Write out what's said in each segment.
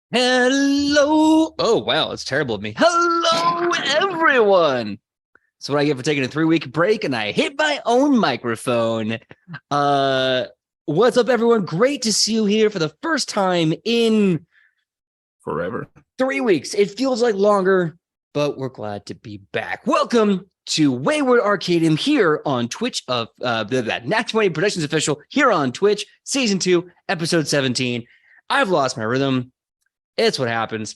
Hello. Oh, wow. It's terrible of me. Hello, everyone. That's what I get for taking a 3-week break, and I hit my own microphone. Uh, what's up, everyone? Great to see you here for the first time in Forever. 3 weeks. It feels like longer, but we're glad to be back. Welcome to Wayward Arcadium here on Twitch of Nat 20 Productions Official here on Twitch, Season 2, Episode 17. I've lost my rhythm. It's what happens.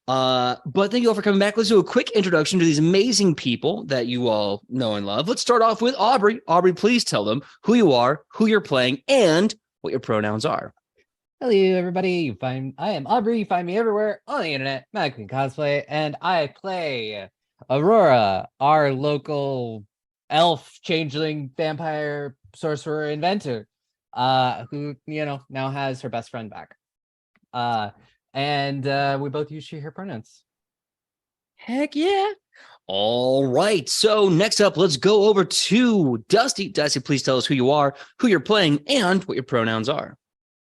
But thank you all for coming back. Let's do a quick introduction to these amazing people that you all know and love. Let's start off with Aubrey. Aubrey, please tell them who you are, who you're playing, and what your pronouns are. Hello, everybody. I am Aubrey. You find me everywhere on the internet, Magically Cosplay, and I play Aurora, our local elf, changeling, vampire, sorcerer, inventor, who now has her best friend back. And we both use she/her pronouns. Heck yeah. All right. So next up, let's go over to Dusty. Dusty, please tell us who you are, who you're playing, and what your pronouns are.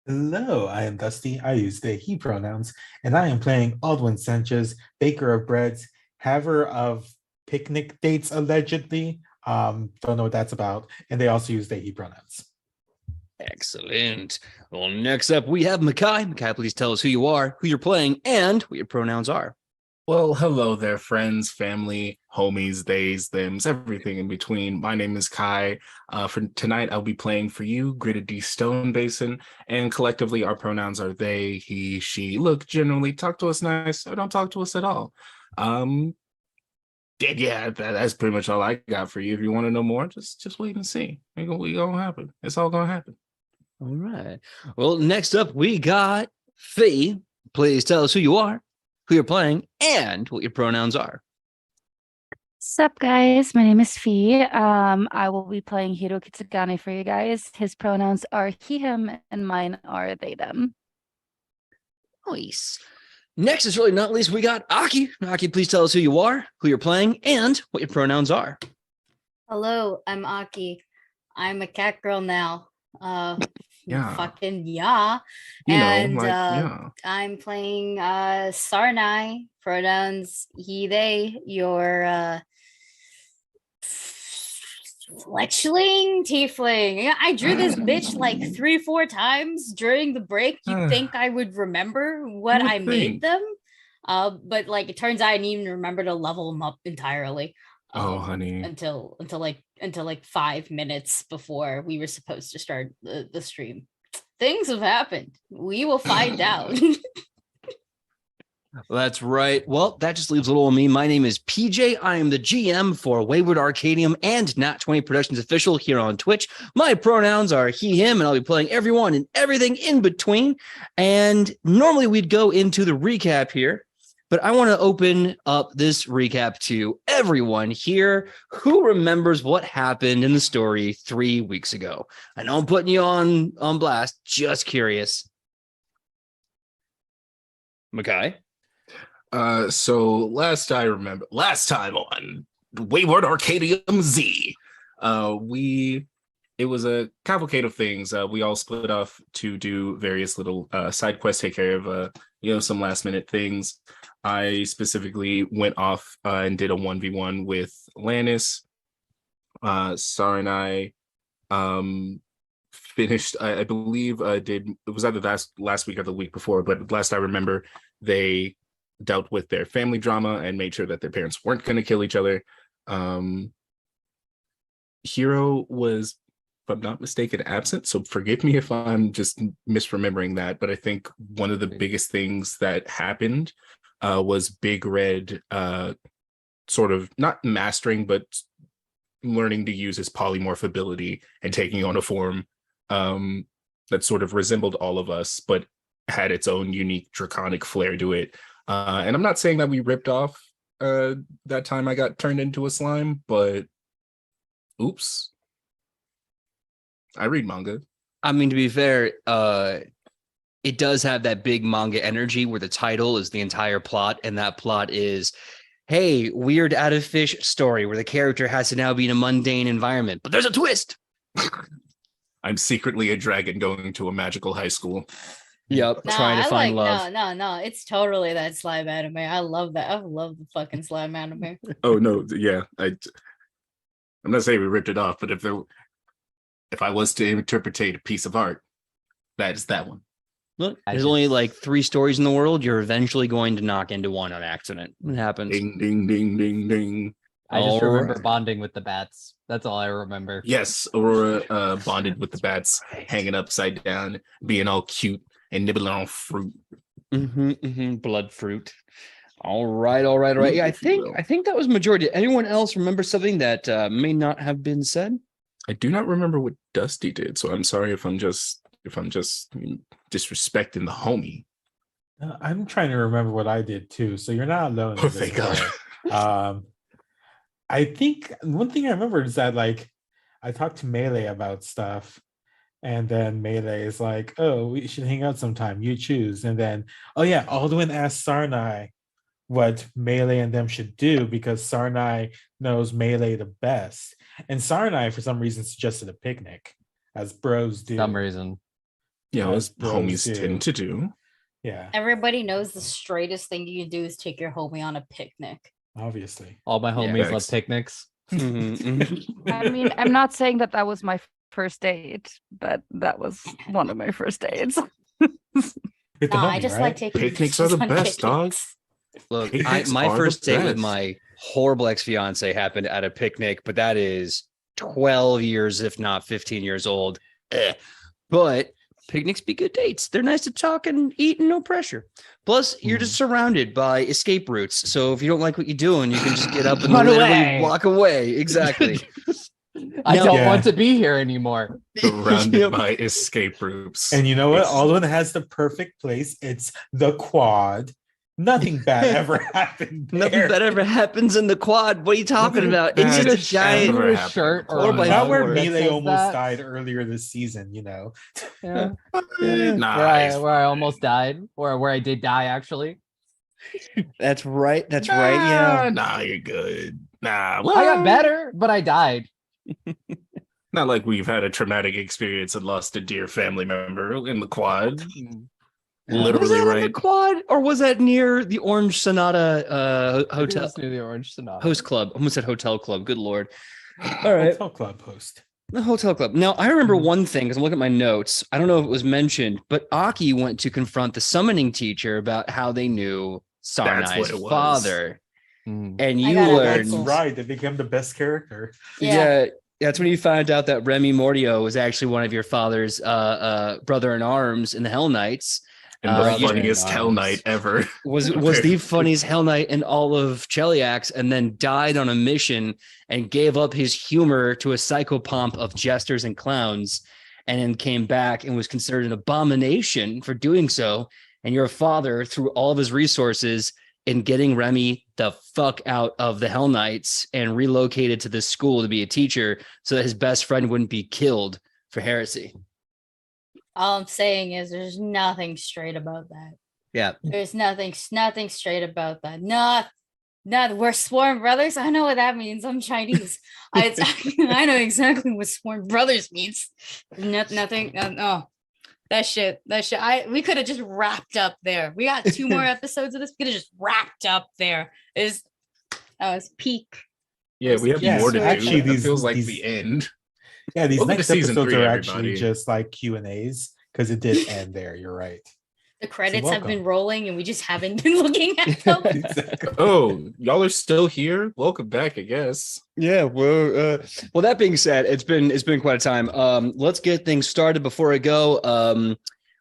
Hello, I am Dusty. I use they, he pronouns, and I am playing Aldwin Sanchez, baker of breads, haver of picnic dates, allegedly. Don't know what that's about. And they also use they, he pronouns. Excellent. Well, next up, we have Makai. Makai, please tell us who you are, who you're playing, and what your pronouns are. Well, hello there, friends, family, homies, theys, thems, everything in between. My name is Kai. For tonight, I'll be playing for you, Gritted D Stone Basin, and collectively, our pronouns are they, he, she. Look, generally, talk to us nice, or don't talk to us at all. That's pretty much all I got for you. If you want to know more, just wait and see. It's gonna happen. It's all gonna happen. All right. Well, next up, we got Fee. Please tell us who you are, who you're playing, and what your pronouns are. Sup, guys? My name is Fee. I will be playing Hiro Kitsugane for you guys. His pronouns are he, him, and mine are they, them. Nice. Next, is really not least, we got Aki. Aki, please tell us who you are, who you're playing, and what your pronouns are. Hello, I'm Aki. I'm a cat girl now. Yeah. Fucking yeah. I'm playing Sarnai, pronouns he, they, your fletchling tiefling. I drew this bitch like 3-4 times during the break. You'd think I would remember what I made them. But like it turns out I didn't even remember to level them up entirely. Oh, honey. Until like 5 minutes before we were supposed to start the stream. Things have happened. We will find out. That's right. Well, that just leaves a little of me. My name is PJ. I am the GM for Wayward Arcadium and Nat 20 Productions Official here on Twitch. My pronouns are he, him, and I'll be playing everyone and everything in between. And normally we'd go into the recap here, but I want to open up this recap to everyone here who remembers what happened in the story 3 weeks ago. I know I'm putting you on blast. Just curious. Makai? So last time on Wayward Arcadium Z, it was a cavalcade of things. We all split off to do various little side quests, take care of some last minute things. I specifically went off and did a 1v1 with Lannis. Sar and I finished, I believe, it was either last week or the week before, but last I remember, they dealt with their family drama and made sure that their parents weren't going to kill each other. Hero was, if I'm not mistaken, absent, so forgive me if I'm just misremembering that, but I think one of the biggest things that happened was Big Red sort of not mastering, but learning to use his polymorph ability and taking on a form that sort of resembled all of us, but had its own unique draconic flair to it. And I'm not saying that we ripped off that time I got turned into a slime, but oops. I read manga. I mean, to be fair, it does have that big manga energy where the title is the entire plot, and that plot is, hey, weird out of fish story where the character has to now be in a mundane environment, but there's a twist. I'm secretly a dragon going to a magical high school. Yep, Nah, trying to I find like love. no. It's totally that slime anime. I love that. I love the fucking slime anime. Oh no, yeah. I'm not saying we ripped it off, but if I was to interpret a piece of art, that is that one. Look, I there's only just- like 3 stories in the world. You're eventually going to knock into one on accident. It happens. Ding ding ding ding ding. I just remember Alright. bonding with the bats. That's all I remember. Yes, Aurora bonded with the bats, hanging upside down, being all cute and nibbling on fruit. Blood fruit. All right. Yeah, If you will. I think that was majority. Anyone else remember something that may not have been said? I do not remember what Dusty did, so I'm sorry if I'm just disrespecting the homie. I'm trying to remember what I did too. So you're not alone. Oh, in this thank God. affair. I think one thing I remember is that like I talked to Melee about stuff, and then Melee is like, "Oh, we should hang out sometime. You choose." And then, oh yeah, Alduin asked Sarnai what Melee and them should do because Sarnai knows Melee the best, and Sarnai for some reason suggested a picnic, as bros do. Some reason. Yeah, as Bros homies do. tend to do. Yeah, Everybody knows the straightest thing you can do is take your homie on a picnic. obviously. All my homies love Facts. picnics. I mean, I'm not saying that that was my first date, but that was one of my first dates. With the Nah, I homie, just right? like taking Picnics are the bitches on best, dog. picnics. Look, Picnics my are the first date with best. my horrible ex-fiance happened at a picnic, but that is 12 years, if not 15 years old. But picnics be good dates. They're nice to talk and eat and no pressure. Plus, you're just surrounded by escape routes. So if you don't like what you're doing, you can just get up and Run literally away. walk away. Exactly. I Now- don't Yeah. want to be here anymore. Surrounded Yep. by escape routes. And you know what? It's- Alduin has the perfect place. It's the quad. Nothing bad ever happened. Nothing there. that ever happens in the quad. What are you talking Nothing about? It's bad just a ever giant. happened. Blue shirt or Or by Not where four. that Melee says almost that. died earlier this season, you know. Yeah. Nah, Where I almost died, or where I did die actually. That's right. That's right. Yeah. Nah, you're good. Nah, I well, got better, but I died. Not like we've had a traumatic experience and lost a dear family member in the quad. Was Literally that on the right. quad, or was that near the Orange Sonata I think it hotel was near the Orange Sonata. host club? Almost said hotel club. Good lord. All right, Hotel club host. the hotel club. Now I remember one thing because I'm looking at my notes. I don't know if it was mentioned, but Aki went to confront the summoning teacher about how they knew That's what Sarnai's it was. father, Mm. and I you got it. learned. That's right. They became the best character. Yeah. That's when you found out that Remy Mordio was actually one of your father's brother in arms in the Hell Knights. And the you- funniest Hell Knight ever. was the funniest Hell Knight in all of Cheliax, and then died on a mission and gave up his humor to a psychopomp of jesters and clowns, and then came back and was considered an abomination for doing so. And your father threw all of his resources in getting Remy the fuck out of the Hell Knights and relocated to this school to be a teacher so that his best friend wouldn't be killed for heresy. All I'm saying is there's nothing straight about that. Yeah. There's nothing straight about that. Not we're sworn brothers. I know what that means. I'm Chinese. I know exactly what sworn brothers means. Nothing. No. That shit. We could have just wrapped up there. We got 2 more episodes of this. We could have just wrapped up there. That was peak. Yeah, we have Yes, more to actually, do. It these- feels like these- the end. Yeah, these Welcome to next season episodes 3, are everybody. actually just like Q&As because it did end there. You're right. The credits have been welcome. rolling and we just haven't been looking at them. Exactly. Oh, y'all are still here? Welcome back, I guess. Yeah, well, that being said, it's been quite a time. Let's get things started. Before I go,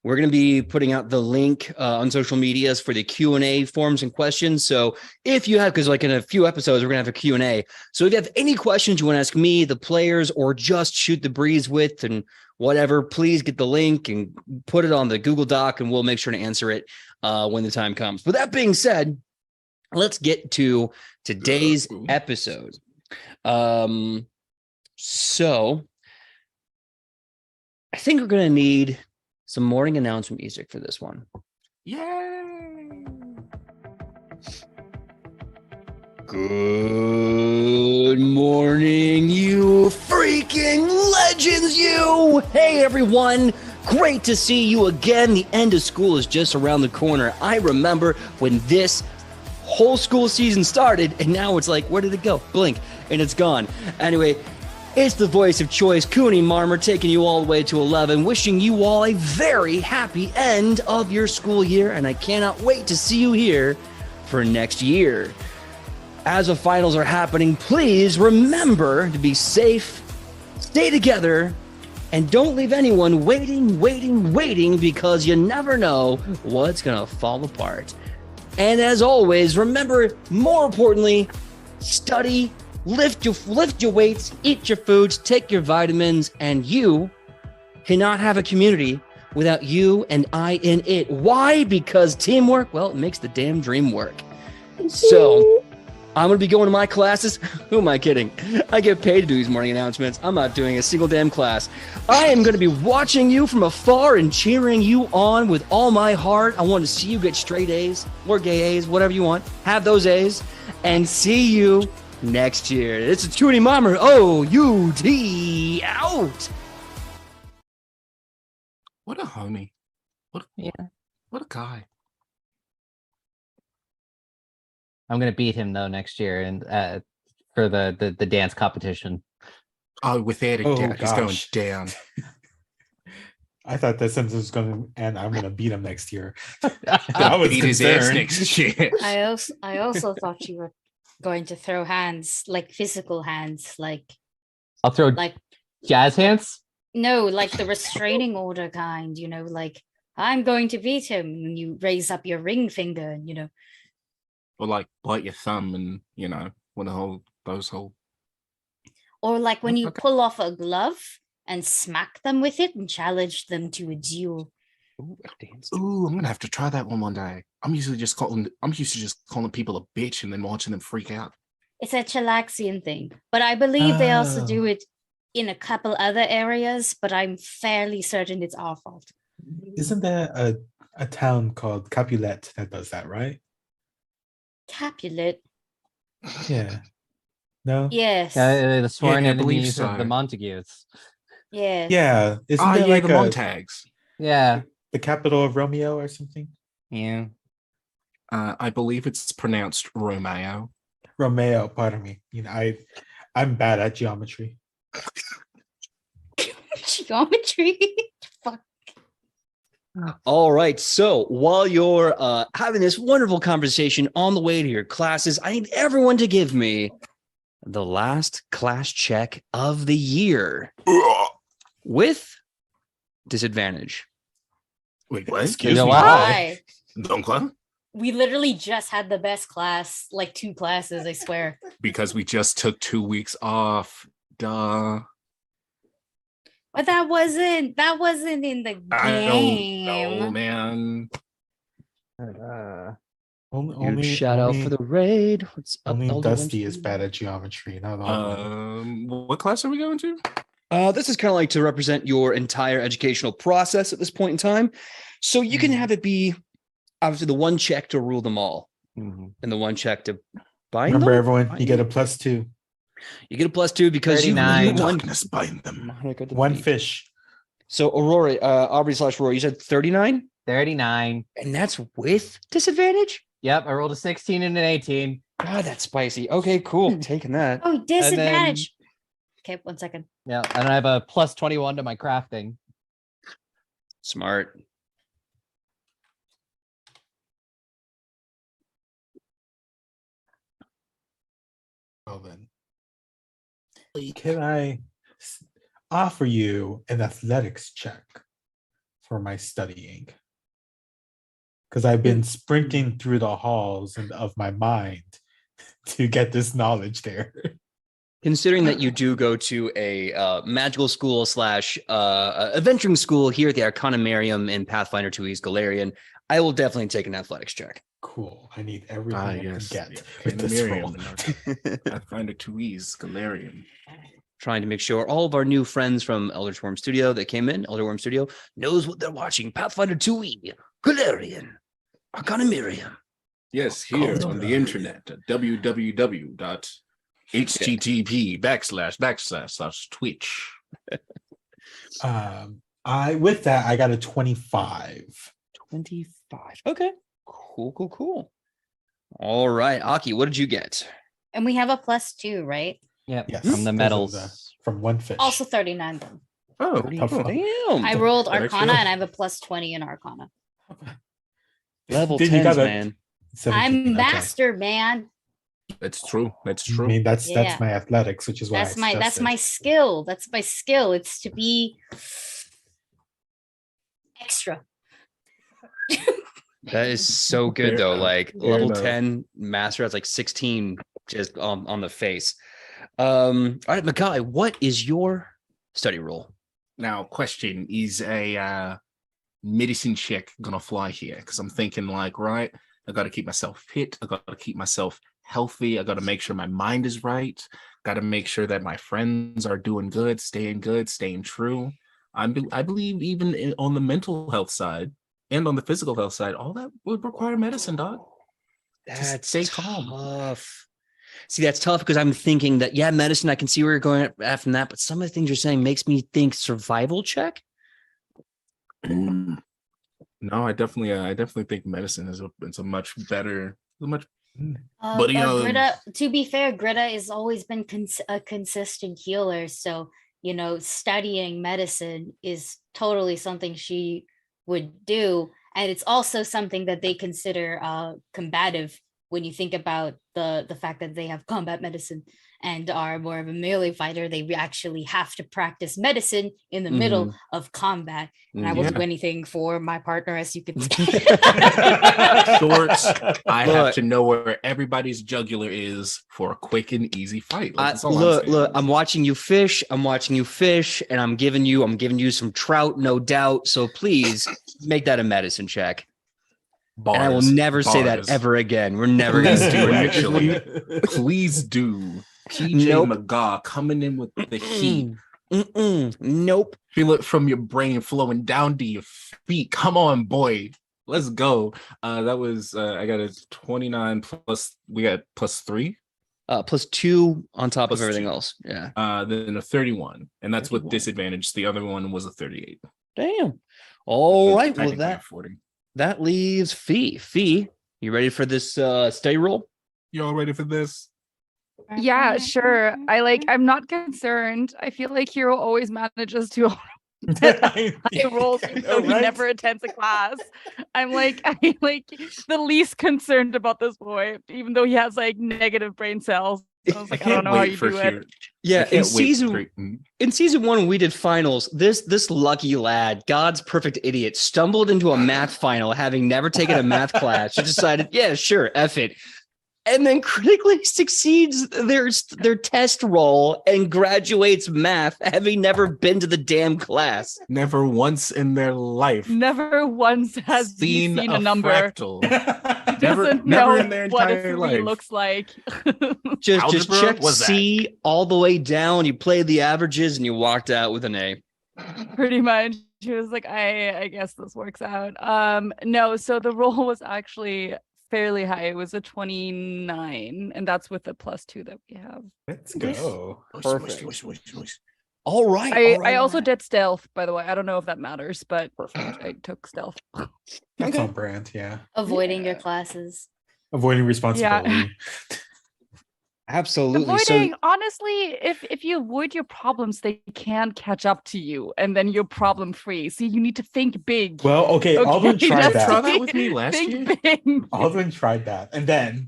we're going to be putting out the link on social medias for the Q&A forms and questions. So if you have, because like in a few episodes, we're going to have a Q&A. So if you have any questions you want to ask me, the players, or just shoot the breeze with and whatever, please get the link and put it on the Google Doc and we'll make sure to answer it when the time comes. With that being said, let's get to today's episode. So I think we're going to need some morning announcement music for this one. Yay! Good morning, you freaking legends, you! Hey, everyone! Great to see you again. The end of school is just around the corner. I remember when this whole school season started, and now it's like, where did it go? Blink, and it's gone. Anyway, it's the voice of choice, Cooney Marmer, taking you all the way to 11, wishing you all a very happy end of your school year, and I cannot wait to see you here for next year. As the finals are happening, please remember to be safe, stay together, and don't leave anyone waiting, because you never know what's gonna fall apart. And as always, remember, more importantly, study, lift your weights, eat your foods, take your vitamins, and you cannot have a community without you and I in it. Why? Because teamwork, well, it makes the damn dream work. So I'm going to be going to my classes. Who am I kidding? I get paid to do these morning announcements. I'm not doing a single damn class. I am going to be watching you from afar and cheering you on with all my heart. I want to see you get straight A's or gay A's, whatever you want. Have those A's and see you next year. It's a Toonie Mommer. O-U-T out. What a homie. What a guy. I'm gonna beat him though next year and for the dance competition. Oh, without a doubt, he's going down. I thought that sentence was going to end. I'm going to beat him next year. I was beat his ass next year. I also thought you were going to throw hands, like physical hands, like I'll throw like jazz hands. no, like the restraining order kind. You know, like I'm going to beat him, and you raise up your ring finger, and you know. Or like bite your thumb and, you know, those whole. Or like when you pull off a glove and smack them with it and challenge them to a duel. Ooh, I'm gonna have to try that one day. I'm used to just calling people a bitch and then watching them freak out. It's a Chilaxian thing, but I believe they also do it in a couple other areas, but I'm fairly certain it's our fault. Isn't there a town called Capulet that does that, right? Capulet. Yeah. No? Yes. The sworn Yeah, I believe enemies of so. the Montagues. Yes. Yeah. Isn't there like the Montags. Yeah. the capital of Romeo or something? Yeah. I believe it's pronounced Romeo. Romeo, pardon me. You know, I'm bad at geometry. Geometry. Fuck. All right. So while you're having this wonderful conversation on the way to your classes, I need everyone to give me the last class check of the year with disadvantage. Wait, what? Excuse You know me. what? Why? Donc quoi? We literally just had the best class, like 2 classes, I swear. Because we just took 2 weeks off. Duh. But that wasn't in the I game. don't know, man. Only Shout out for the raid. What's up, only Elder Dusty is Wednesday? bad at geometry. Not all. What class are we going to? This is kind of like to represent your entire educational process at this point in time. So you can have it be obviously the one check to rule them all and the one check to bind Remember, them. everyone, you get a +2. You get a +2 because you 39. won Darkness bind them. One fish. So Aurora, Aubrey/Aurora, you said 39? 39. And that's with disadvantage? Yep, I rolled a 16 and an 18. God, that's spicy. Okay, cool. Taking that. Oh, disadvantage. Okay, 1 second. Yeah, and I have a +21 to my crafting. Smart. Well then, can I offer you an athletics check for my studying? Because I've been sprinting through the halls of my mind to get this knowledge there. Considering that you do go to a magical school / adventuring school here at the Arcanumarium in Pathfinder2e's Galarian, I will definitely take an athletics check. Cool. I need everything I can get Yeah, with this roll. Pathfinder2e's Galarian. Trying to make sure all of our new friends from Elder Worm Studio that came in, Elder Worm Studio, knows what they're watching. Pathfinder2e, Galarian, Arcanumarium. Yes, here on the internet at www.http///Twitch. With that, I got a 25. 25. Okay. Cool. All right, Aki, what did you get? And we have a +2, right? Yep. Yes, From the because of medals. from one fish. Also 39 then. Oh, Tough cool. luck. Damn. I rolled That actually Arcana helps. and I have a +20 in Arcana. Level Then you 10s, got a man. 17, I'm okay. master, man. That's true. That's I true. mean, that's Yeah. my athletics, which is why That's I my suggested. skill. That's my skill. It's to be extra. That is so good Fair though. enough. Like Fair level enough. 10 master has like 16 just on the face. All right, Makai, what is your study roll? Now, question: is a medicine check gonna fly here? Because I'm thinking, like, right, I got to keep myself fit. I got to keep myself healthy. I got to make sure my mind is right. Got to make sure that my friends are doing good, staying true. I believe even on the mental health side and on the physical health side, all that would require medicine, dog. Just That's stay calm. tough. See, that's tough because I'm thinking that, yeah, medicine, I can see where you're going at from that, but some of the things you're saying makes me think survival check. No, I definitely think medicine is a much better, But, you know- Greta, to be fair, Greta has always been a consistent healer. So, studying medicine is totally something she would do. And it's also something that they consider combative when you think about the fact that they have combat medicine and are more of a melee fighter. They actually have to practice medicine in the middle of combat. And I will do anything for my partner, as you can see. Shorts, I Look. have to know where everybody's jugular is for a quick and easy fight. Like, that's all I'm saying. Look, I'm watching you fish, and I'm giving you some trout, no doubt. So please make that a medicine check. Bars, And I will never say that bars. ever again. We're never going to do it. Actually, please do. PJ Nope. McGaw coming in with the heat. Nope. Feel it from your brain flowing down to your feet. Come on, boy. Let's go. That was I got a 29 plus. We got +3. +2 on top of Plus everything 2. else. Yeah. Then a 31, and that's 31. with disadvantage. The other one was a 38. Damn. All right. Well, Technically a 40. that leaves Fee. Fee, you ready for this study roll? Y'all ready for this? Yeah, sure. I'm not concerned. I feel like Hero always manages to high rolls, even though he never attends a class. I'm the least concerned about this boy, even though he has like negative brain cells. I was like, I don't know how you do it. Yeah, in season 1 when we did finals, this lucky lad, God's perfect idiot, stumbled into a math final having never taken a math class. She decided, yeah, sure, F it. And then critically succeeds their test roll and graduates math, having never been to the damn class. Never once in their life. Never once has he seen a number. Fractal. He never doesn't never know in their what a entire 3 life. looks like. Just Algebra? checked What's that? C all the way down. You played the averages and you walked out with an A. Pretty much. She was like, I guess this works out. No, so the roll was actually fairly high. It was a 29, and that's with the +2 that we have. Let's go. Perfect. All right. I also did stealth, by the way. I don't know if that matters, but I took stealth. That's on brand, yeah. Avoiding your classes. Avoiding responsibility. Absolutely. Avoiding, honestly, if you avoid your problems, they can catch up to you, and then you're problem free. See, you need to think big. Well, okay, Aldwin tried just Try that. that with me last year. Think big. Aldwin tried that. And then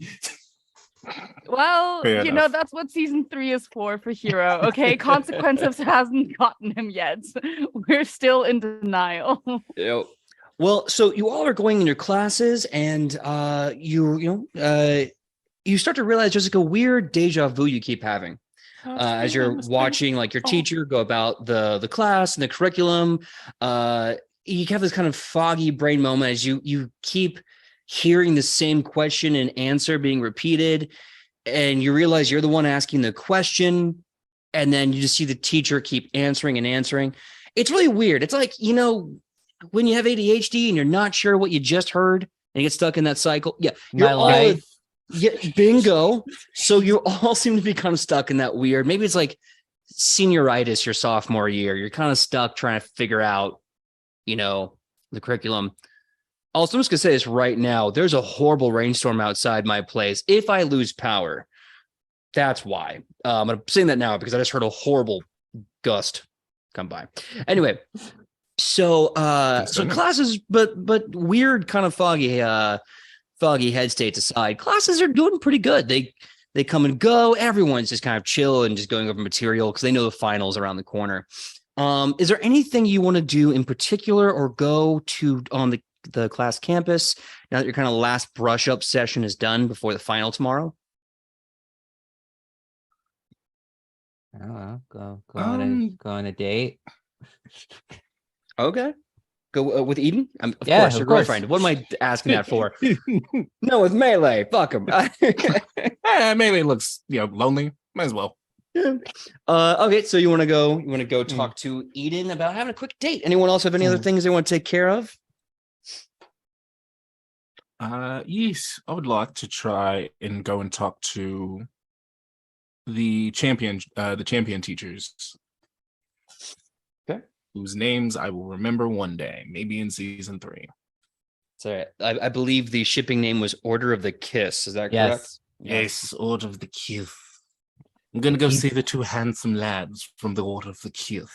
Well, Fair enough. that's what season 3 is for Hero. Okay, Consequences hasn't gotten him yet. We're still in denial. Yep. Well, so you all are going in your classes, and you start to realize there's like a weird deja vu you keep having as you're watching like your teacher go about the class and the curriculum. You have this kind of foggy brain moment as you keep hearing the same question and answer being repeated, and you realize you're the one asking the question, and then you just see the teacher keep answering and answering. It's really weird. It's like, when you have ADHD and you're not sure what you just heard and you get stuck in that cycle. Yeah. My life. Yeah, bingo. So you all seem to be kind of stuck in that weird, maybe it's like senioritis your sophomore year. You're kind of stuck trying to figure out the curriculum. Also, I'm just gonna say this right now. There's a horrible rainstorm outside my place. If I lose power, that's why. I'm saying that now because I just heard a horrible gust come by. Anyway, so classes, but weird kind of foggy head states aside, classes are doing pretty good. They come and go. Everyone's just kind of chill and just going over material because they know the finals around the corner. Is there anything you want to do in particular or go to on the class campus now that your kind of last brush up session is done before the final tomorrow? I don't know. Go on a date. Okay. Go with Eden? Of Yeah, course, of your course. girlfriend. What am I asking that for? No, with Melee. Fuck him. Melee looks, lonely. Might as well. Okay, so you want to go talk to Eden about having a quick date. Anyone else have any other things they want to take care of? Yes, I would like to try and go and talk to the champion teachers. Okay. Whose names I will remember one day, maybe in season 3. So I believe the shipping name was Order of the Kiss. Is that correct? Yes. Yes, Order of the Kiss. I'm gonna go see the 2 handsome lads from the Order of the Kiss.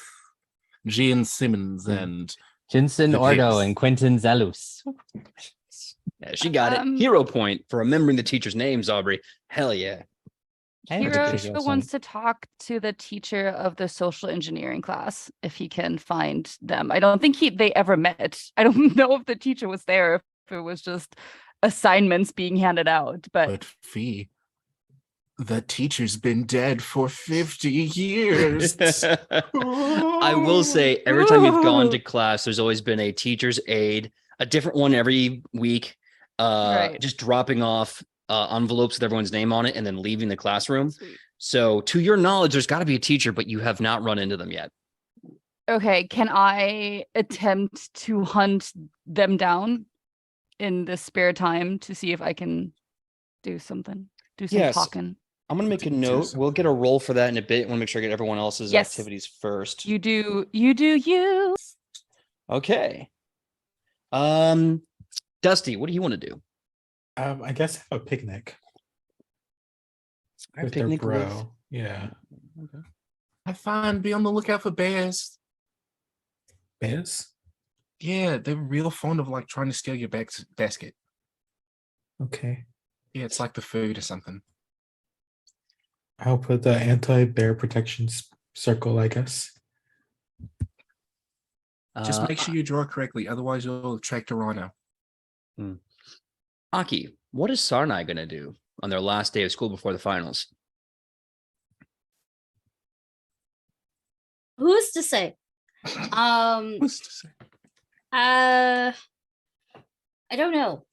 Gian Simmons and Jensen the Ordo pigs. and Quentin Zalus. Yeah, she got it. Hero point for remembering the teachers' names, Aubrey. Hell yeah. Hero Ridiculous. wants to talk to the teacher of the social engineering class if he can find them. I don't think they ever met. I don't know if the teacher was there, if it was just assignments being handed out. But Fee, the teacher's been dead for 50 years. I will say, every time you've gone to class, there's always been a teacher's aide, a different one every week, just dropping off envelopes with everyone's name on it and then leaving the classroom. Sweet. So to your knowledge, there's got to be a teacher, but you have not run into them yet. Okay, can I attempt to hunt them down in this spare time to see if I can do something? Do some Yes. talking. I'm going to make a note. We'll get a roll for that in a bit. I want to make sure I get everyone else's Yes. activities first. You do you. Okay. Dusty, what do you want to do? I guess have a picnic A with picnic their with- bro. Yeah. Okay. Have fun. Be on the lookout for bears. Bears? Yeah, they're real fond of trying to steal your basket. Okay. Yeah, it's like the food or something. I'll put the anti-bear protection circle, I guess. Just make sure you draw correctly, otherwise you'll attract a rhino. Aki, what is Sarnai going to do on their last day of school before the finals? Who's to say? What's to say? I don't know.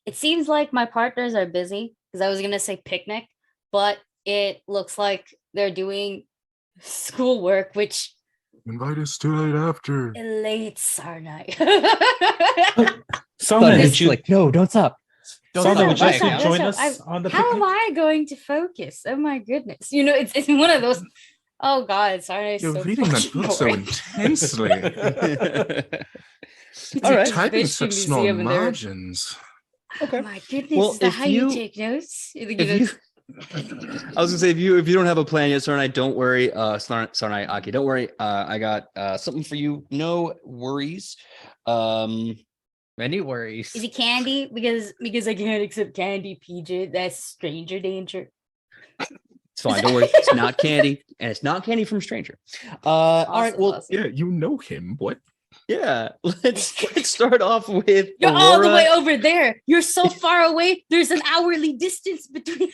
It seems like my partners are busy because I was gonna say picnic, but it looks like they're doing schoolwork, which Invite us to it after. elates Sarnai. Someone, But did it's you like, no, don't stop. Someone, would you Don't like to stop. join Listen, us on the How picnic? am I going to focus? Oh my goodness. It's one of those. Oh God, Sarnai is You're so reading that fucking book so boring. intensely. It's All a right. Typing history such small museum and they're- margins. Okay. Oh my goodness, Well, is that if how you you- take notes? I was gonna say if you don't have a plan yet, Sarnai, don't worry. Sarnai, Aki, don't worry. I got something for you. No worries. Many worries. Is it candy? Because I can't accept candy, PJ. That's stranger danger. It's fine. Don't worry. It's not candy, and it's not candy from Stranger. All right. Well, Awesome. Yeah, you know him. What? yeah. Let's start off with You're all the Aurora. way over there. You're so far away. There's an hourly distance between.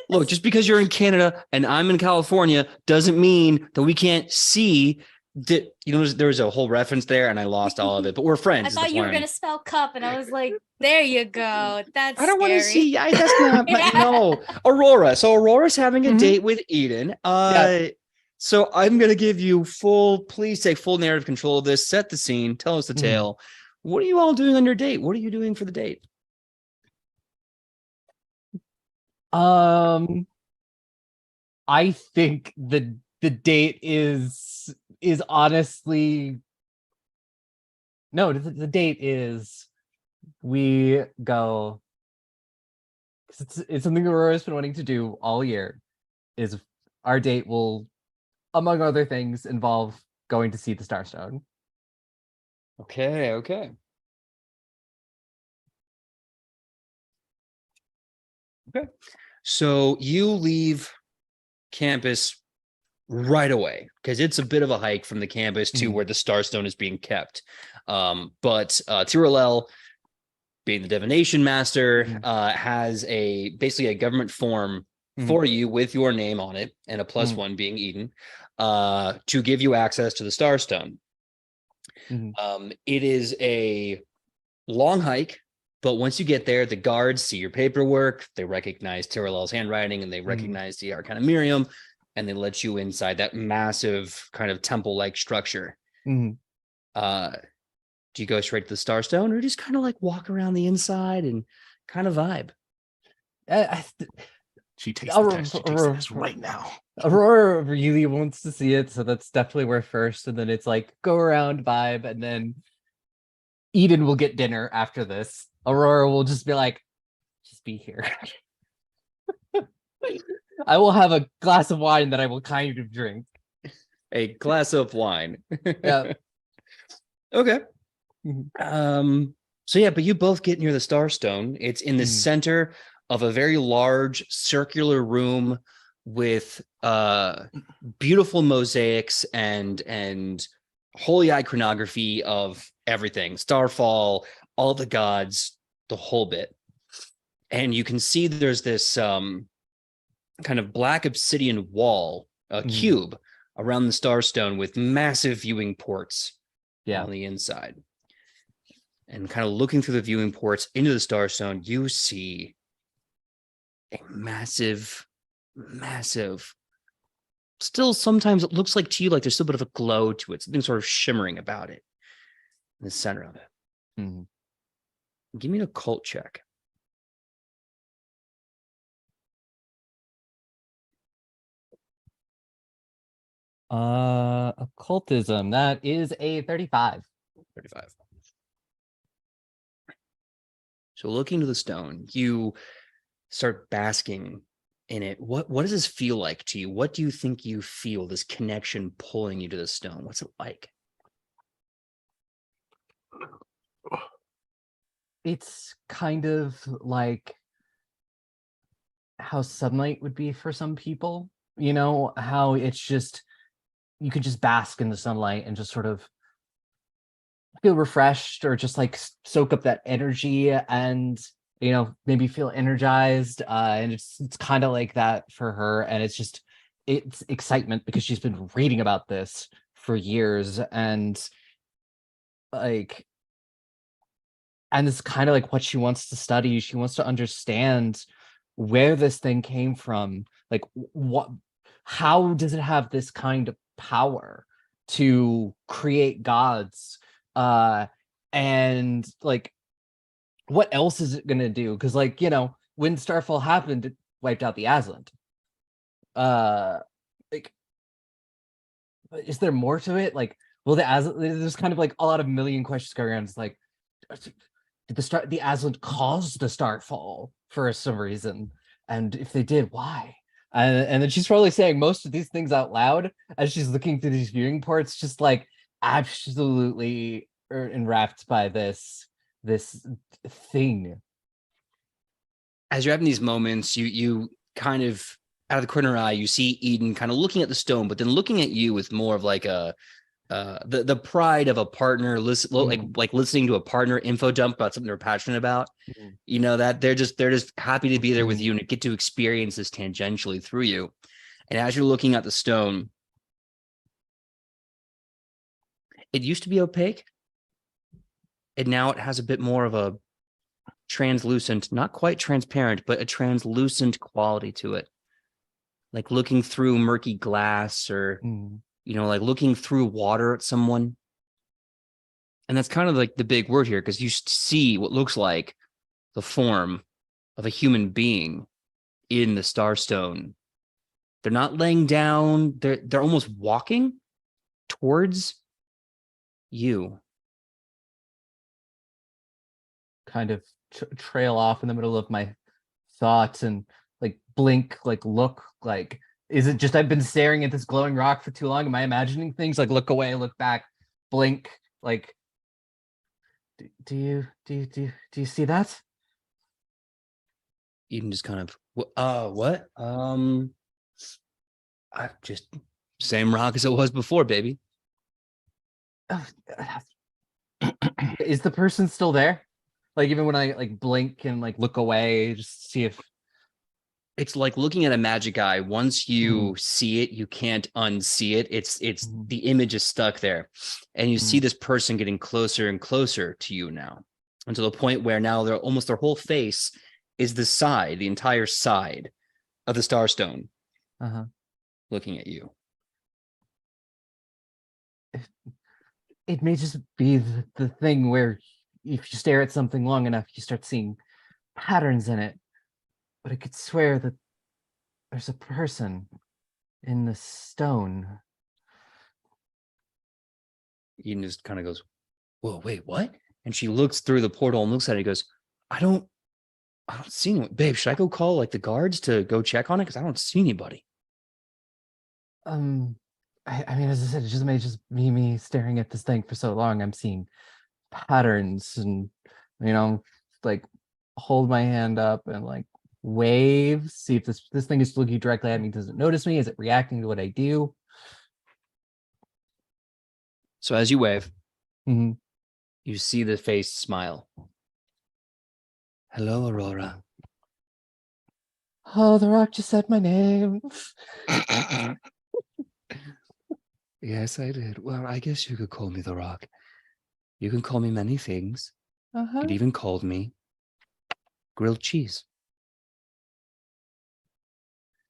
Look, just because you're in Canada and I'm in California doesn't mean that we can't see. There was a whole reference there, and I lost all of it. But we're friends. I is the thought you were point. gonna spell cup, and I was like, "There you go." That's. I don't want to scary. see. That's not. No, Aurora. So Aurora's having a Mhm. date with Eden. Yeah. So I'm gonna give you please take full narrative control of this. Set the scene. Tell us the tale. What are you all doing on your date? What are you doing for the date? I think the date is honestly No, the date is we go. 'Cause it's something Aurora's been wanting to do all year. Is our date will, among other things, involve going to see the Starstone. Okay. So you leave campus right away because it's a bit of a hike from the campus to where the Starstone is being kept. But Tiralel, being the divination master, has basically a government form for you with your name on it and a +1 being Eden to give you access to the Starstone. It is a long hike, but once you get there, the guards see your paperwork, they recognize Tiralel's handwriting, and they recognize the Arcana Miriam, and they let you inside that massive kind of temple-like structure. Do you go straight to the Starstone, or just kind of like walk around the inside and kind of vibe? She takes the test right now. Aurora really wants to see it, so that's definitely where first, and then it's like go around vibe, and then Eden will get dinner after this. Aurora will just be like, just be here. I will have a glass of wine that I will kind of drink. A glass of wine. Yeah. Okay. So yeah, but you both get near the Starstone. It's in the center of a very large circular room with beautiful mosaics and holy iconography of everything. Starfall, all the gods, the whole bit. And you can see there's this kind of black obsidian wall, a cube around the Starstone with massive viewing ports on the inside. And kind of looking through the viewing ports into the Starstone, you see a massive, still sometimes it looks like to you like there's still a bit of a glow to it, something sort of shimmering about it in the center of it. Give me an occult check. Occultism, that is a 35. So looking to the stone, you start basking in it. What does this feel like to you? What do you think you feel, this connection pulling you to the stone? What's it like? It's kind of like how sunlight would be for some people. You know, how it's just, you could just bask in the sunlight and just sort of feel refreshed, or just like soak up that energy and, you know, maybe feel energized. And it's kind of like that for her. And it's excitement because she's been reading about this for years. And like, and it's kind of like what she wants to study. She wants to understand where this thing came from. Like, how does it have this kind of power to create gods? And like, what else is it gonna do? Because, like, you know, when Starfall happened, it wiped out the Aslan. Like, is there more to it? Like, will the Aslan? There's kind of like a lot of million questions going around. It's like, did the Aslan cause the Starfall for some reason? And if they did, why? And then she's probably saying most of these things out loud as she's looking through these viewing ports, just like absolutely enwrapped by this thing. As you're having these moments, you kind of, out of the corner of your eye, you see Eden kind of looking at the stone, but then looking at you with more of like the pride of a partner, like listening to a partner info dump about something they're passionate about. You know, that they're just happy to be there with you and get to experience this tangentially through you. And as you're looking at the stone, it used to be opaque, and now it has a bit more of a translucent, not quite transparent, but a translucent quality to it. Like looking through murky glass, or you know, like looking through water at someone. And that's kind of like the big word here, because you see what looks like the form of a human being in the Starstone. They're not laying down, they're almost walking towards you. kind of trail off in the middle of my thoughts and like blink, like look, like is it just I've been staring at this glowing rock for too long? Am I imagining things? Like look away, look back, blink, like do you see that? Eden just kind of what? I just same rock as it was before, baby. Is the person still there? Like even when I like blink and like look away, just see if It's like looking at a magic eye. Once you see it, you can't unsee it. It's the image is stuck there. And you see this person getting closer and closer to you now. Until the point where now they're almost their whole face is the entire side of the Starstone looking at you. it may just be the thing where if you stare at something long enough, you start seeing patterns in it. But I could swear that there's a person in the stone. Eden just kind of goes, whoa, wait, what? And she looks through the portal and looks at it and goes, I don't see anyone. Babe, should I go call like the guards to go check on it? Because I don't see anybody. I mean, as I said, it just may just be me staring at this thing for so long. I'm seeing patterns and, like hold my hand up and like wave, see if this thing is looking directly at me. Does it notice me? Is it reacting to what I do? So as you wave, Mhm. you see the face smile. Hello, Aurora. Oh, the rock just said my name. Yes, I did. Well, I guess you could call me the Rock. You can call me many things. You could even call me grilled cheese.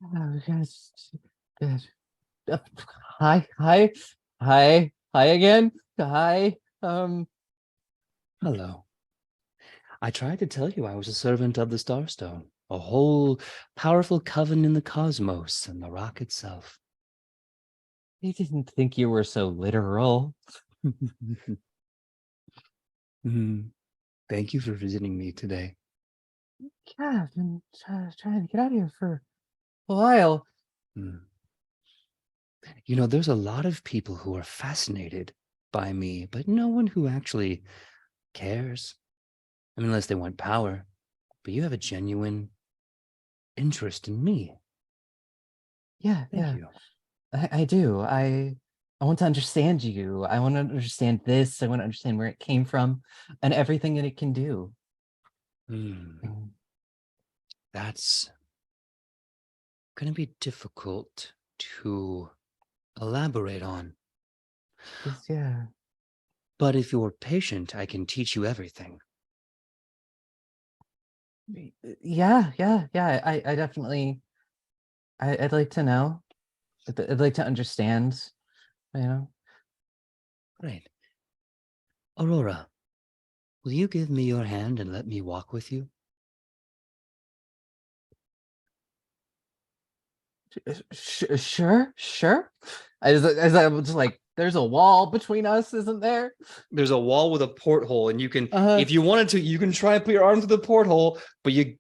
Oh, guys. Hi again. Hi. Hello. I tried to tell you I was a servant of the Starstone, a whole powerful coven in the cosmos and the rock itself. I didn't think you were so literal. Thank you for visiting me today. Yeah, I've been trying to get out of here for a while. There's a lot of people who are fascinated by me, but no one who actually cares. I mean, unless they want power. But you have a genuine interest in me. Yeah, Thank you. I do. I want to understand you. I want to understand this. I want to understand where it came from and everything that it can do. That's going to be difficult to elaborate on. Yeah. But if you're patient, I can teach you everything. Yeah. I definitely. I'd like to know. I'd like to understand. Great. Aurora, will you give me your hand and let me walk with you? Sure. As I was like, there's a wall between us, isn't there? There's a wall with a porthole, and you can, if you wanted to, you can try and put your arm through the porthole. But you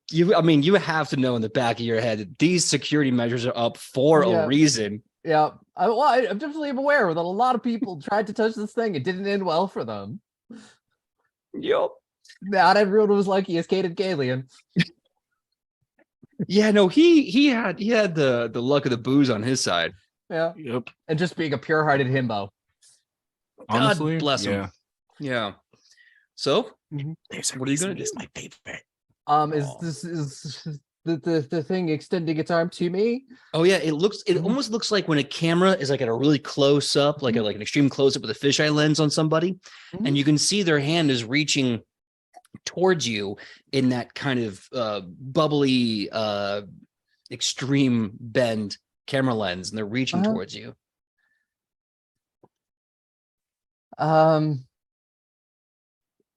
have to know in the back of your head that these security measures are up for a reason. Yeah, I'm definitely aware that a lot of people tried to touch this thing. It didn't end well for them. Yep. Not everyone was lucky as Caden Galian. Yeah, no, he had the luck of the booze on his side. Yeah. Yep. And just being a pure-hearted himbo. Honestly, God bless him. Yeah. So, what are you gonna do? This is my favorite. Is the thing extending its arm to me? Oh yeah, it almost looks like when a camera is like at a really close up, like an extreme close up with a fisheye lens on somebody, and you can see their hand is reaching towards you in that kind of bubbly extreme bend camera lens, and they're reaching towards you.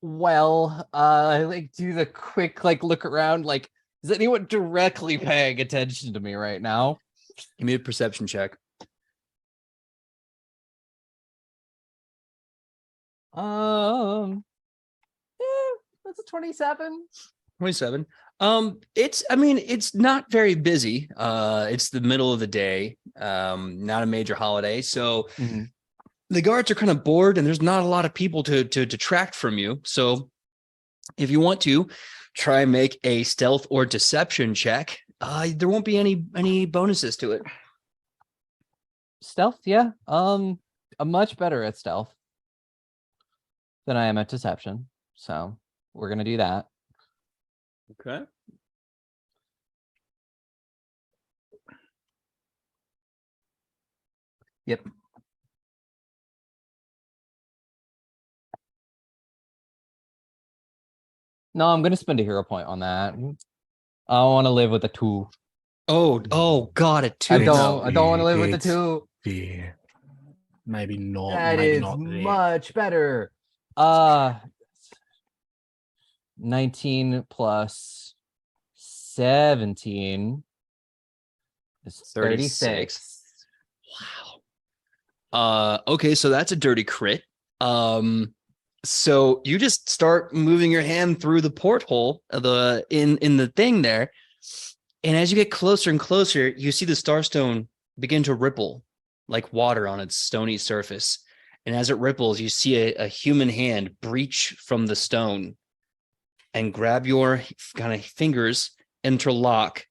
Well, I like do the quick like look around, like is anyone directly paying attention to me right now? Give me a perception check. Yeah, It's 27. 27. It's not very busy. It's the middle of the day. Not a major holiday. So the guards are kind of bored and there's not a lot of people to detract from you. So if you want to try and make a stealth or deception check, there won't be any bonuses to it. Stealth, yeah. I'm much better at stealth than I am at deception. So we're gonna do that. Okay. Yep. No, I'm gonna spend a hero point on that. I want to live with a 2. Oh God, a 2. I don't want to live with a 2. Yeah. Maybe not. That maybe is not there. much better. 19 plus 17 is 36. Wow. Okay, so that's a dirty crit. So you just start moving your hand through the porthole of in the thing there, and as you get closer and closer, you see the starstone begin to ripple like water on its stony surface. And as it ripples, you see a human hand breach from the stone and grab your kind of fingers, interlock,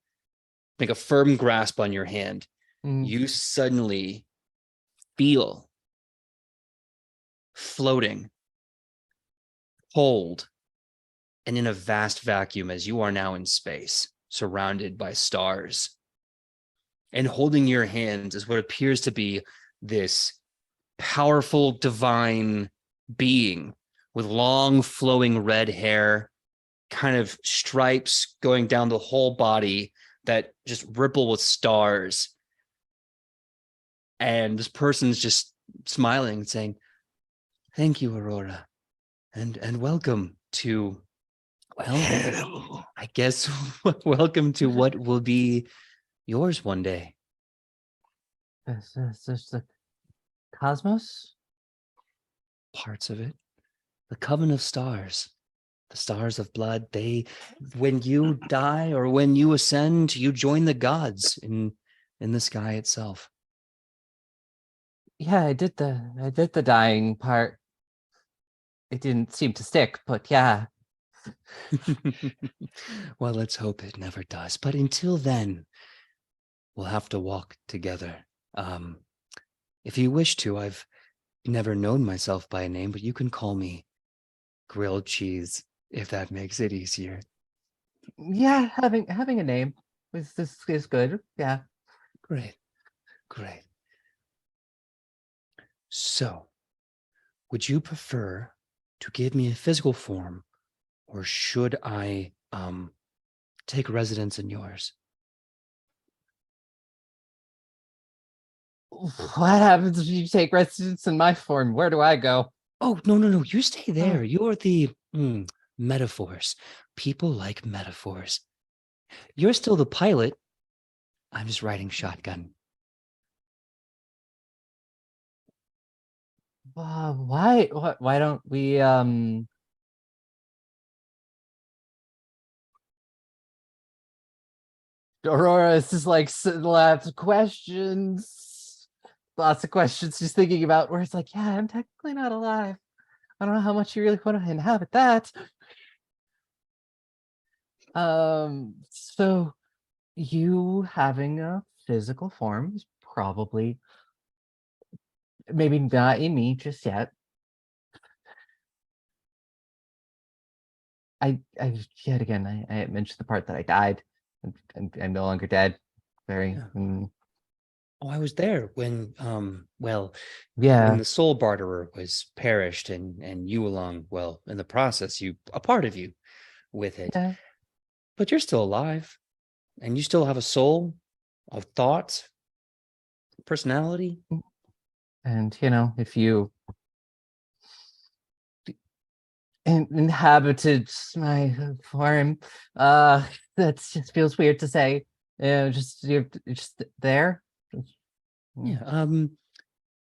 make a firm grasp on your hand. You suddenly feel floating, cold, and in a vast vacuum as you are now in space, surrounded by stars. And holding your hands is what appears to be this powerful divine being with long flowing red hair, kind of stripes going down the whole body that just ripple with stars. And this person's just smiling and saying, "Thank you, Aurora, and welcome to, well, I guess welcome to what will be yours one day." Is this the cosmos? Parts of it. The coven of stars. The stars of blood. When you die or when you ascend, you join the gods in the sky itself. Yeah, I did the dying part. It didn't seem to stick, but yeah. Well, let's hope it never does. But until then, we'll have to walk together. If you wish to, I've never known myself by a name, but you can call me Grilled Cheese, if that makes it easier. Yeah, having a name is good. Yeah. Great. So, would you prefer to give me a physical form, or should I take residence in yours? What happens if you take residence in my form? Where do I go? Oh, no. You stay there. You're the metaphors. People like metaphors. You're still the pilot. I'm just riding shotgun. Why don't we Aurora is just like lots of questions just thinking about where it's like, yeah, I'm technically not alive. I don't know how much you really want to inhabit that. So you having a physical form is probably maybe not in me just yet. I yet again I mentioned the part that I died. I'm no longer dead. Oh, I was there when when yeah. the soul barterer was perished and you along, well, in the process, a part of you with it. Yeah. But you're still alive and you still have a soul, of thoughts, personality. And if you inhabited my farm, that just feels weird to say. You're just there. Yeah, a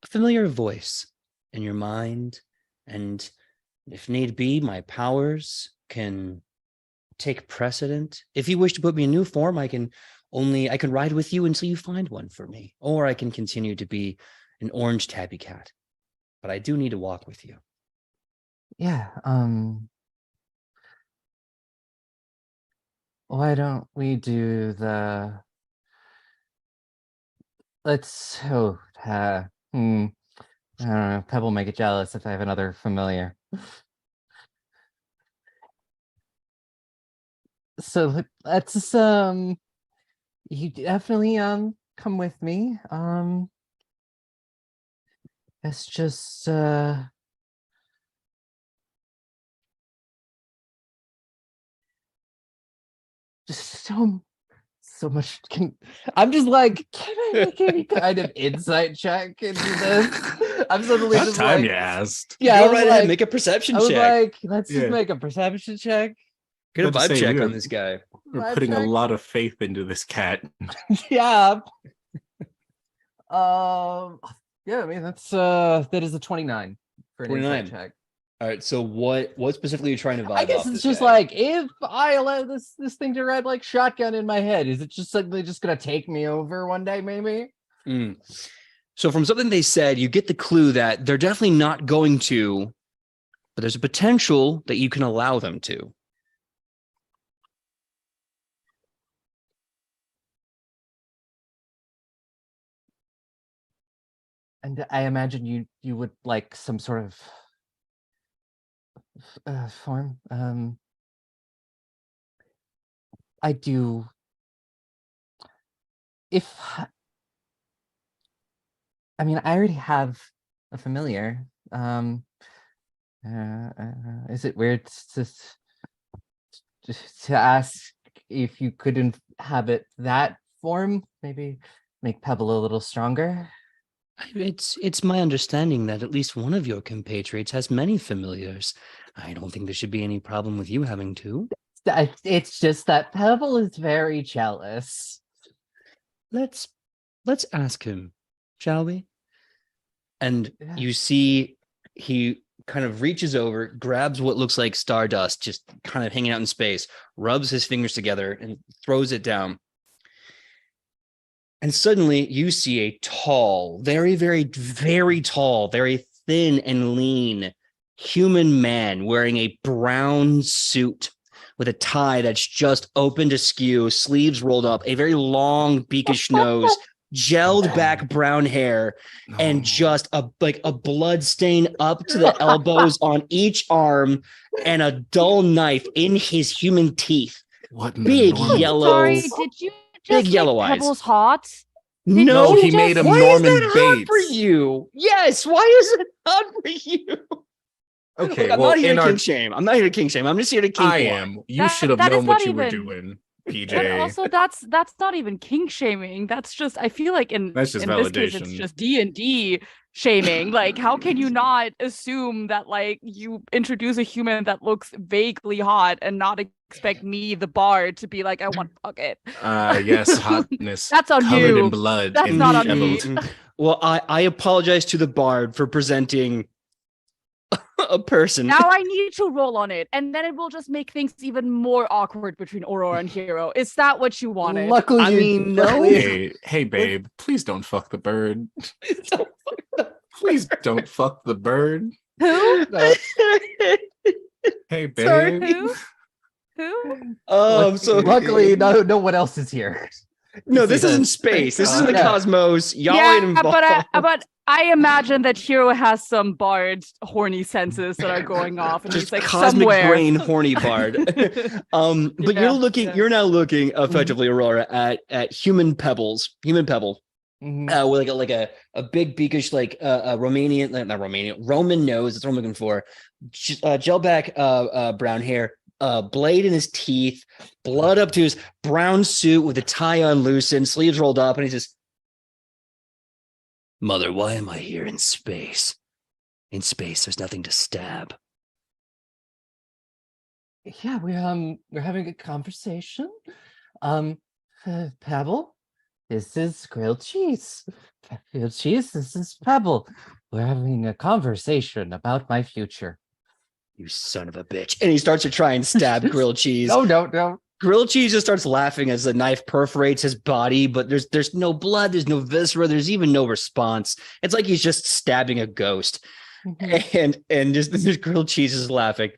familiar voice in your mind, and if need be, my powers can take precedent. If you wish to put me in new form, I can ride with you until you find one for me, or I can continue to be an orange tabby cat. But I do need to walk with you. Yeah. Why don't we do the? Let's. I don't know. Pebble may get jealous if I have another familiar. So let's you definitely come with me. Let's just so much. I'm just like, can I make any kind of insight check into this? I'm suddenly About just time like, you asked. yeah, Go right ahead, make a perception I was check. like, let's just make a perception check. Get a About to vibe say, check we on are- this guy. We're Vibe putting a check. lot of faith into this cat. Yeah. Yeah, I mean that is a 29 for an 29. insight check. All right, so what specifically are you trying to vibe I guess off it's this just guy? like, if I allow this thing to ride like shotgun in my head, is it just suddenly just gonna take me over one day, maybe? Mm. So from something they said, you get the clue that they're definitely not going to, but there's a potential that you can allow them to. And I imagine you would like some sort of form. I do. I mean, I already have a familiar. Is it weird to ask if you could inhabit that form? Maybe make Pebble a little stronger. It's my understanding that at least one of your compatriots has many familiars. I don't think there should be any problem with you having two. It's just that Pebble is very jealous. Let's ask him, shall we? And Yeah. you see he kind of reaches over, grabs what looks like stardust, just kind of hanging out in space, rubs his fingers together and throws it down. And suddenly you see a tall, very, very, very tall, very thin and lean human man wearing a brown suit with a tie that's just opened askew, sleeves rolled up, a very long beakish nose, gelled back brown hair, and just a blood stain up to the elbows on each arm, and a dull knife in his human teeth. What an Big enormous- yellow. Sorry, did you Big just yellow make eyes. Pebbles hot? No, you he just- made him why Norman is that hard Bates. for you? Yes, why is it hard for you? Okay, Look, I'm well, not here in to our, king shame. I'm not here to king shame. I'm just here to king. I wine. am. You That- should have that is known what not you were even- doing, But PJ. also, that's not even kink shaming. That's just, I feel like in That's just this case, it's validation. just D&D shaming. Like, how can you not assume that like you introduce a human that looks vaguely hot and not expect me, the bard, to be like, I want to fuck it? Yes, hotness. That's on covered you. in blood. That's and not on disheveled. me. Well, I apologize to the bard for presenting a person. Now I need to roll on it, and then it will just make things even more awkward between Aurora and Hero. Is that what you wanted? Luckily, I mean, no. luckily- Hey, babe, please don't fuck the bird. Please don't fuck the bird. Who? Hey, babe. Sorry. Who? So luckily, no one else is here. no, this See, isn't the- space. This is in the Yeah. cosmos. Y'all ain't Yeah, involved. but I imagine that Hero has some bard horny senses that are going off, and Just he's like cosmic somewhere. brain horny bard. But Yeah, you're now looking effectively, Aurora, at human pebble, Mhm. with like a big beakish like Romanian, not Romanian, Roman nose. That's what I'm looking for. Gel back brown hair, blade in his teeth, blood up to his brown suit with a tie unloosened, sleeves rolled up, and he's just, Mother, why am I here in space? In space, there's nothing to stab. Yeah, we're having a conversation. Pebble, this is grilled cheese. Grilled cheese, this is Pebble. We're having a conversation about my future. You son of a bitch. And he starts to try and stab Grilled Cheese. No, don't. Grilled Cheese just starts laughing as the knife perforates his body, but there's no blood, there's no viscera, there's even no response. It's like he's just stabbing a ghost. And just this Grilled Cheese is laughing.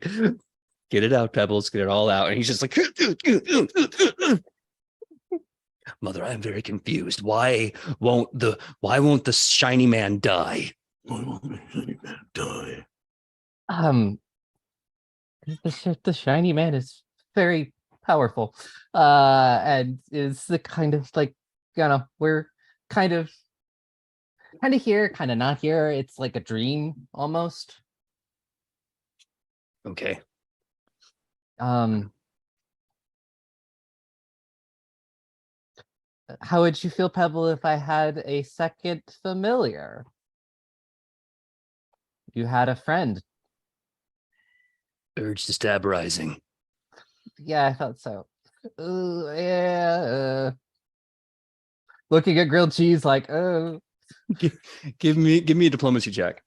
Get it out, Pebbles, get it all out. And he's just like, Mother, I'm very confused. Why won't the shiny man die? Why won't the shiny man die? The shiny man is very powerful, and is the kind of like, we're kind of here, kind of not here. It's like a dream almost. Okay. How would you feel, Pebble, if I had a second familiar? You had a friend. Urge to stab rising. Yeah, I thought so. Yeah. Looking at Grilled Cheese like, oh. Give me a diplomacy check.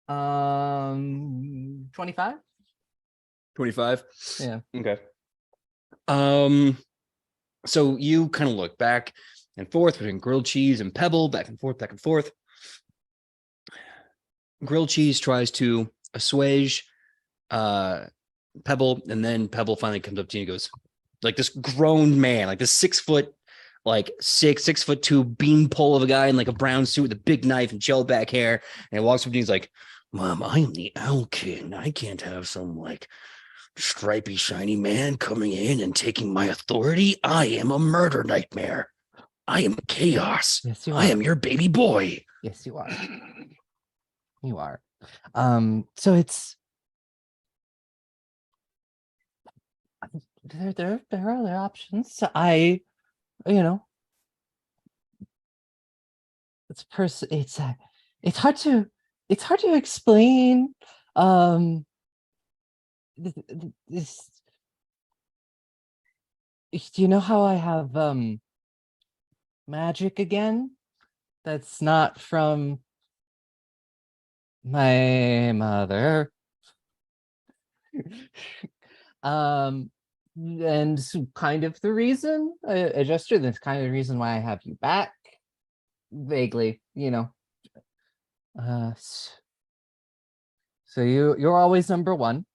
25. 25. Yeah. Okay. So you kind of look back and forth between Grilled Cheese and Pebble, back and forth, back and forth. Grilled Cheese tries to assuage Pebble, and then Pebble finally comes up to you and goes, like this grown man, like this 6 foot, like 6'2" beanpole of a guy in like a brown suit with a big knife and gel back hair. And he walks up to you and he's like, Mom, I am the Owl King. I can't have some like stripy, shiny man coming in and taking my authority. I am a murder nightmare. I am chaos. Yes, you are. I am your baby boy. Yes, you are. You are. So it's there are other options. It's hard to explain. This, do you know how I have magic again? That's not from my mother. And kind of the reason, a gesture that's kind of the reason why I have you back. Vaguely, so you're always number one.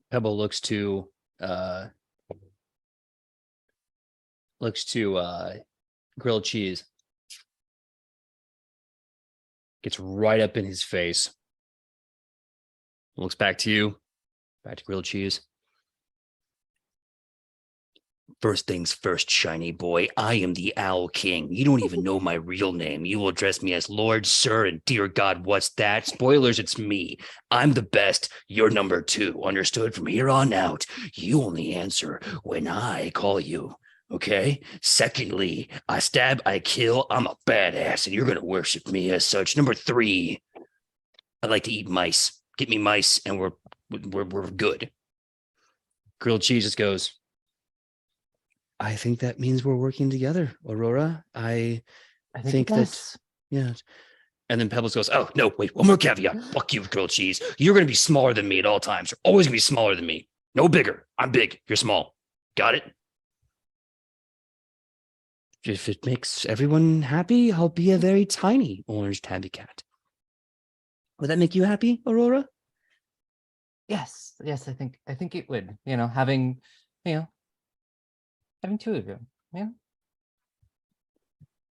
Pebble looks to Grilled Cheese. Gets right up in his face. Looks back to you. Back to Grilled Cheese. First things first, shiny boy. I am the Owl King. You don't even know my real name. You will address me as Lord, Sir, and dear God, what's that? Spoilers, it's me. I'm the best. You're number 2. Understood? From here on out, you only answer when I call you. Okay? Secondly, I stab, I kill. I'm a badass, and you're going to worship me as such. Number 3, I like to eat mice. Get me mice, and we're good. Grilled Cheese just goes, I think that means we're working together, Aurora. I think that, yeah. And then Pebbles goes, oh, no, wait, one more caveat. Fuck you, Grilled Cheese. You're going to be smaller than me at all times. You're always going to be smaller than me. No bigger. I'm big. You're small. Got it? If it makes everyone happy, I'll be a very tiny orange tabby cat. Would that make you happy, Aurora? Yes, I think it would. Having 2 of you. Yeah.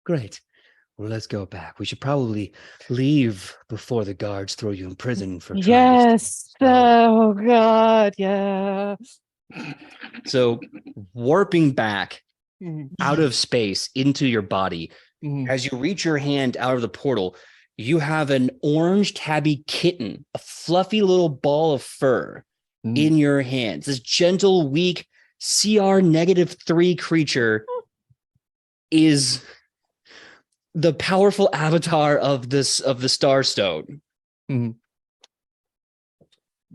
Great. Well, let's go back. We should probably leave before the guards throw you in prison for trying to Yes. Oh God. Yeah. So warping back out of space into your body, as you reach your hand out of the portal, you have an orange tabby kitten, a fluffy little ball of fur in your hands. This gentle, weak CR -3 creature is the powerful avatar of the Starstone.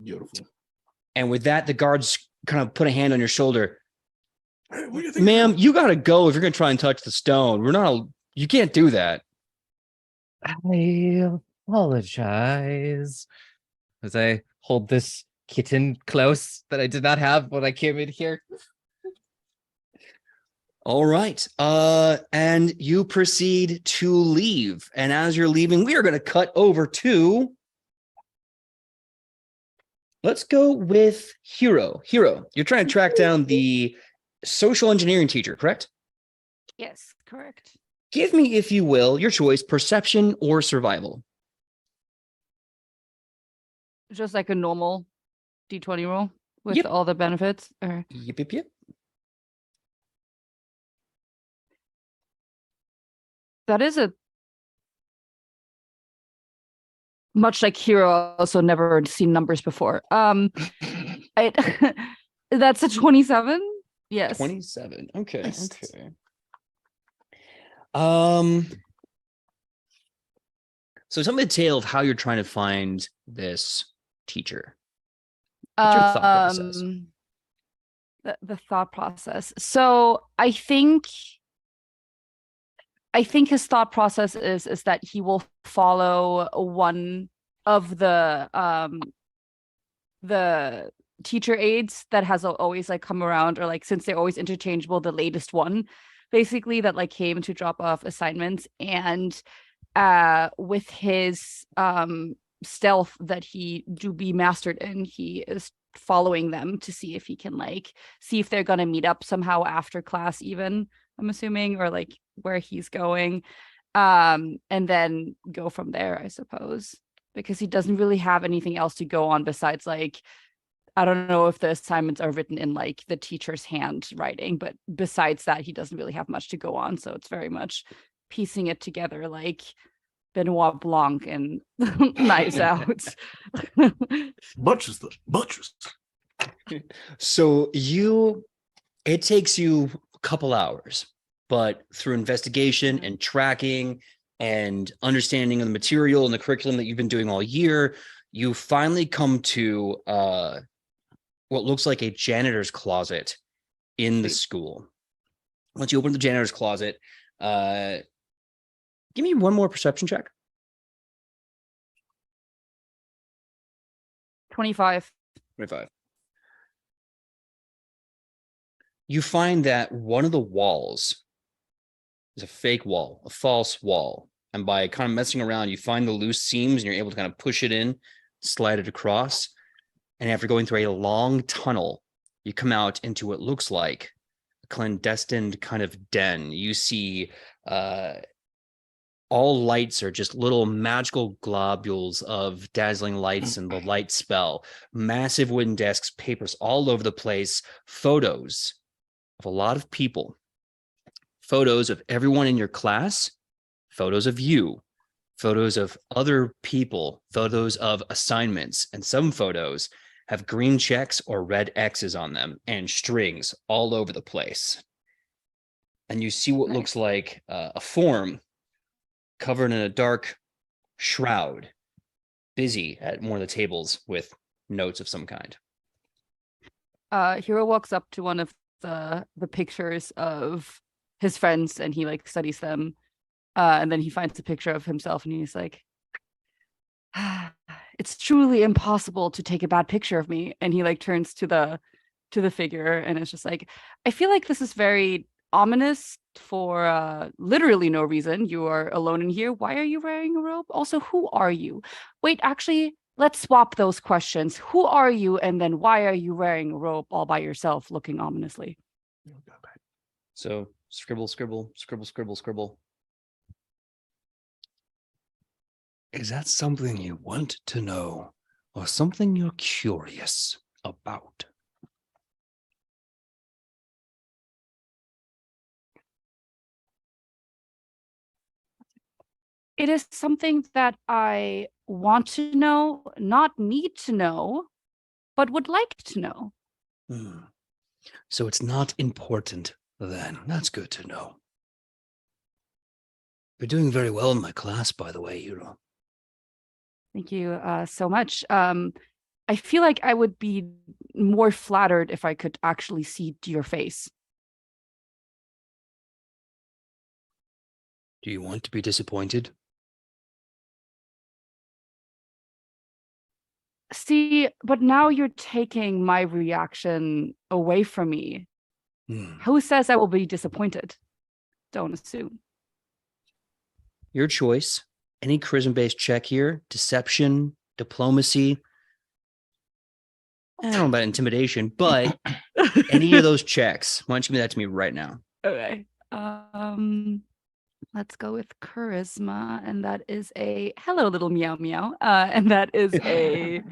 Beautiful. And with that, the guards kind of put a hand on your shoulder. Hey, what do you think? Ma'am, you gotta go if you're gonna try and touch the stone. You can't do that. I apologize as I hold this kitten close that I did not have when I came in here. All right. And you proceed to leave. And as you're leaving, we are going to cut over to. Let's go with Hero. Hero, you're trying to track down the social engineering teacher, correct? Yes, correct. Give me, if you will, your choice, perception or survival. Just like a normal D20 roll with Yep. all the benefits. Or Yep. that is a much like Hero, also never seen numbers before. That's a 27. Yes. 27. Okay. Nice. Okay. So tell me the tale of how you're trying to find this teacher. What's your thought process? The thought process. So I think his thought process is that he will follow one of the teacher aides that has always like come around, or like, since they're always interchangeable, the latest one basically that like came to drop off assignments. And with his stealth that he do be mastered in, he is following them to see if he can like see if they're gonna meet up somehow after class, even, I'm assuming, or like where he's going, and then go from there, I suppose, because he doesn't really have anything else to go on besides like, I don't know if the assignments are written in like the teacher's handwriting, but besides that, he doesn't really have much to go on. So it's very much piecing it together like Benoit Blanc and Knives Out. Butchers. So it takes you a couple hours, but through investigation and tracking and understanding of the material and the curriculum that you've been doing all year, you finally come to what looks like a janitor's closet in the school. Once you open the janitor's closet, give me one more perception check. 25. 25. You find that one of the walls is a fake wall, a false wall. And by kind of messing around, you find the loose seams and you're able to kind of push it in, slide it across. And after going through a long tunnel, you come out into what looks like a clandestine kind of den. You see all lights are just little magical globules of dazzling lights and the light spell. Massive wooden desks, papers all over the place, photos of a lot of people, photos of everyone in your class, photos of you, photos of other people, photos of assignments, and some photos have green checks or red X's on them and strings all over the place. And you see what looks like a form covered in a dark shroud, busy at one of the tables with notes of some kind. Hero walks up to one of the pictures of his friends and he like studies them. And then he finds a picture of himself and he's like, it's truly impossible to take a bad picture of me. And he like turns to the figure and it's just like, I feel like this is very ominous for literally no reason. You are alone in here. Why are you wearing a robe? Also, who are you? Wait, actually, let's swap those questions. Who are you? And then why are you wearing a robe all by yourself, looking ominously? So scribble, scribble, scribble, scribble, scribble. Is that something you want to know or something you're curious about? It is something that I want to know, not need to know, but would like to know. So it's not important then. That's good to know. You're doing very well in my class, by the way, Hero. Thank you so much. I feel like I would be more flattered if I could actually see your face. Do you want to be disappointed? See, but now you're taking my reaction away from me. Who says I will be disappointed? Don't assume. Your choice. Any charisma-based check here. Deception, diplomacy. I don't know about intimidation, but any of those checks. Why don't you give that to me right now? Okay. Let's go with charisma, and that is a hello little meow meow. And that is a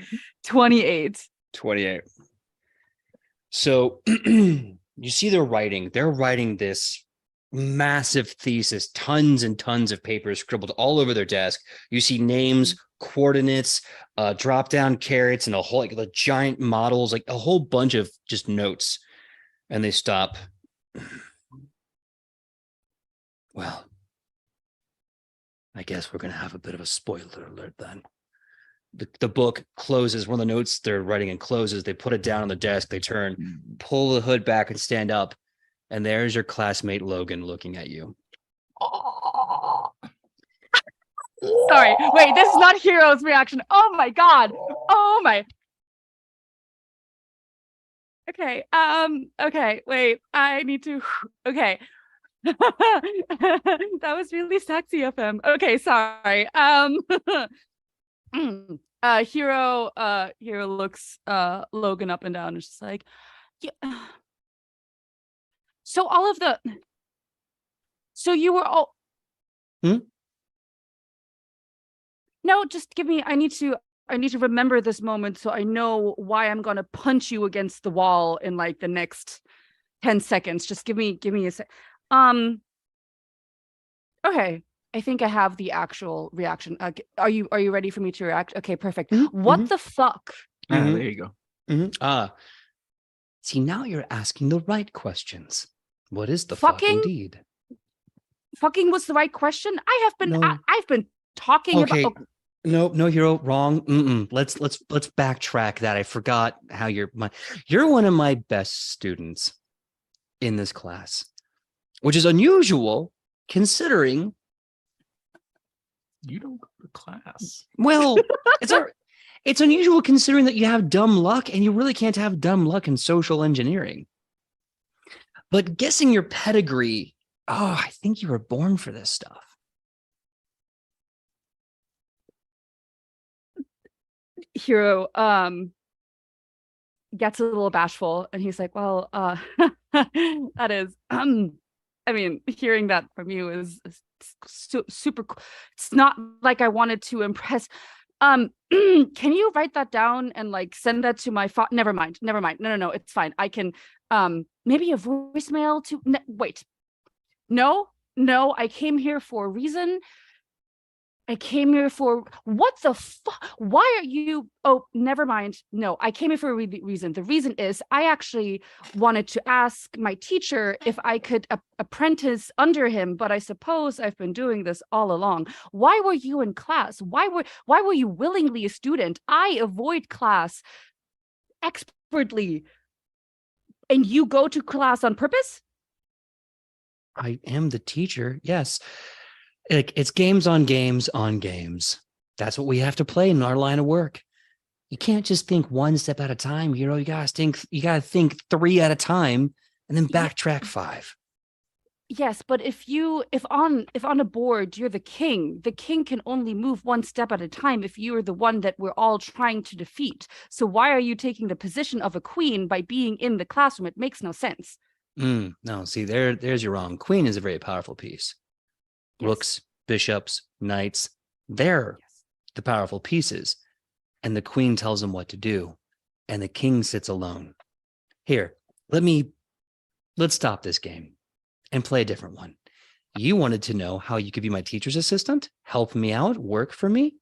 28. 28. So you see they're writing this massive thesis, tons and tons of papers scribbled all over their desk. You see names, coordinates, drop down carrots, and a whole like the giant models, like a whole bunch of just notes. And they stop. Well, I guess we're gonna have a bit of a spoiler alert then. The book closes. One of the notes they're writing and closes. They put it down on the desk. They turn, pull the hood back, and stand up. And there's your classmate Logan looking at you. Sorry, wait, this is not Hero's reaction. Oh my god. Oh my. Okay, okay, wait, I need to, okay. That was really sexy of him. Okay, sorry. Hero looks Logan up and down and just like, yeah. So all of the, so you were all, no, just give me, I need to remember this moment so I know why I'm gonna punch you against the wall in like the next 10 seconds. Just give me a sec. Okay, I think I have the actual reaction. Are you ready for me to react? Okay, perfect. What the fuck? There you go. See, now you're asking the right questions. What is the fuck indeed? Fucking was the right question. I've been talking about. No, Hero, wrong. Let's backtrack that. I forgot how you're one of my best students in this class, which is unusual considering you don't go to class. Well, it's unusual considering that you have dumb luck, and you really can't have dumb luck in social engineering. But guessing your pedigree, I think you were born for this stuff. Hero gets a little bashful, and he's like, well, that is I mean, hearing that from you is super cool. It's not like I wanted to impress. Can you write that down and like send that to my never mind. No, it's fine. I can maybe a voicemail to wait. No, I came here for a reason. I came here for what the fuck? Why are you? Oh, never mind. No, I came here for a reason. The reason is I actually wanted to ask my teacher if I could apprentice under him, but I suppose I've been doing this all along. Why were you in class? Why were you willingly a student? I avoid class expertly, and you go to class on purpose? I am the teacher. Yes. It's games on games on games. That's what we have to play in our line of work. You can't just think one step at a time, Hero. You gotta think 3 at a time and then backtrack 5. Yes, but if on a board you're the king can only move 1 step at a time if you are the one that we're all trying to defeat. So why are you taking the position of a queen by being in the classroom? It makes no sense. No, see, there's your wrong. Queen is a very powerful piece. Yes. Rooks, bishops, knights, they're the powerful pieces. And the queen tells them what to do. And the king sits alone. Here, let's stop this game and play a different one. You wanted to know how you could be my teacher's assistant, help me out, work for me?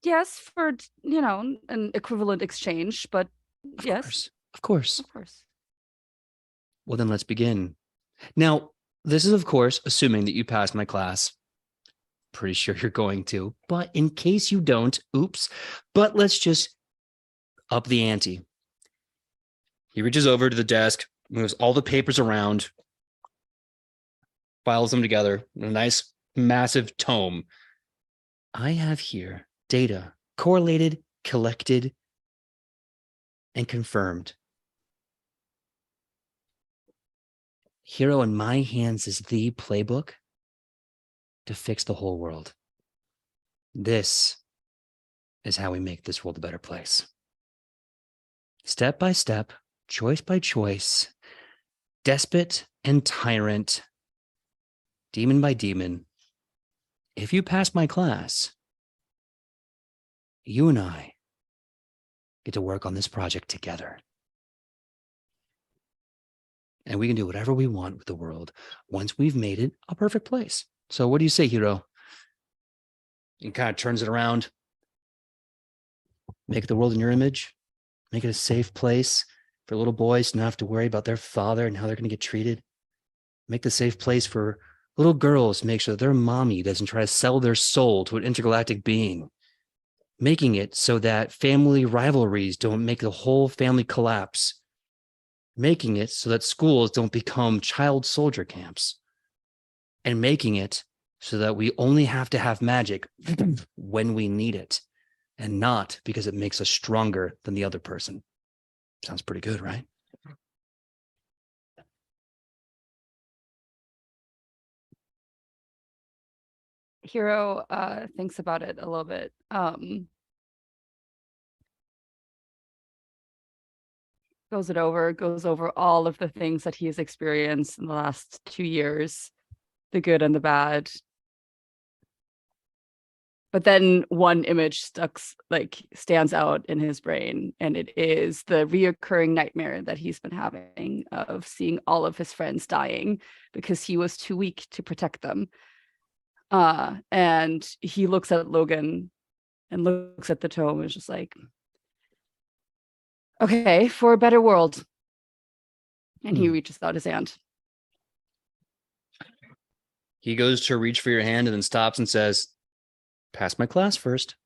Yes, for, an equivalent exchange, but yes. Of course. Well, then let's begin. Now, this is, of course, assuming that you pass my class. Pretty sure you're going to, but in case you don't, oops. But let's just up the ante. He reaches over to the desk, moves all the papers around. files them together in a nice, massive tome. I have here data correlated, collected, and confirmed. Hero in my hands is the playbook to fix the whole world. This is how we make this world a better place. Step by step, choice by choice, despot and tyrant, demon by demon. If you pass my class, you and I get to work on this project together. And we can do whatever we want with the world once we've made it a perfect place. So what do you say, Hero? He kind of turns it around. Make the world in your image. Make it a safe place for little boys to not have to worry about their father and how they're going to get treated. Make the safe place for little girls. Make sure that their mommy doesn't try to sell their soul to an intergalactic being. Making it so that family rivalries don't make the whole family collapse. Making it so that schools don't become child soldier camps. And making it so that we only have to have magic when we need it, and not because it makes us stronger than the other person. Sounds pretty good, right? Hero thinks about it a little bit. Goes over all of the things that he has experienced in the last 2 years, the good and the bad. But then one image stands out in his brain, and it is the reoccurring nightmare that he's been having of seeing all of his friends dying because he was too weak to protect them. And he looks at Logan and looks at the tome and is just like, okay, for a better world. And he reaches out his hand. He goes to reach for your hand and then stops and says, pass my class first.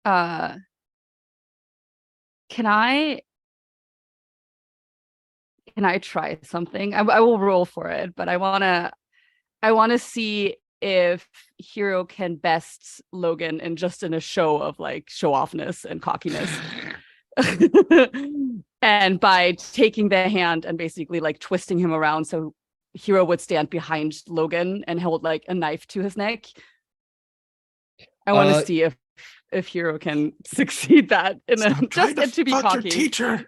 Can I try something? I will roll for it, but I wanna see if Hero can best Logan in a show of like show offness and cockiness. And by taking the hand and basically like twisting him around so Hero would stand behind Logan and hold like a knife to his neck. I want to see if Hero can succeed that to be cocky. Teacher.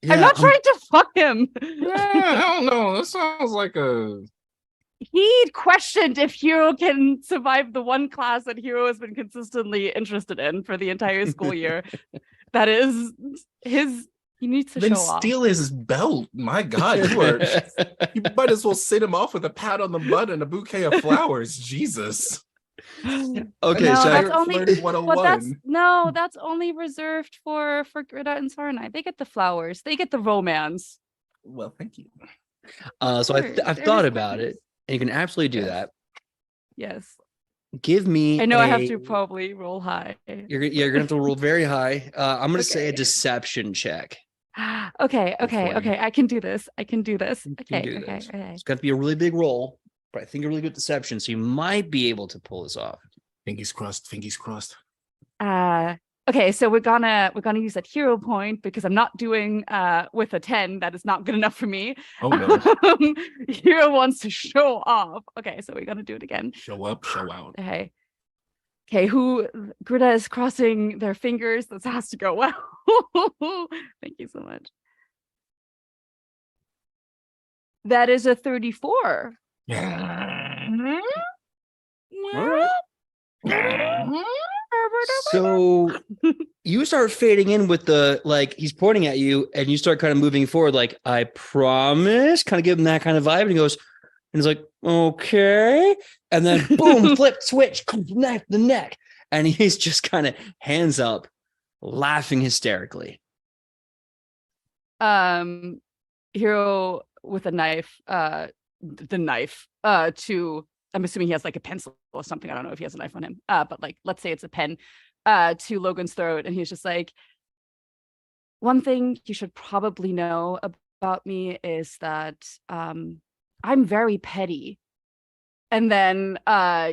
Yeah, I'm not trying to fuck him. I don't know. That sounds like a. He questioned if Hero can survive the one class that Hero has been consistently interested in for the entire school year. That is his. He needs to show off. Then steal his belt. My God, you might as well sit him off with a pat on the butt and a bouquet of flowers. Jesus. Okay, no, so that's only reserved for Greta and Sarnai. They get the flowers. They get the romance. Well, thank you. So I've thought about it, and you can absolutely do that. Yes. Give me. I know I have to probably roll high. You're gonna have to roll very high. I'm gonna say a deception check. Okay. I can do this. Okay. It's got to be a really big roll, but I think a really good deception, so you might be able to pull this off. Fingers crossed. Okay, so we're gonna use that hero point because I'm not doing with a 10. That is not good enough for me. Oh no. Hero wants to show off. Okay, so we're gonna do it again. Show up, show out. Okay, Greta is crossing their fingers. This has to go well. Thank you so much. That is a 34. So you start fading in with he's pointing at you and you start kind of moving forward like, I promise, kind of give him that kind of vibe. And he goes, and he's like, okay. And then boom, flip, switch, the neck. And he's just kind of hands up, laughing hysterically. Hero with a knife, the knife to, I'm assuming he has like a pencil or something. I don't know if he has a knife on him, but like, let's say it's a pen to Logan's throat. And he's just like, one thing you should probably know about me is that I'm very petty. And then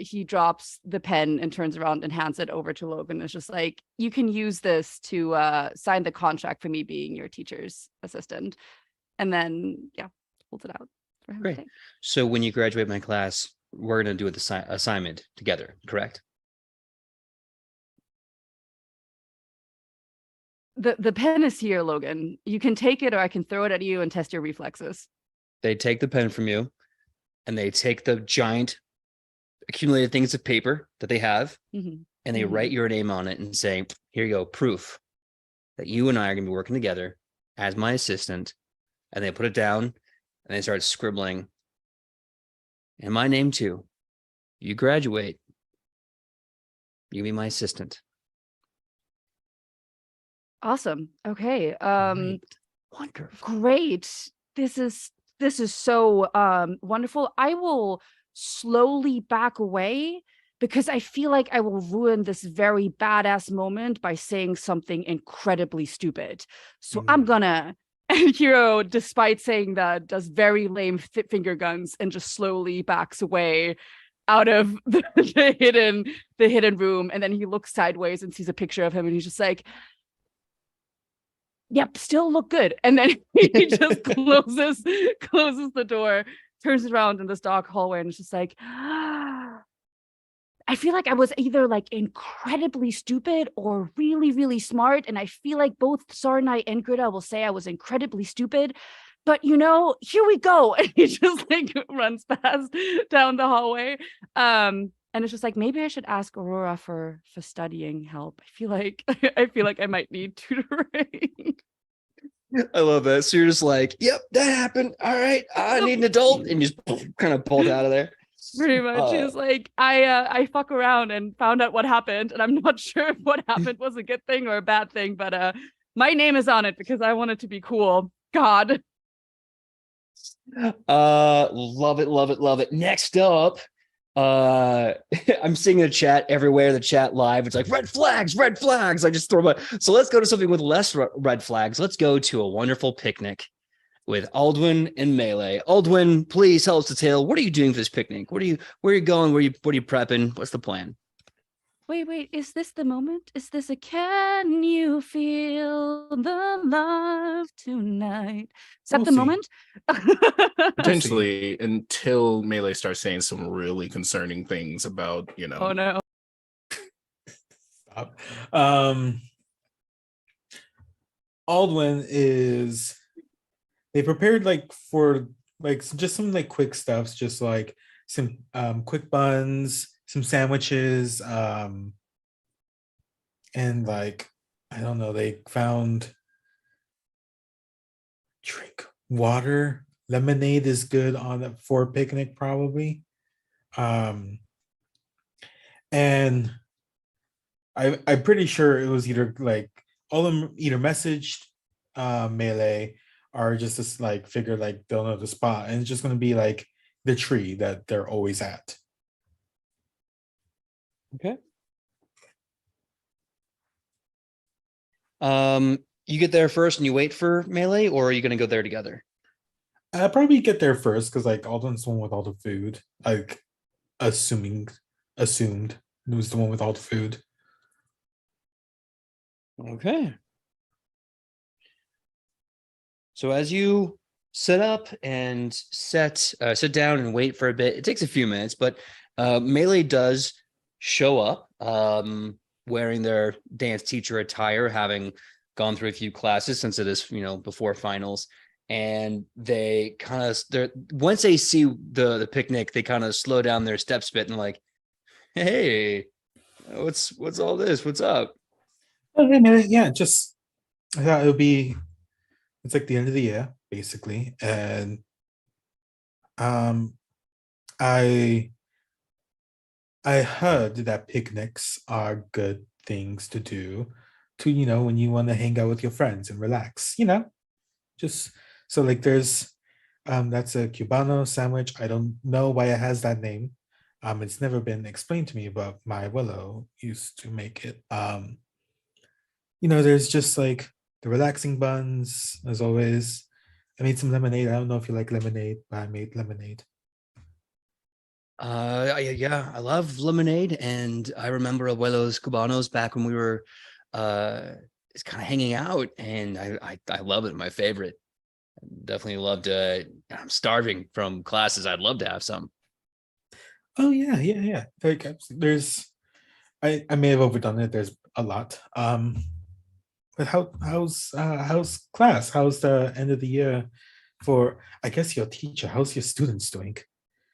he drops the pen and turns around and hands it over to Logan. It's just like, you can use this to sign the contract for me being your teacher's assistant. And then, yeah, holds it out for him. Great. So when you graduate my class, we're going to do the assignment together, correct? The pen is here, Logan. You can take it or I can throw it at you and test your reflexes. They take the pen from you and they take the giant accumulated things of paper that they have and they write your name on it and say, here you go, proof that you and I are going to be working together as my assistant. And they put it down and they start scribbling. And my name too. You graduate. You be my assistant. Awesome. Okay. Great. Wonderful. Great. This is so wonderful. I will slowly back away because I feel like I will ruin this very badass moment by saying something incredibly stupid. So I'm gonna, and Hero, despite saying that, does very lame finger guns and just slowly backs away out of the hidden room. And then he looks sideways and sees a picture of him and he's just like, yep, still look good. And then he just closes the door, turns around in this dark hallway, and it's just like, I feel like I was either like incredibly stupid or really, really smart. And I feel like both Sarnai and Greta will say I was incredibly stupid. But here we go. And he just like runs past down the hallway. And it's just like, maybe I should ask Aurora for studying help. I feel like I might need tutoring. I love that. So you're just like, yep, that happened. All right, I need an adult, and you just kind of pulled out of there. Pretty much. It's like I fuck around and found out what happened, and I'm not sure if what happened was a good thing or a bad thing, but my name is on it because I want it to be cool. God. Love it. Next up, I'm seeing the chat everywhere, the chat live. It's like red flags. I just throw my. So let's go to something with less red flags. Let's go to a wonderful picnic with Aldwin and Melee. Aldwin, please tell us the tale. What are you doing for this picnic? Where are you going? What are you prepping? What's the plan? Wait, is this the moment? Is this a can you feel the love tonight? Is that the moment? Potentially, until Melee starts saying some really concerning things about, Oh no. Stop. Aldwin is, they prepared for just some quick stuffs, just like some quick buns, some sandwiches, and I don't know, they found drink water. Lemonade is good for a picnic probably. And I'm pretty sure it was either all of them either messaged Melee or just figure they'll know the spot, and it's just gonna be the tree that they're always at. Okay. You get there first and you wait for Melee, or are you going to go there together? I'll probably get there first because Alden's the one with all the food. Assumed it was the one with all the food. Okay. So as you set up and sit down and wait for a bit, it takes a few minutes, but Melee does show up wearing their dance teacher attire, having gone through a few classes since it is before finals, and they once they see the picnic, they kind of slow down their steps a bit and like, hey, what's all this, what's up? Okay, man. Yeah, just I thought it's the end of the year basically, and I heard that picnics are good things to do to, when you want to hang out with your friends and relax, just so there's that's a Cubano sandwich. I don't know why it has that name. It's never been explained to me, but my Willow used to make it. There's just the relaxing buns as always. I made some lemonade. I don't know if you like lemonade, but I made lemonade. Yeah, I love lemonade, and I remember Abuelos Cubanos back when we were just kind of hanging out, and I love it. My favorite. Definitely loved. I'm starving from classes. I'd love to have some. Oh yeah. Like there's, I may have overdone it. There's a lot. But how's class? How's the end of the year for, I guess, your teacher? How's your students doing?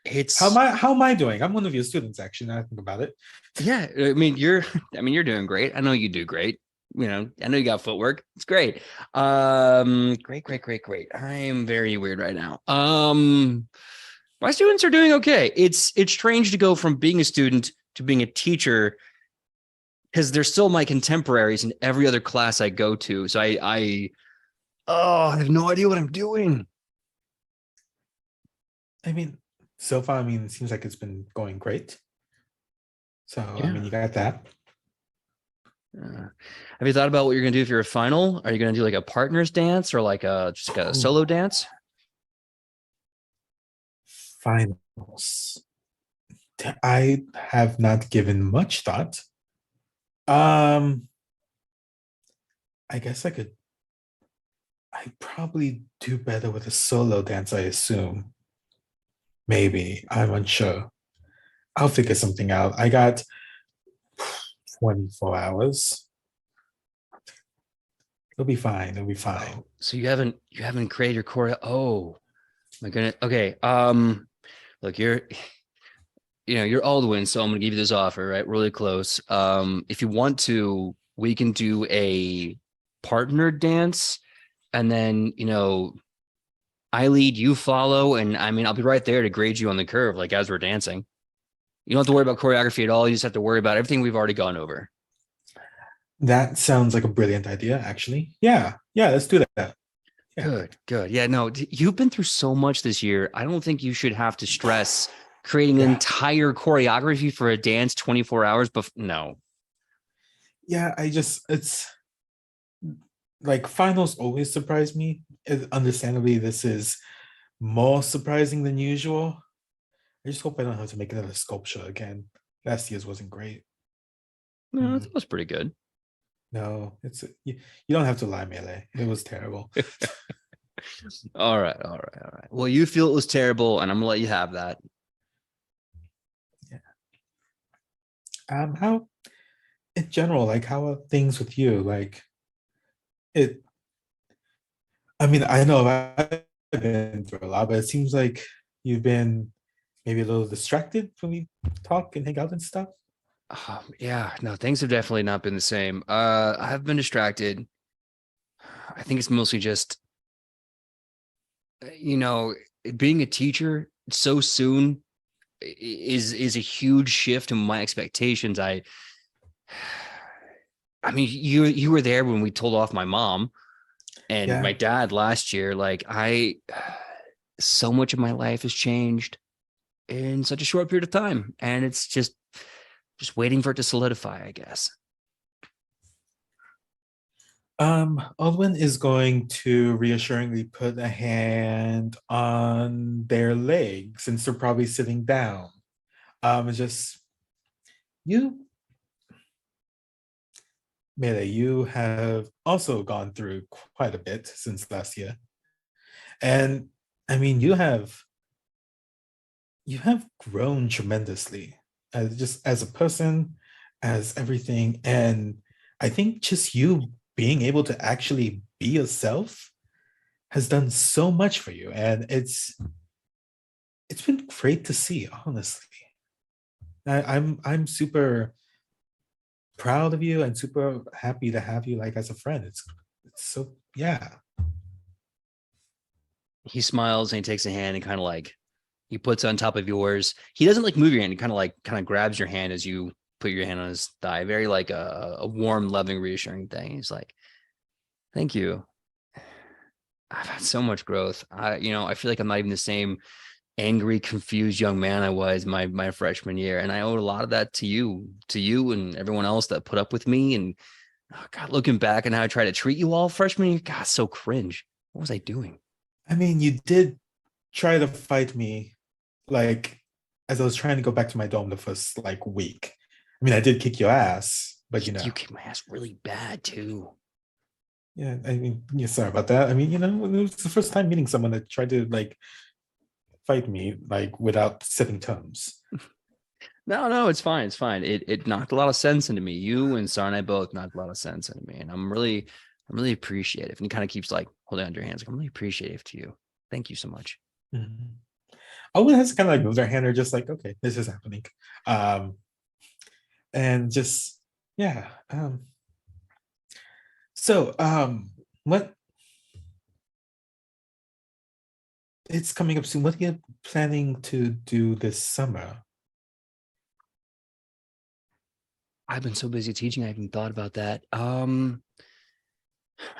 It's How am I doing? I'm one of your students, actually. Now I think about it. yeah. You're doing great. I know you do great. I know you got footwork. It's great. Great. I'm very weird right now. My students are doing okay. It's strange to go from being a student to being a teacher because they're still my contemporaries in every other class I go to. So I have no idea what I'm doing. I mean, so far, it seems like it's been going great. So, Yeah. you got that. Have you thought about what you're going to do if you're a final? Are you going to do like a partner's dance or like just like a solo dance? Finals. I have not given much thought. I guess I'd probably do better with a solo dance, I assume. Maybe. I'm unsure. I'll figure something out. I got 24 hours. It'll be fine. Oh, so you haven't created your choreo. Oh my goodness. Okay. Look, you're Aldwin, so I'm gonna give you this offer, right? Really close. If you want to, we can do a partner dance, and then I lead, you follow, and I'll be right there to grade you on the curve, like as we're dancing. You don't have to worry about choreography at all. You just have to worry about everything we've already gone over. That sounds like a brilliant idea, actually. Yeah, let's do that. Yeah. Good. Yeah, no, you've been through so much this year. I don't think you should have to stress creating an entire choreography for a dance 24 hours. But no. Yeah, it's like finals always surprise me. Understandably, this is more surprising than usual. I just hope I don't have to make another sculpture again. Last year's wasn't great. No, that was pretty good. No, you don't have to lie, Melee. It was terrible. All right. Well, you feel it was terrible, and I'm gonna let you have that. Yeah. How, in general, like, how are things with you? Like, I know I've been through a lot, but it seems like you've been maybe a little distracted when we talk and hang out and stuff. Yeah, no, things have definitely not been the same. I've been distracted. I think it's mostly just, being a teacher so soon is a huge shift in my expectations. You were there when we told off my mom and my dad last year. Like so much of my life has changed in such a short period of time, and it's just waiting for it to solidify, I guess. Aldwin is going to reassuringly put a hand on their leg since they're probably sitting down. It's just Melee, you have also gone through quite a bit since last year. And you have grown tremendously just as a person, as everything. And I think just you being able to actually be yourself has done so much for you. And it's been great to see, honestly. I'm super proud of you and super happy to have you like as a friend. It's so, yeah. He smiles and he takes a hand and kind of like he puts it on top of yours. He doesn't like move your hand. He kind of grabs your hand as you put your hand on his thigh. Very like a warm, loving, reassuring thing. He's like, "Thank you. I've had so much growth. I feel like I'm not even the same angry, confused young man I was my freshman year, and I owe a lot of that to you and everyone else that put up with me. And God, looking back on how I tried to treat you all freshman year, God, so cringe. What was I doing?" I mean, you did try to fight me, like as I was trying to go back to my dome the first like week. I mean, I did kick your ass, but You kicked my ass really bad too. yeah. I mean, yeah. Sorry about that. I mean, it was the first time meeting someone that tried to like fight me like without setting terms. No, it's fine. It's fine. It knocked a lot of sense into me. You and Sarnai both knocked a lot of sense into me, and I'm really appreciative. And he kind of keeps like holding on your hands. I'm really appreciative to you. Thank you so much. Mm-hmm. Owen has to kind of like move their hand. They're just like, okay, this is happening, and just yeah. So what? It's coming up soon. What are you planning to do this summer? I've been so busy teaching, I haven't thought about that. I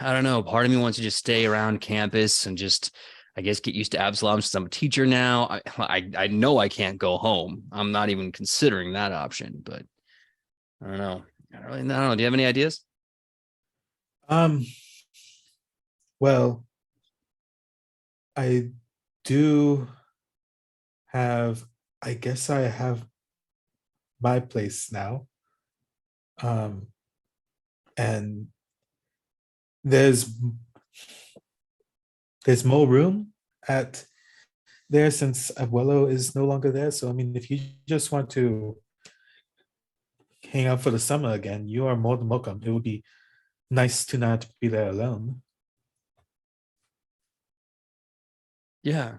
don't know. Part of me wants to just stay around campus and just, I guess, get used to Absalom since I'm a teacher now. I know I can't go home. I'm not even considering that option, but I don't know. I don't know. Do you have any ideas? Well, I do have, I guess I have my place now. And there's more room at there since Abuelo is no longer there. So I mean, if you just want to hang out for the summer again, you are more than welcome. It would be nice to not be there alone. Yeah,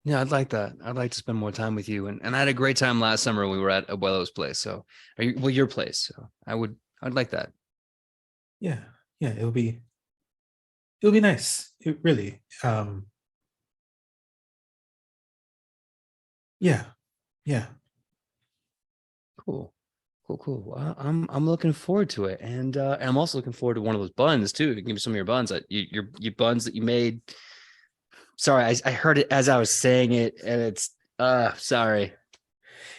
I'd like that. I'd like to spend more time with you. And I had a great time last summer when we were at Abuelo's place. So, your place. So I'd like that. Yeah, it'll be nice. It really. Yeah. Cool. Well, I'm looking forward to it, and I'm also looking forward to one of those buns too. Give me some of your buns. Your buns that you made. Sorry, I heard it as I was saying it, and it's sorry.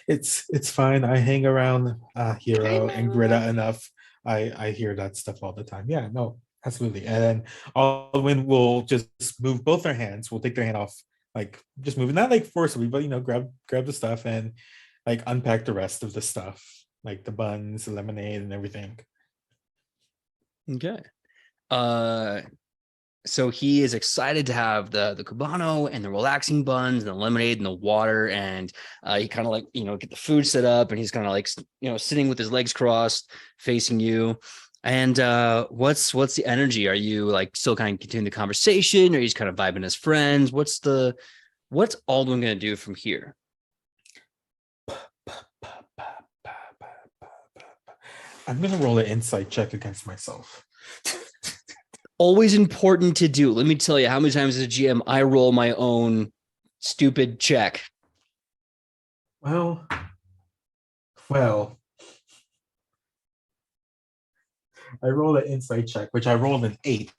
It's fine. I hang around Hero and Greta enough. I hear that stuff all the time. Yeah, no, absolutely. And then Alwyn will just move both their hands. We'll take their hand off, like just move it, not like forcibly, but grab the stuff and like unpack the rest of the stuff, like the buns, the lemonade, and everything. Okay. So he is excited to have the Cubano and the relaxing buns and the lemonade and the water, and he kind of like get the food set up, and he's kind of like sitting with his legs crossed, facing you. And what's the energy? Are you like still kind of continuing the conversation, or are you just kind of vibing as friends? What's Aldwin gonna do from here? I'm gonna roll an insight check against myself. Always important to do. Let me tell you how many times as a GM I roll my own stupid check. Well, I rolled an insight check, which I rolled an 8.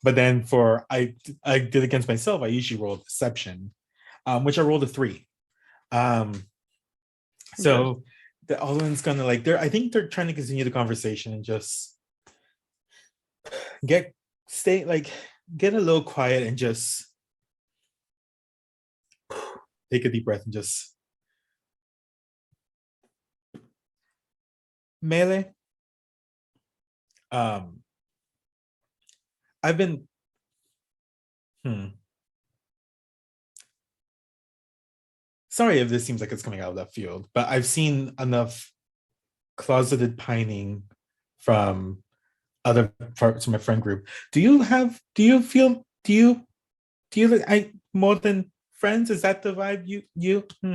But then I did against myself, I usually roll deception, which I rolled a 3. So the Alden's gonna I think they're trying to continue the conversation and just get a little quiet and just take a deep breath and just Melee. I've been sorry if this seems like it's coming out of left field, but I've seen enough closeted pining from other parts of my friend group. Do you feel more than friends? Is that the vibe you? All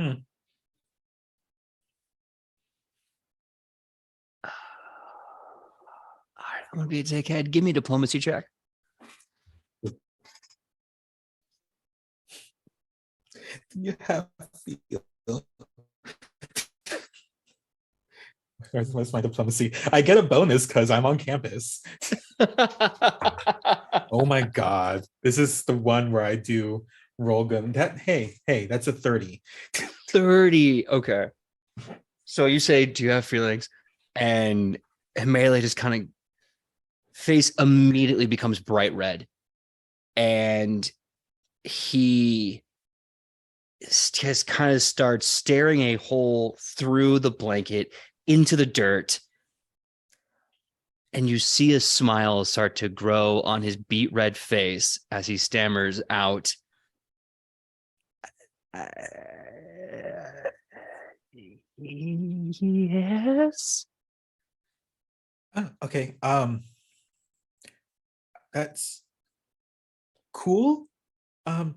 right, I'm gonna be a dickhead. Give me a diplomacy check. You have feel. Where's my diplomacy? I get a bonus because I'm on campus. Oh my god. This is the one where I do roll gun. Hey, that's a 30. 30. Okay. So you say, do you have feelings? And Melee just kind of face immediately becomes bright red. And he just kind of starts staring a hole through the blanket into the dirt. And you see a smile start to grow on his beet red face as he stammers out. Yes. Oh, okay. That's cool.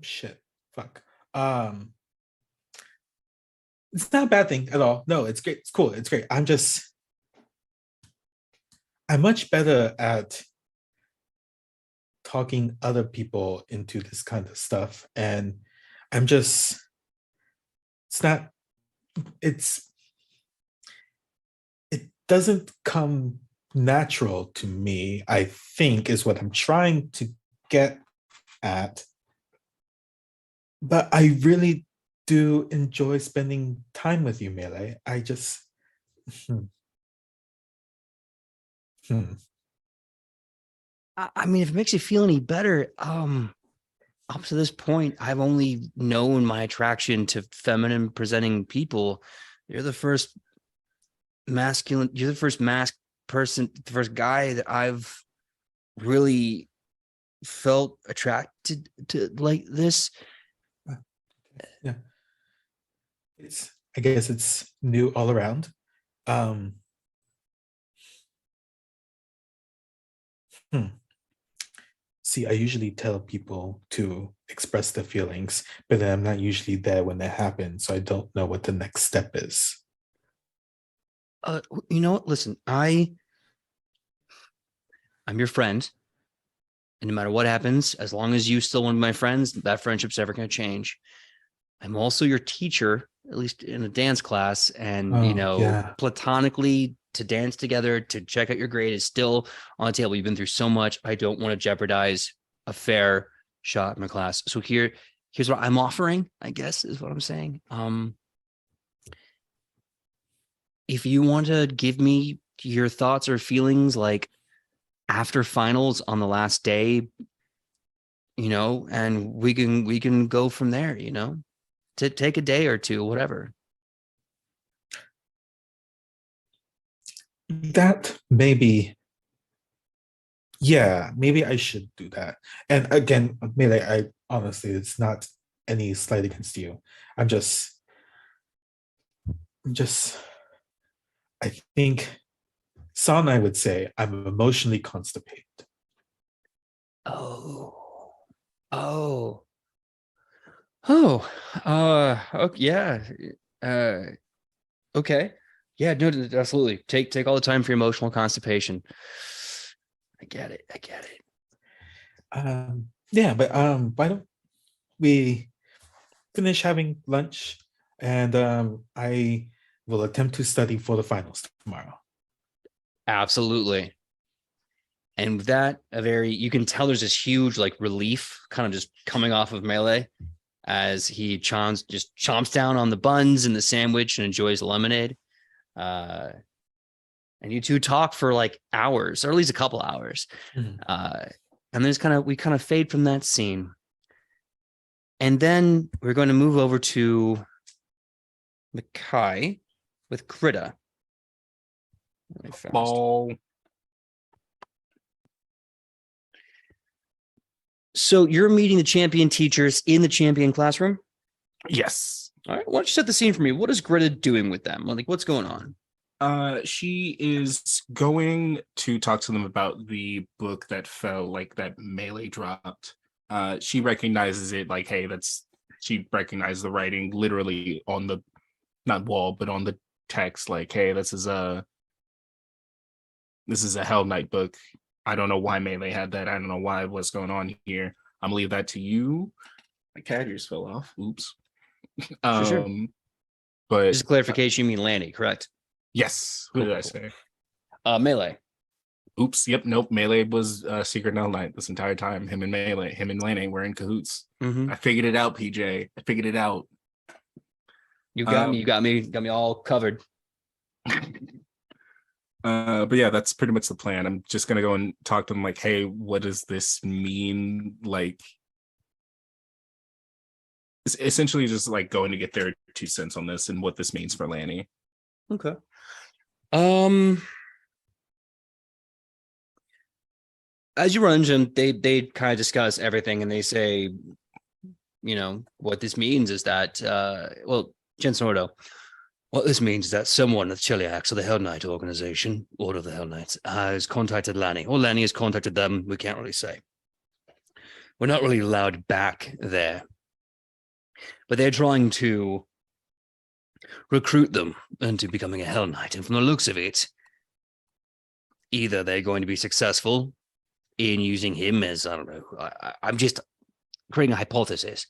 Shit. Fuck. It's not a bad thing at all. No, it's great. It's cool. It's great. I'm much better at talking other people into this kind of stuff. And it's it doesn't come natural to me, I think, is what I'm trying to get at. But I really do enjoy spending time with you, Melee. I just I mean, if it makes you feel any better, up to this point, I've only known my attraction to feminine presenting people. You're the first masculine, you're the first masked person, the first guy that I've really felt attracted to like this. Yeah. I guess it's new all around. See, I usually tell people to express their feelings, but then I'm not usually there when they happen, so I don't know what the next step is. You know what? Listen, I'm your friend, and no matter what happens, as long as you still want to be my friends, that friendship's never going to change. I'm also your teacher, at least in a dance class, and Yeah. platonically to dance together, to check out your grade is still on the table. You've been through so much. I don't want to jeopardize a fair shot in my class. So here's what I'm offering, I guess, is what I'm saying. If you want to give me your thoughts or feelings like after finals on the last day, and we can go from there, to take a day or two, whatever. That maybe, yeah, maybe I should do that. And again, Melee, I honestly, it's not any slight against you. I'm just, I think San I would say I'm emotionally constipated. Okay, yeah. Okay. Yeah, no, absolutely. Take all the time for your emotional constipation. I get it. Yeah, but why don't we finish having lunch, and I will attempt to study for the finals tomorrow. Absolutely. And with that, you can tell there's this huge relief kind of just coming off of Melee as he chomps down on the buns and the sandwich and enjoys the lemonade. And you two talk for hours, or at least a couple hours. And then we kind of fade from that scene. And then we're going to move over to Makai with Krita. Ball. So you're meeting the champion teachers in the champion classroom? Yes. All right. Why don't you set the scene for me? What is Greta doing with them? What's going on? She is going to talk to them about the book that fell, that Melee dropped. She recognizes it, hey, she recognized the writing literally on the, not wall, but on the text, hey, this is a Hell Knight book. I don't know why Melee had that. I don't know what's going on here. I'm gonna leave that to you. My cat ears fell off. Oops. Sure. But just a clarification, you mean Lanny, correct? Yes. Who did I say? Melee. Oops. Yep. Nope. Melee was Secret Hell Knight this entire time. Him and Lanny were in cahoots. Mm-hmm. I figured it out, PJ. I figured it out. You got me. You got me all covered. But yeah, that's pretty much the plan. I'm just gonna go and talk to them hey, what does this mean? It's essentially just like going to get their 2 cents on this and what this means for Lanny. Okay. As you run, and they kind of discuss everything, and they say, what this means is that, Jensen Ordo, what this means is that someone at Chiliax or the Hell Knight organization, Order of the Hell Knights, has contacted Lanny, or Lanny has contacted them. We can't really say. We're not really allowed back there, but they're trying to recruit them into becoming a Hell Knight. And from the looks of it, either they're going to be successful in using him as, I don't know, I'm just creating a hypothesis,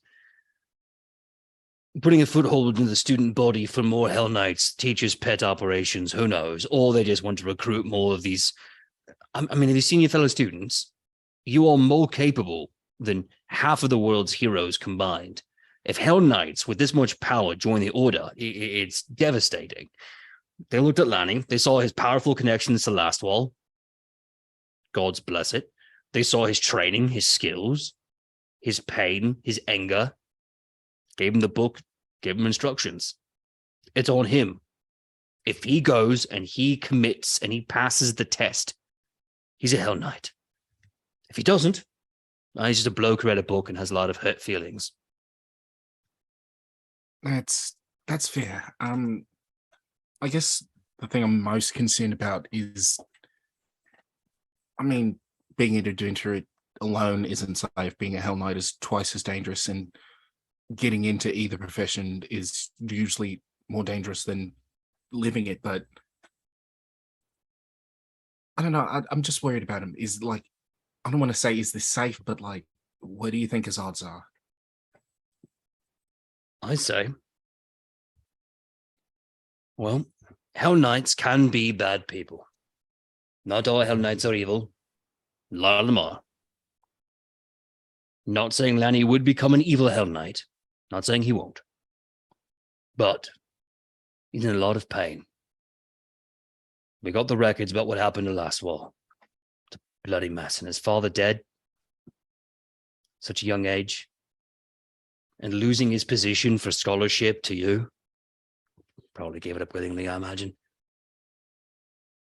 putting a foothold into the student body for more Hell Knights, teachers' pet operations, who knows, or they just want to recruit more of these. I mean, have you seen your fellow students? You are more capable than half of the world's heroes combined. If Hell Knights with this much power join the Order, it's devastating. They looked at Lanny. They saw his powerful connections to Lastwall. Gods bless it. They saw his training, his skills, his pain, his anger. Gave him the book, gave him instructions. It's on him. If he goes and he commits and he passes the test, he's a Hell Knight. If he doesn't, he's just a bloke who read a book and has a lot of hurt feelings. That's fair. I guess the thing I'm most concerned about is, being able to enter it alone isn't safe. Being a Hell Knight is twice as dangerous, and getting into either profession is usually more dangerous than living it. But I don't know. I'm just worried about him. I don't want to say is this safe, but what do you think his odds are? I say, well, Hell Knights can be bad people. Not all Hell Knights are evil. A lot of them are. Not saying Lanny would become an evil Hell Knight. Not saying he won't. But he's in a lot of pain. We got the records about what happened in Lastwall. It's a bloody mess. And his father dead. Such a young age. And losing his position for scholarship to you. Probably gave it up willingly, I imagine.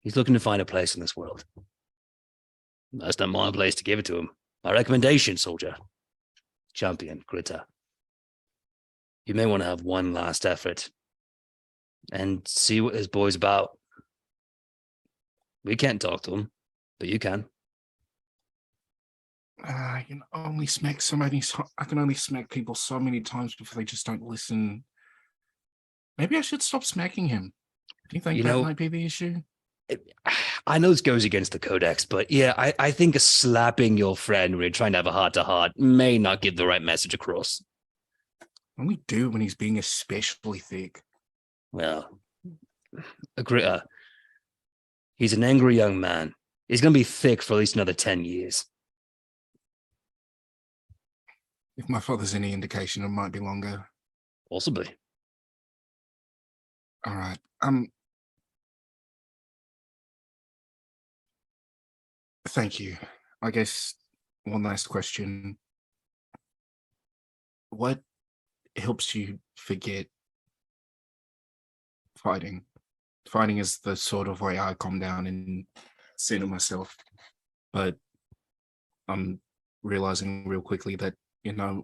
He's looking to find a place in this world. That's not my place to give it to him. My recommendation, soldier. Champion, Gritter. You may want to have one last effort and see what this boy's about. We can't talk to him, but you can. I can only smack I can only smack people so many times before they just don't listen. Maybe I should stop smacking him. Do you think that might be the issue? I know this goes against the codex, but yeah, I think slapping your friend when you're trying to have a heart-to-heart may not get the right message across. Only do when he's being especially thick. Well, a Gritter. He's an angry young man. He's going to be thick for at least another 10 years. If my father's any indication, it might be longer. Possibly. All right. Thank you. I guess one last question. What helps you forget fighting? Fighting is the sort of way I calm down and center myself. But I'm realizing real quickly that,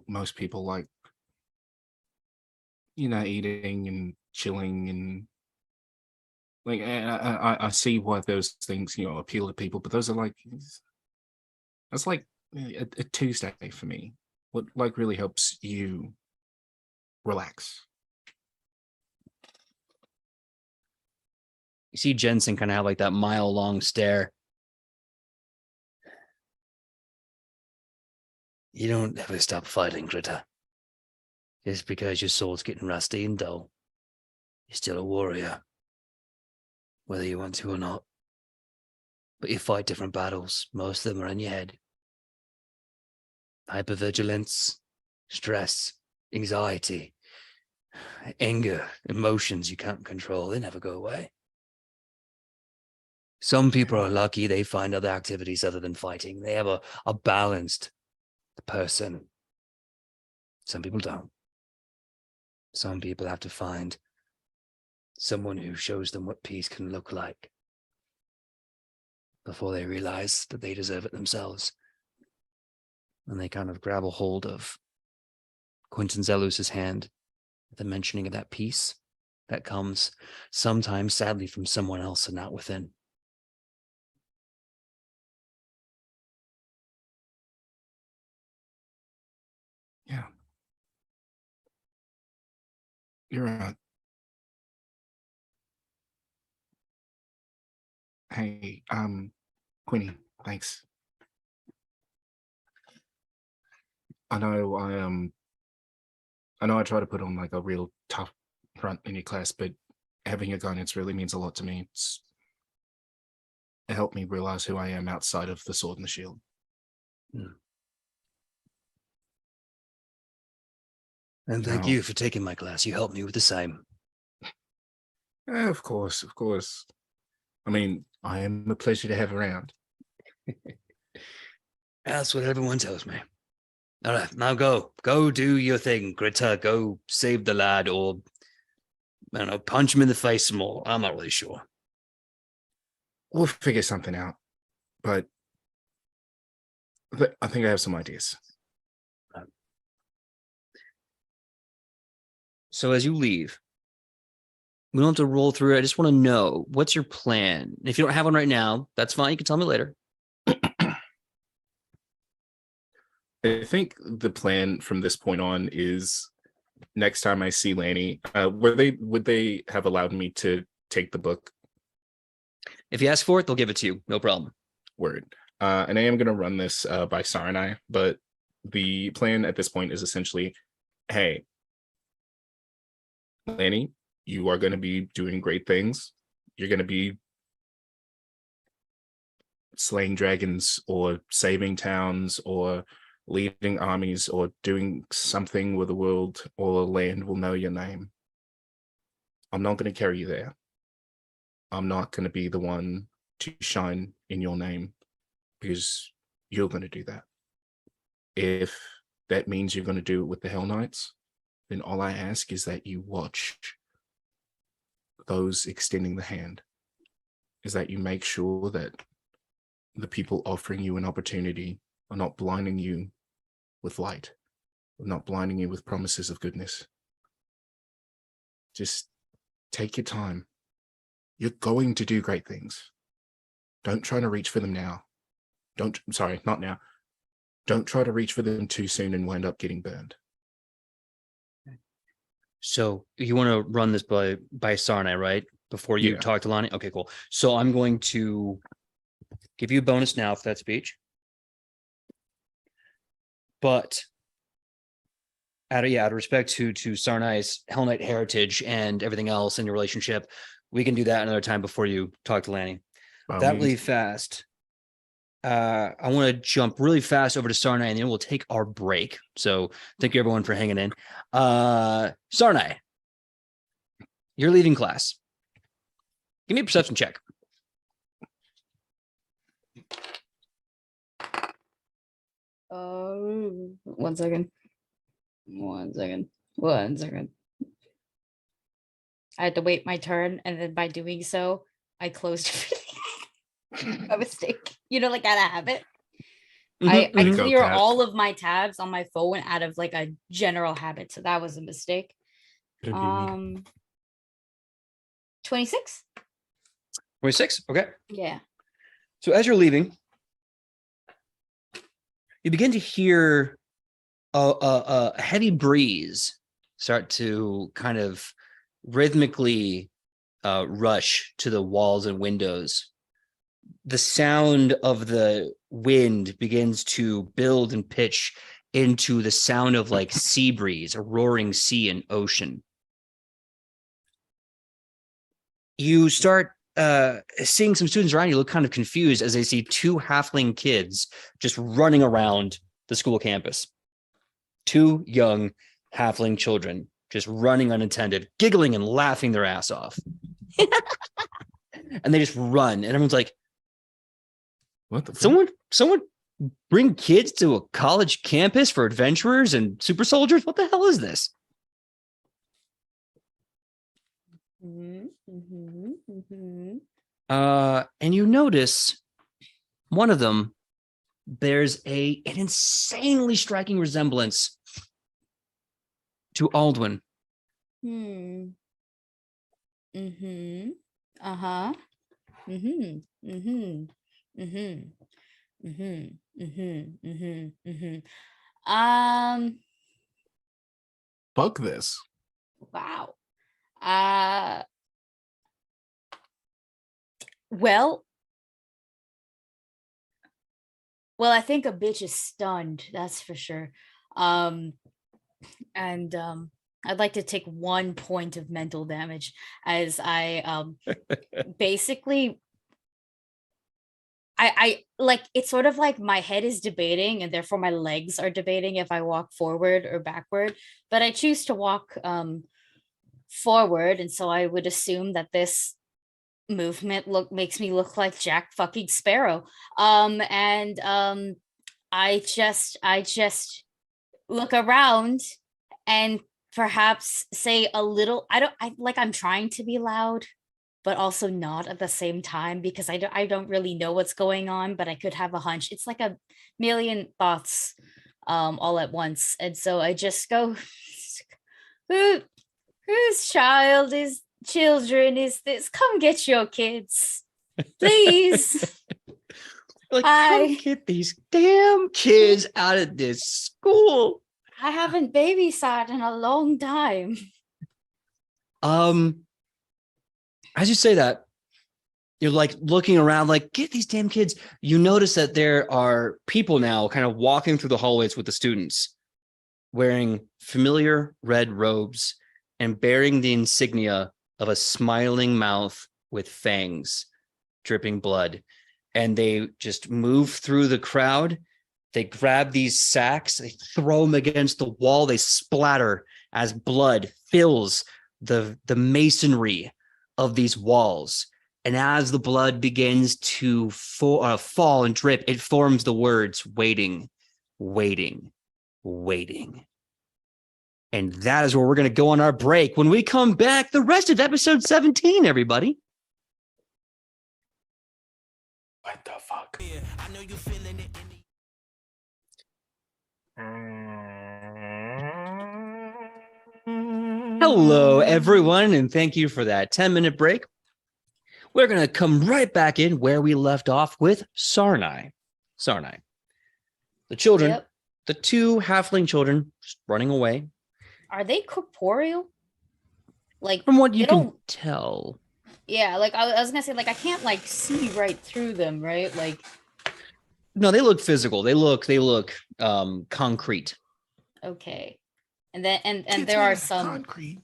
most people like, eating and chilling and I see why those things, appeal to people, but those are that's like a Tuesday for me. What really helps you relax? You see Jensen kind of have that mile-long stare. You don't ever stop fighting, Gritter. Just because your soul's getting rusty and dull, you're still a warrior. Whether you want to or not. But you fight different battles. Most of them are in your head. Hypervigilance, stress, anxiety, anger, emotions you can't control. They never go away. Some people are lucky they find other activities other than fighting. They have a balanced person. Some people don't. Some people have to find someone who shows them what peace can look like before they realize that they deserve it themselves. And they kind of grab a hold of Quentin Zelus's hand at the mentioning of that peace that comes sometimes, sadly, from someone else and not within. Yeah. You're right. Hey, Queenie, thanks. I know I try to put on like a real tough front in your class, but having your guidance really means a lot to me. It helped me realize who I am outside of the sword and the shield. And thank you for taking my class. You helped me with the same. Of course. I mean, I am a pleasure to have around. That's what everyone tells me. All right, now go do your thing, Greta. Go save the lad, or I don't know, punch him in the face some more. I'm not really sure. We'll figure something out, but I think I have some ideas. So as you leave, we don't have to roll through it. I just want to know, what's your plan? If you don't have one right now, that's fine. You can tell me later. I think the plan from this point on is next time I see Lanny, would they have allowed me to take the book? If you ask for it, they'll give it to you. No problem. Word. And I am going to run this by Saranai, but the plan at this point is essentially, hey, Lanny, you are going to be doing great things. You're going to be slaying dragons or saving towns or leading armies or doing something where the world or land will know your name. I'm not going to carry you there. I'm not going to be the one to shine in your name because you're going to do that. If that means you're going to do it with the Hell Knights, then all I ask is that you watch those extending the hand, is that you make sure that the people offering you an opportunity are not blinding you with light, not blinding you with promises of goodness. Just take your time. You're going to do great things. Don't try to reach for them now. Not now. Don't try to reach for them too soon and wind up getting burned. So you want to run this by Sarnai, right? Before you talk to Lonnie? Okay, cool. So I'm going to give you a bonus now for that speech. But out of respect to Sarnai's Hell Knight heritage and everything else in your relationship, we can do that another time before you talk to Lanny. That really fast. I want to jump really fast over to Sarnai, and then we'll take our break. So thank you everyone for hanging in. Sarnai, you're leaving class. Give me a perception check. One second. I had to wait my turn, and then by doing so, I closed everything. A mistake. Like out of habit. I clear all of my tabs on my phone out of like a general habit. So that was a mistake. 26. 26? Okay. Yeah. So as you're leaving, you begin to hear a heavy breeze start to kind of rhythmically rush to the walls and windows. The sound of the wind begins to build and pitch into the sound of like sea breeze, a roaring sea and ocean. You start seeing some students around you look kind of confused as they see two halfling kids just running around the school campus. Two young halfling children just running unattended, giggling and laughing their ass off. And they just run, and everyone's like, what the someone bring kids to a college campus for adventurers and super soldiers? What the hell is this? And you notice one of them, there's an insanely striking resemblance to Aldwin. Fuck this. Wow. Well, I think a bitch is stunned, that's for sure. And I'd like to take 1 point of mental damage as I basically I like, it's sort of like my head is debating and therefore my legs are debating if I walk forward or backward, but I choose to walk forward, and so I would assume that this movement makes me look like Jack fucking Sparrow. I just look around and perhaps say a little, I'm trying to be loud, but also not at the same time, because I don't really know what's going on, but I could have a hunch. It's like a million thoughts all at once. And so I just go, whose children is this? Come get your kids, please. Like, come get these damn kids out of this school. I haven't babysat in a long time. As you say that, you're like looking around, like, get these damn kids. You notice that there are people now kind of walking through the hallways with the students, wearing familiar red robes and bearing the insignia of a smiling mouth with fangs dripping blood. And they just move through the crowd. They grab these sacks, they throw them against the wall, they splatter as blood fills the masonry of these walls. And as the blood begins to fall and drip, it forms the words, waiting, waiting, waiting. And that is where we're going to go on our break. When we come back, the rest of episode 17, everybody. What the fuck? I know you feeling it in Hello, everyone, and thank you for that 10-minute break. We're going to come right back in where we left off with Sarnai. The children, Yep. the 2 halfling children just running away. Are they corporeal? Like, From what you they can don't- tell. Yeah, like I was gonna say, like, I can't like see right through them, right? Like, No, they look physical. They look concrete. okay. And then and there are some concrete.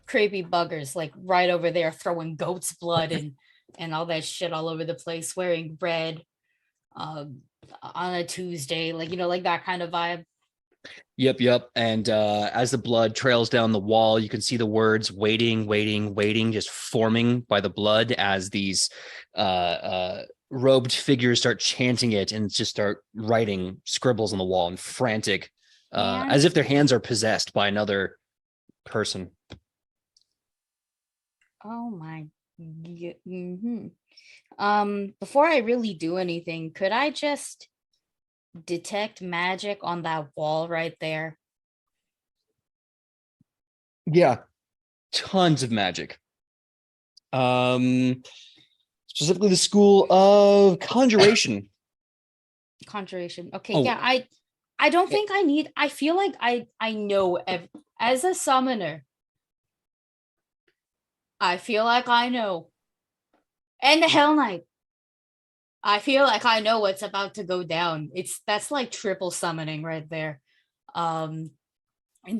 creepy buggers like right over there throwing goat's blood and all that shit all over the place, wearing red on a Tuesday, like, you know, like that kind of vibe. Yep. And as the blood trails down the wall, you can see the words waiting, waiting, waiting, just forming by the blood as these robed figures start chanting it and just start writing scribbles on the wall and frantic, as if their hands are possessed by another person. Oh my. Before I really do anything, could I just detect magic on that wall right there? Yeah, tons of magic. Specifically the school of conjuration. Conjuration. Okay, Oh. yeah, I don't think I feel like I know as a summoner. I feel like I know. And the Hell Knight. I feel like I know what's about to go down. That's like triple summoning right there. In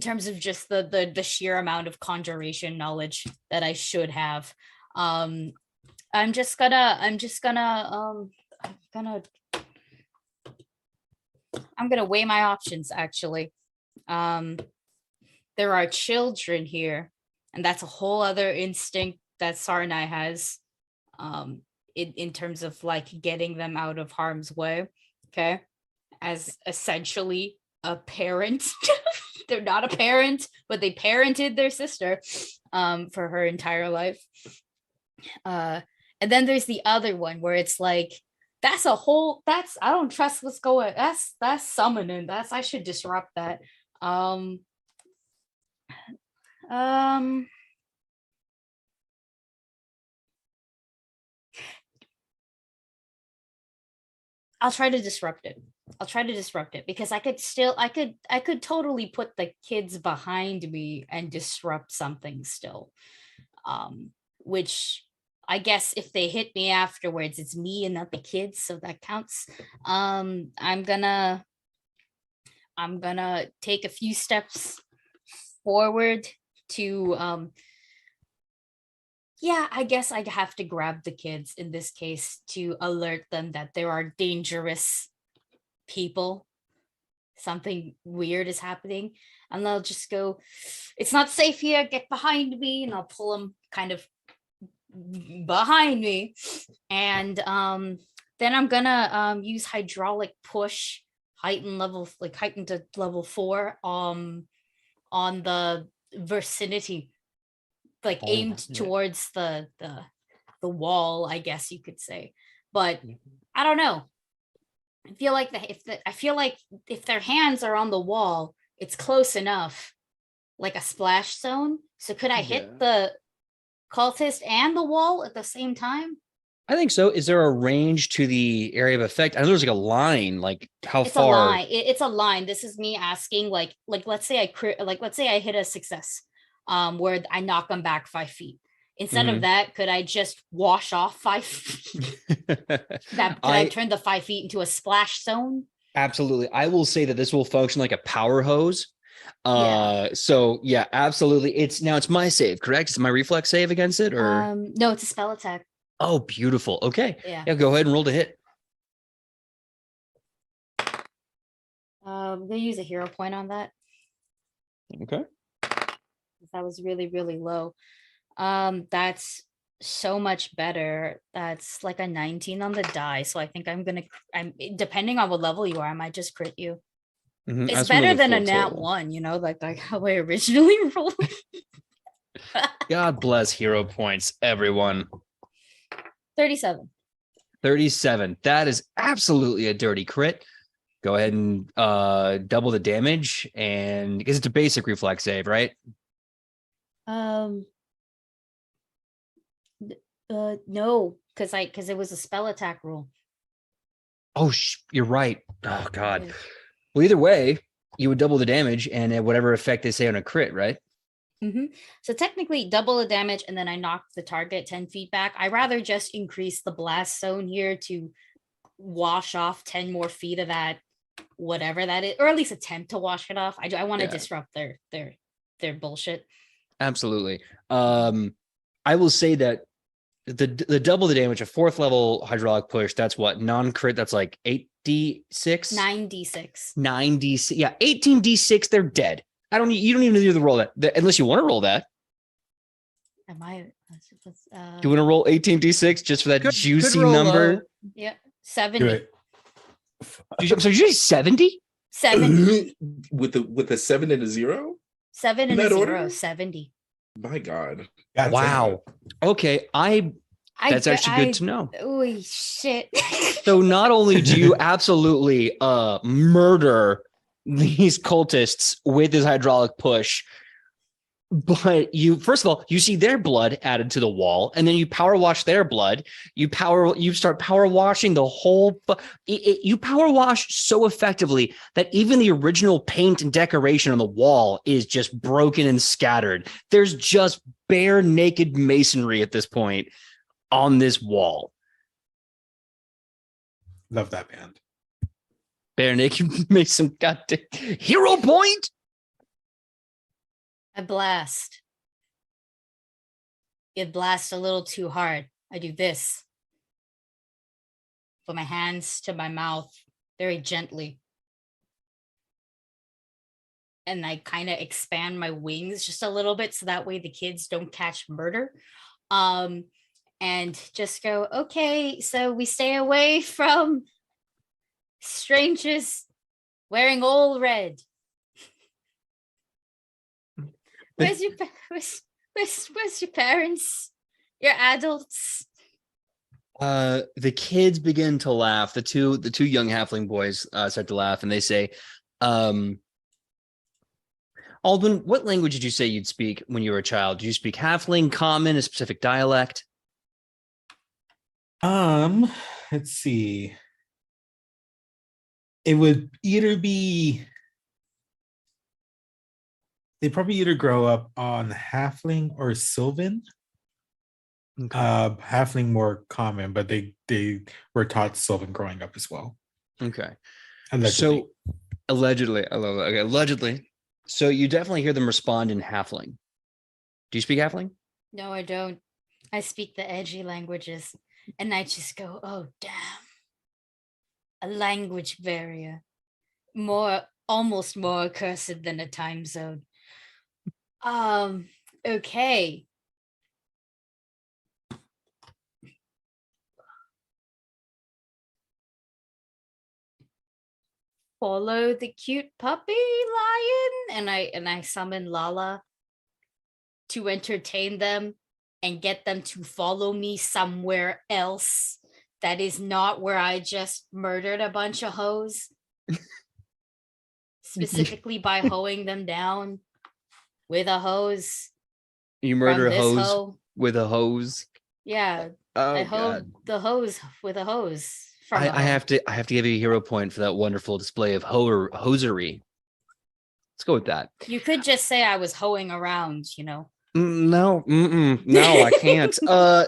terms of just the sheer amount of conjuration knowledge that I should have. I'm gonna weigh my options, actually. There are children here, and that's a whole other instinct that Sarnai has. In terms of like getting them out of harm's way, okay, as essentially a parent. They're not a parent, but they parented their sister. for her entire life. And then there's the other one where it's like, that's I don't trust what's going. That's summoning. I should disrupt that. I'll try to disrupt it. Because I could totally put the kids behind me and disrupt something still. Which I guess if they hit me afterwards, it's me and not the kids, so that counts. I'm gonna take a few steps forward to I guess I'd have to grab the kids in this case to alert them that there are dangerous people. Something weird is happening. And they'll just go, it's not safe here, get behind me. And I'll pull them kind of behind me. And then I'm gonna use hydraulic push, heightened to level 4 on the vicinity, aimed towards the wall, I guess you could say. But I don't know. I feel like if their hands are on the wall, it's close enough, like a splash zone. So could I hit the cultist and the wall at the same time? I think so. Is there a range to the area of effect? I know there's like a line, like how it's far? A line. It's a line. This is me asking, like let's say I hit a success, where I knock them back 5 feet. Instead of that, could I just wash off 5 feet? I turn the 5 feet into a splash zone? Absolutely. I will say that this will function like a power hose. So yeah, absolutely. It's my save, correct? Is my reflex save against it, or no, it's a spell attack. Oh, beautiful. Okay. Yeah, go ahead and roll to hit. I'm gonna use a hero point on that. Okay. That was really, really low. That's so much better. That's like a 19 on the die. So I think I'm depending on what level you are, I might just crit you. It's That's better really than a full nat total. 1, like how I originally rolled. God bless hero points, everyone. 37. 37. That is absolutely a dirty crit. Go ahead and double the damage, and because it's a basic reflex save, right? No, because it was a spell attack rule. Oh, you're right. Oh God. Yeah. Well, either way, you would double the damage and whatever effect they say on a crit, right? So technically double the damage, and then I knock the target 10 feet back. I rather just increase the blast zone here to wash off 10 more feet of that, whatever that is, or at least attempt to wash it off. I want to disrupt their bullshit. Absolutely. I will say that the double the damage, a 4th level hydraulic push, that's what, non-crit, that's like 8d6? 9d6. 9d6. Yeah, 18d6, they're dead. You don't even need to roll that unless you want to roll that. Am I? Do you want to roll 18d6 just for that juicy number? Yeah, 70. So you say 70? 70. with a 7 and a 0? 7 and a 0, 70. My God. Wow. Okay, that's actually good to know. Oh shit. So not only do you absolutely murder these cultists with this hydraulic push, but first of all, you see their blood added to the wall, and then you power wash their blood. You start power washing the whole. You power wash so effectively that even the original paint and decoration on the wall is just broken and scattered. There's just bare naked masonry at this point on this wall. Love that band. Bare naked mason, goddamn hero point. I blast. It blasts a little too hard. I do this. Put my hands to my mouth very gently. And I kind of expand my wings just a little bit so that way the kids don't catch murder. And just go, okay, so we stay away from strangers wearing all red. Where's your parents? Your adults? The kids begin to laugh. The two young halfling boys start to laugh, and they say, Aldwin, what language did you say you'd speak when you were a child? Did you speak halfling, common, a specific dialect? Let's see. It would either be they probably either grow up on halfling or Sylvan. Okay. Halfling more common, but they were taught Sylvan growing up as well. Okay. Allegedly. So allegedly, I love that. Okay, allegedly. So you definitely hear them respond in halfling. Do you speak halfling? No, I don't. I speak the edgy languages, and I just go, oh damn. A language barrier. Almost more accursed than a time zone. Okay. Follow the cute puppy lion, and I summon Lala to entertain them and get them to follow me somewhere else that is not where I just murdered a bunch of hoes. Specifically by hoeing them down with a hose. You murder a this hose hoe. with a hose. Yeah, Oh, I God. hoed the hose with a hose. From I have to give you a hero point for that wonderful display of hosiery. Let's go with that. You could just say I was hoeing around, No, I can't.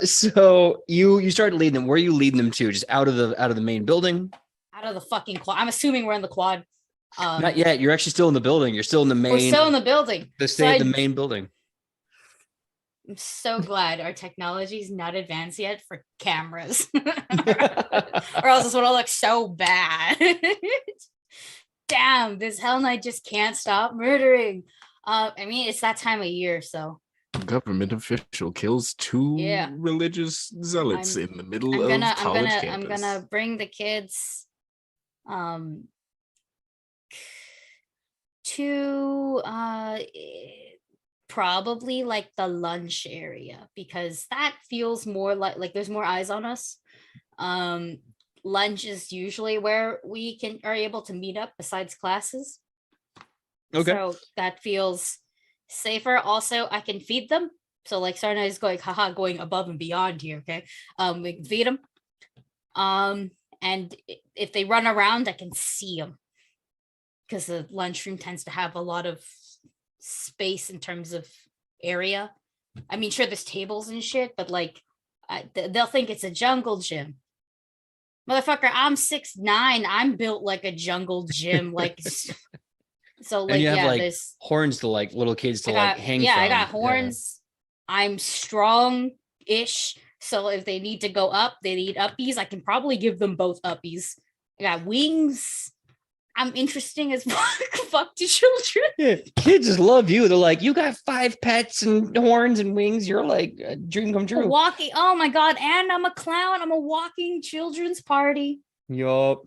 So you started leading them. Where are you leading them to? Just out of the main building? Out of the fucking quad. I'm assuming we're in the quad. Not yet. You're actually still in the building. You're still in the main. We're still in the building. The main building. I'm so glad our technology is not advanced yet for cameras, or else this would all look so bad. Damn, this Hell Knight just can't stop murdering. I mean, it's that time of year, so. Government official kills two religious zealots in the middle of college campus. I'm gonna bring the kids to probably like the lunch area, because that feels more like there's more eyes on us. Lunch is usually where we are able to meet up besides classes. Okay. So that feels safer. Also, I can feed them. So like Sarna is going above and beyond here. Okay. We can feed them. And if they run around, I can see them, because the lunchroom tends to have a lot of space in terms of area. I mean, sure, there's tables and shit, but like they'll think it's a jungle gym. Motherfucker, I'm 6'9". I'm built like a jungle gym. Like, so like, and you have like there's horns to like little kids to hang yeah, from. I got horns. Yeah. I'm strong-ish. So if they need to go up, they need uppies. I can probably give them both uppies. I got wings. I'm interesting as fuck to children. Yeah, kids just love you. They're like, you got 5 pets and horns and wings. You're like a dream come true. Walking. Oh my God. And I'm a clown. I'm a walking children's party. Yup.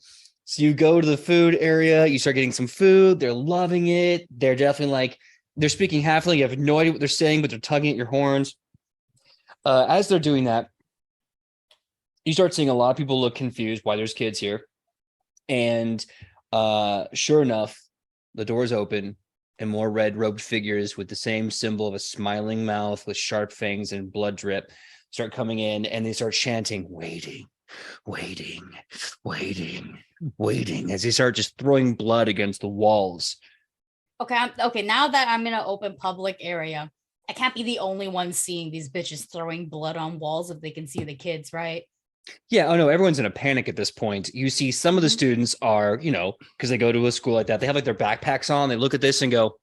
So you go to the food area. You start getting some food. They're loving it. They're definitely like, they're speaking halfling. You have no idea what they're saying, but they're tugging at your horns. As they're doing that, you start seeing a lot of people look confused why there's kids here. And sure enough, the doors open and more red-robed figures with the same symbol of a smiling mouth with sharp fangs and blood drip start coming in, and they start chanting, waiting, waiting, waiting, waiting, as they start just throwing blood against the walls. Okay, now that I'm in an open public area, I can't be the only one seeing these bitches throwing blood on walls if they can see the kids, right? Yeah, oh no, everyone's in a panic at this point. You see some of the students are, because they go to a school like that, they have like their backpacks on, they look at this and go,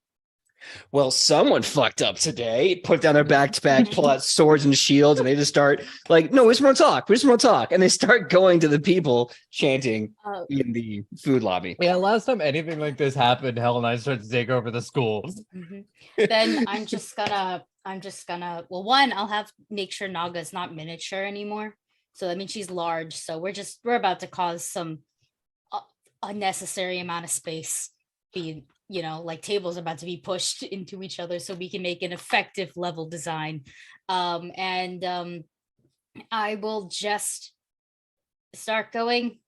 well, someone fucked up today. Put down their backpack, pull out swords and shields, and they just start like, no, we just want to talk. And they start going to the people chanting in the food lobby. Yeah, last time anything like this happened, Hell and I started to take over the school. Then I'm just gonna, well, one, I'll make sure Naga's not miniature anymore. So that means she's large. So we're about to cause some unnecessary amount of space being like tables about to be pushed into each other so we can make an effective level design. And I will just start going.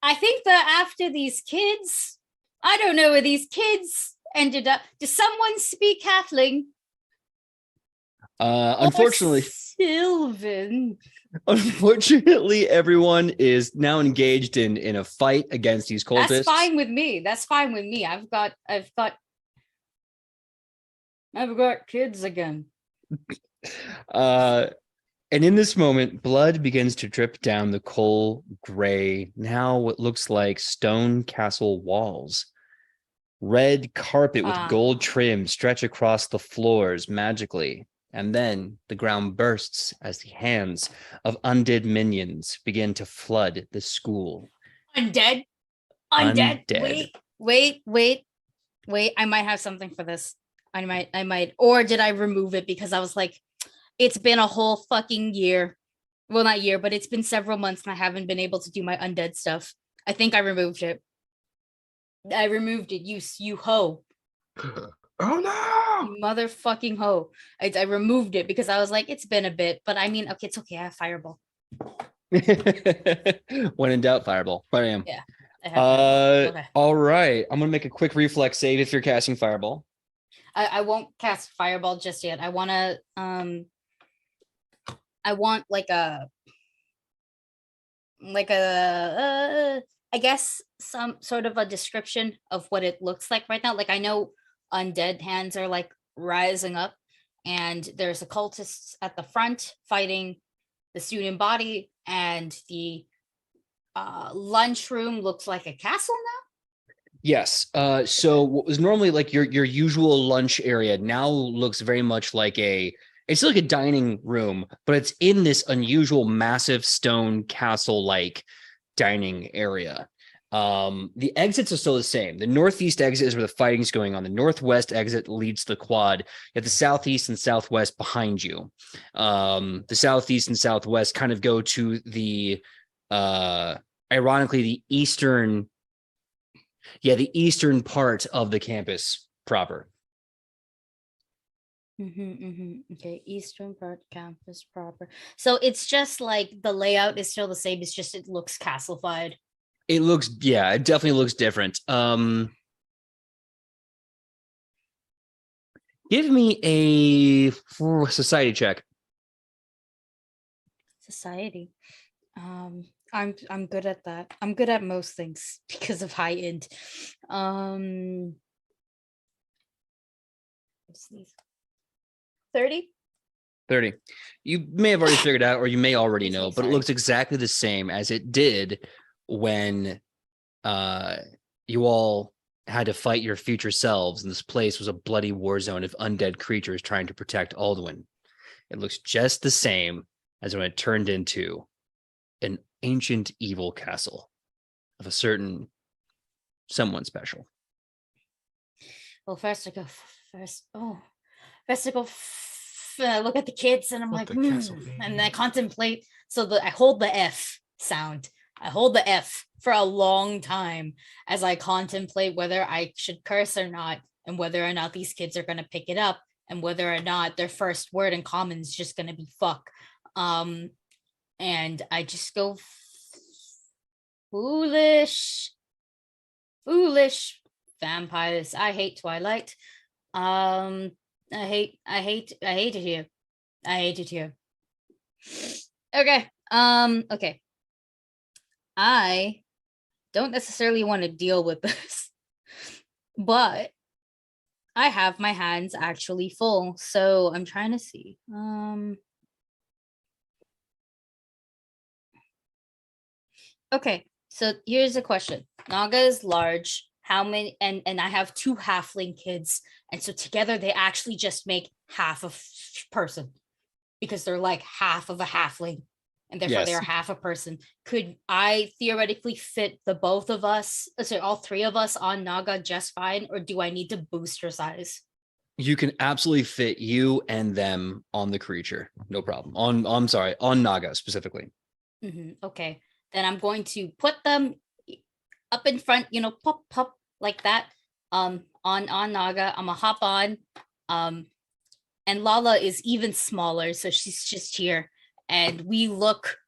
I think that after these kids, I don't know where these kids ended up. Does someone speak Halfling? Unfortunately, Sylvan. Unfortunately, everyone is now engaged in a fight against these cultists. That's fine with me. I've got kids again. And in this moment, blood begins to drip down the coal gray, now what looks like stone castle walls. Red carpet with gold trim stretch across the floors magically. And then the ground bursts as the hands of undead minions begin to flood the school. Undead. Wait. I might have something for this. I might. Or did I remove it because I was like, it's been a whole fucking year. Well, not year, but it's been several months and I haven't been able to do my undead stuff. I think I removed it. You hoe. Oh no! You motherfucking hoe. I removed it because I was like, it's been a bit, but I mean, okay, it's okay. I have fireball. When in doubt, fireball. Bam. Yeah. I have fireball. Okay. All right. I'm gonna make a quick reflex save if you're casting fireball. I won't cast fireball just yet. I want like a I guess some sort of a description of what it looks like right now. Like I know undead hands are like rising up and there's a cultist at the front fighting the student body, and the lunchroom looks like a castle now. Yes. So what was normally like your usual lunch area now looks very much like it's like a dining room, but it's in this unusual massive stone castle like dining area. The exits are still the same. The northeast exit is where the fighting's going on. The northwest exit leads to the quad. You have the southeast and southwest behind you. The southeast and southwest kind of go to the ironically the eastern part of the campus proper. Okay, eastern part campus proper. So it's just like the layout is still the same. It's just it looks castleified. It definitely looks different. Give me a society check. Society. I'm good at that. I'm good at most things because of high end. 30. You may have already figured out, or you may already know, but it looks exactly the same as it did when you all had to fight your future selves, and this place was a bloody war zone of undead creatures trying to protect Alduin. It looks just the same as when it turned into an ancient evil castle of a certain someone special. Well, first I go look at the kids and I'm like, and I contemplate. So I hold the F sound. I hold the F for a long time as I contemplate whether I should curse or not, and whether or not these kids are going to pick it up, and whether or not their first word in common is just going to be fuck. And I just go foolish vampires. I hate Twilight. I hate it here. I hate it here. Okay. Okay. I don't necessarily want to deal with this, but I have my hands actually full. So I'm trying to see. Okay. So here's a question. Naga is large. How many? And I have 2 halfling kids. And so together they actually just make half a person, because they're like half of a halfling, and therefore they're half a person. Could I theoretically fit all 3 of us on Naga just fine, or do I need to boost her size? You can absolutely fit you and them on the creature, no problem. On Naga specifically. Okay, then I'm going to put them up in front, pop like that, on on Naga. I'm gonna hop on. And Lala is even smaller, so she's just here. And we look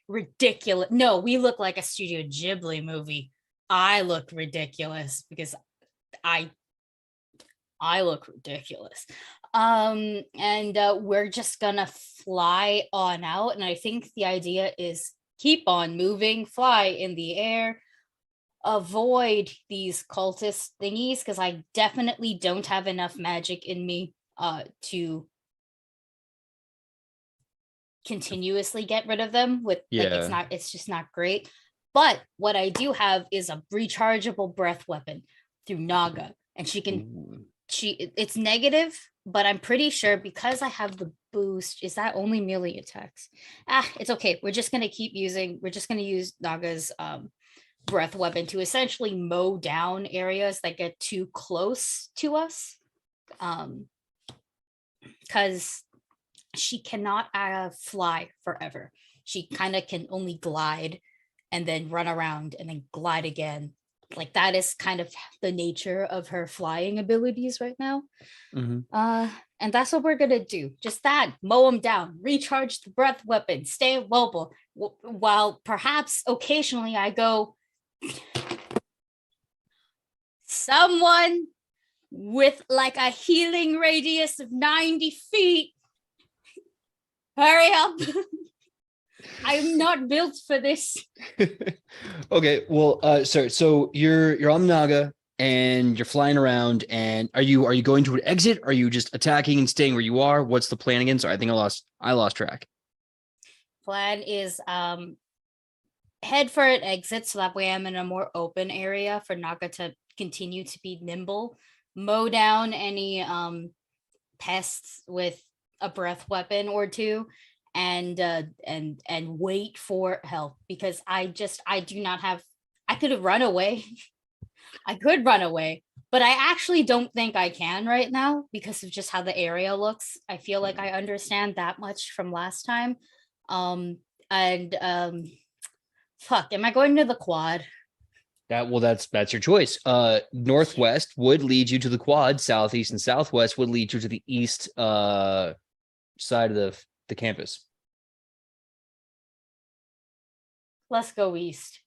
ridiculous. No, we look like a Studio Ghibli movie. I look ridiculous because I look ridiculous. And we're just gonna fly on out. And I think the idea is keep on moving, fly in the air, avoid these cultist thingies, because I definitely don't have enough magic in me to continuously get rid of them with it's just not great. But what I do have is a rechargeable breath weapon through Naga, and it's negative, but I'm pretty sure because I have the boost, is that only melee attacks? It's okay. We're just gonna use Naga's breath weapon to essentially mow down areas that get too close to us, because she cannot fly forever. She kind of can only glide and then run around and then glide again. Like that is kind of the nature of her flying abilities right now. And that's what we're gonna do. Just that, mow them down, recharge the breath weapon, stay mobile, while perhaps occasionally I go, someone with like a healing radius of 90 feet, hurry up. I'm not built for this. Okay, well, sorry. So you're on Naga and you're flying around. And are you going to an exit? Are you just attacking and staying where you are? What's the plan again? Sorry, I think I lost track. Plan is head for an exit, so that way I'm in a more open area for Naga to continue to be nimble, mow down any pests with a breath weapon or two, and wait for help, because I do not have. I could have run away. I could run away, but I actually don't think I can right now because of just how the area looks. I feel like I understand that much from last time. Fuck, am I going to the quad? That's your choice. Northwest would lead you to the quad. Southeast and southwest would lead you to the east side of the campus. Let's go east.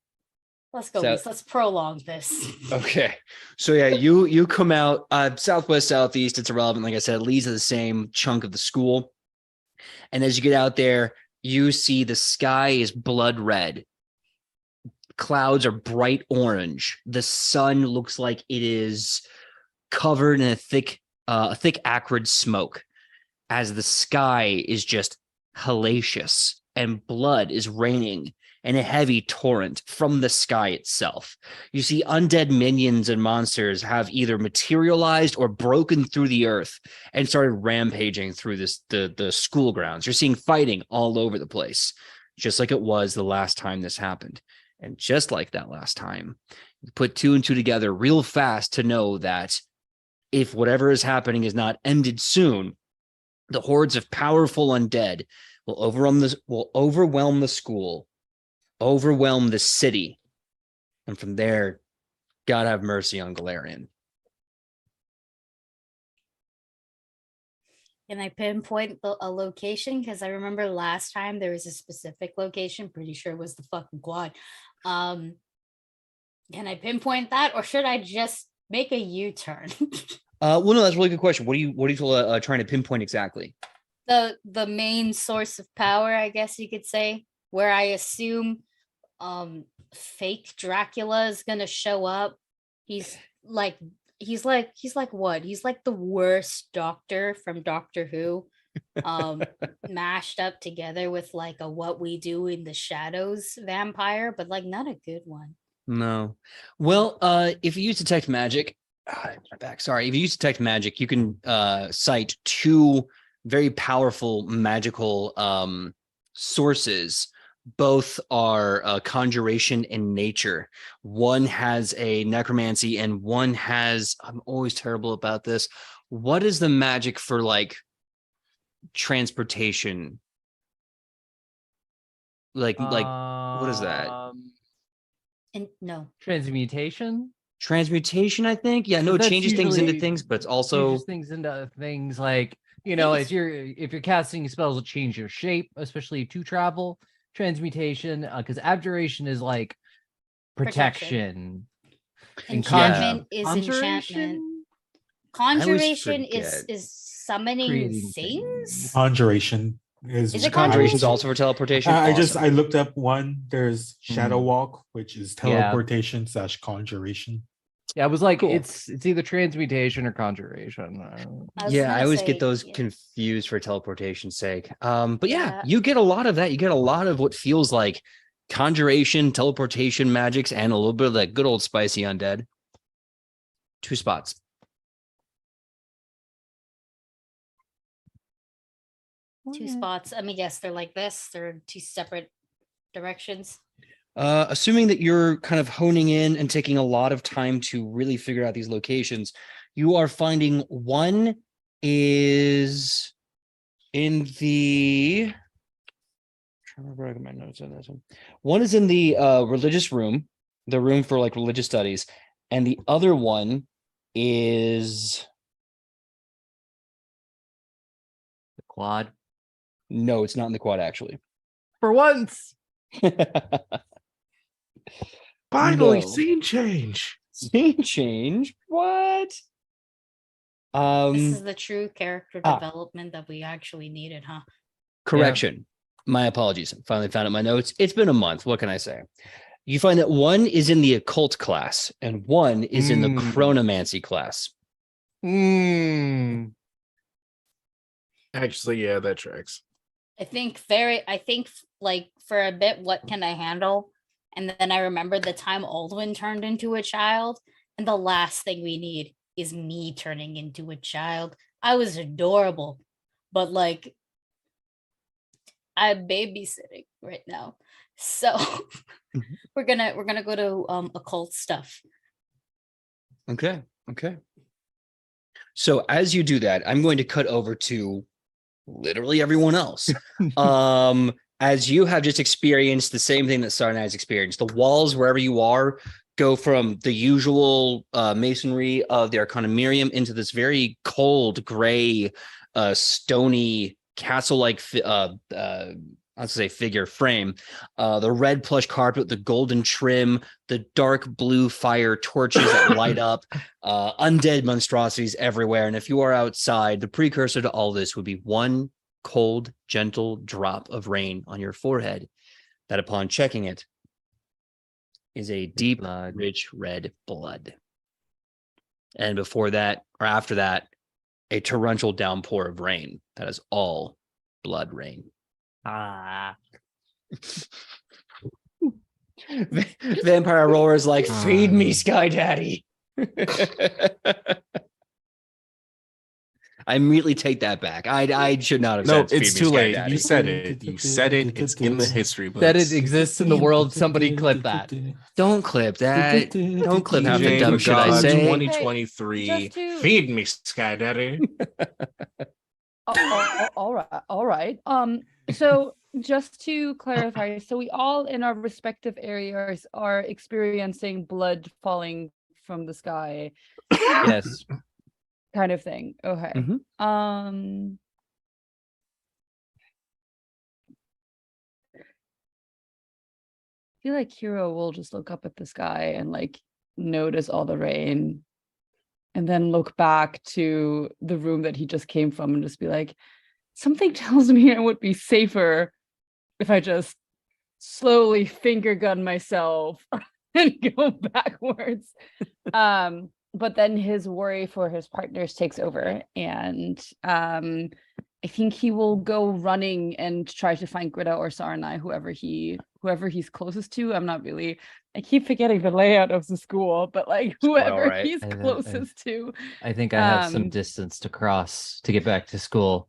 East. Let's prolong this. Okay. So yeah, you come out southwest, southeast. It's irrelevant. Like I said, it leads to the same chunk of the school. And as you get out there, you see the sky is blood red. Clouds are bright orange. The sun looks like it is covered in a thick acrid smoke, as the sky is just hellacious and blood is raining in a heavy torrent from the sky itself. You see undead minions and monsters have either materialized or broken through the earth and started rampaging through the school grounds. You're seeing fighting all over the place, just like it was the last time this happened. And just like that last time, you put two and two together real fast to know that if whatever is happening is not ended soon, the hordes of powerful undead will overwhelm the school, overwhelm the city, and from there, God have mercy on Galarian. Can I pinpoint a location? Because I remember last time there was a specific location. Pretty sure it was the fucking quad. Can I pinpoint that, or should I just make a U-turn? Well, no, that's a really good question. What are you trying to pinpoint exactly? The main source of power, I guess you could say, where I assume fake Dracula is gonna show up. He's like what? He's like the worst doctor from Doctor Who, mashed up together with like a What We Do in the Shadows vampire, but like not a good one. No. Well, if you use detect magic, my back. Sorry, if you use detect magic, you can cite two very powerful magical sources. Both are conjuration in nature. One has a necromancy and one has, I'm always terrible about this. What is the magic for like transportation? Like what is that? And no. Transmutation? Transmutation, I think. Yeah, no, But it that's changes things into usually- things, but it's also changes things into things like, you know, Things- if you're casting spells will change your shape, especially to travel. Transmutation, because abjuration is like protection. And Enchantment is conjuration? enchantment. I always Conjuration forget. is summoning Creating things. things. Conjuration is. Is it conjuration's conjuration? also for teleportation. I looked up one. There's Shadow Mhm. Walk, which is Yeah. teleportation / conjuration. Yeah, I was like, Cool. it's either transmutation or conjuration. Yeah, I always get say, those yeah. confused for teleportation's sake. But yeah, Yeah. you get a lot of that. You get a lot of what feels like conjuration, teleportation magics, and a little bit of that good old spicy undead. 2 spots. Two spots. Let me guess, they're like this. They're 2 separate directions. Assuming that you're kind of honing in and taking a lot of time to really figure out these locations, you are finding one is in the. I'm trying to remember where I got my notes on this one. One is in the religious room, the room for like religious studies, and the other one is The quad. no, it's not in the quad actually. For once. Finally, No. scene change. Scene change? What? This is the true character ah. development that we actually needed, huh? Correction. My apologies. Finally found it in my notes. It's been a month. What can I say? You find that one is in the occult class and one is in the chronomancy class. Actually, yeah, that tracks. I think like for a bit, what can I handle? And then I remember the time Aldwin turned into a child, and the last thing we need is me turning into a child. I was adorable, but like I'm babysitting right now. So we're gonna go to occult stuff. Okay. So as you do that, I'm going to cut over to literally everyone else. As you have just experienced the same thing that Sarnai has experienced. The walls, wherever you are, go from the usual masonry of the Arcanumerium into this very cold, gray, stony, castle-like figure frame. The red plush carpet, the golden trim, the dark blue fire torches that light up, undead monstrosities everywhere. And if you are outside, the precursor to all this would be one cold, gentle drop of rain on your forehead that upon checking it is a deep, rich red blood. And before that, or after that, a torrential downpour of rain that is all blood rain. Vampire Roar is like, feed me, Sky Daddy. I immediately take that back. I should not have No, said it's feed me, too Sky late. Daddy. You said it. You said it. It's in the history books. That it exists in the world. Somebody clip that. Don't clip that. Don't clip half the DJ dumb shit I God say. 2023. Hey, just to- Feed me, Sky Daddy. All right. So just to clarify, so we all in our respective areas are experiencing blood falling from the sky, Yes. kind of thing. Okay. Mhm. I feel like Hero will just look up at the sky and like notice all the rain, and then look back to the room that he just came from and just be like, something tells me it would be safer if I just slowly finger gun myself and go backwards. But then his worry for his partners takes over, and I think he will go running and try to find Greta or Sarnai, whoever he's closest to. I keep forgetting the layout of the school, but like whoever right. he's closest to. I think I have some distance to cross to get back to school.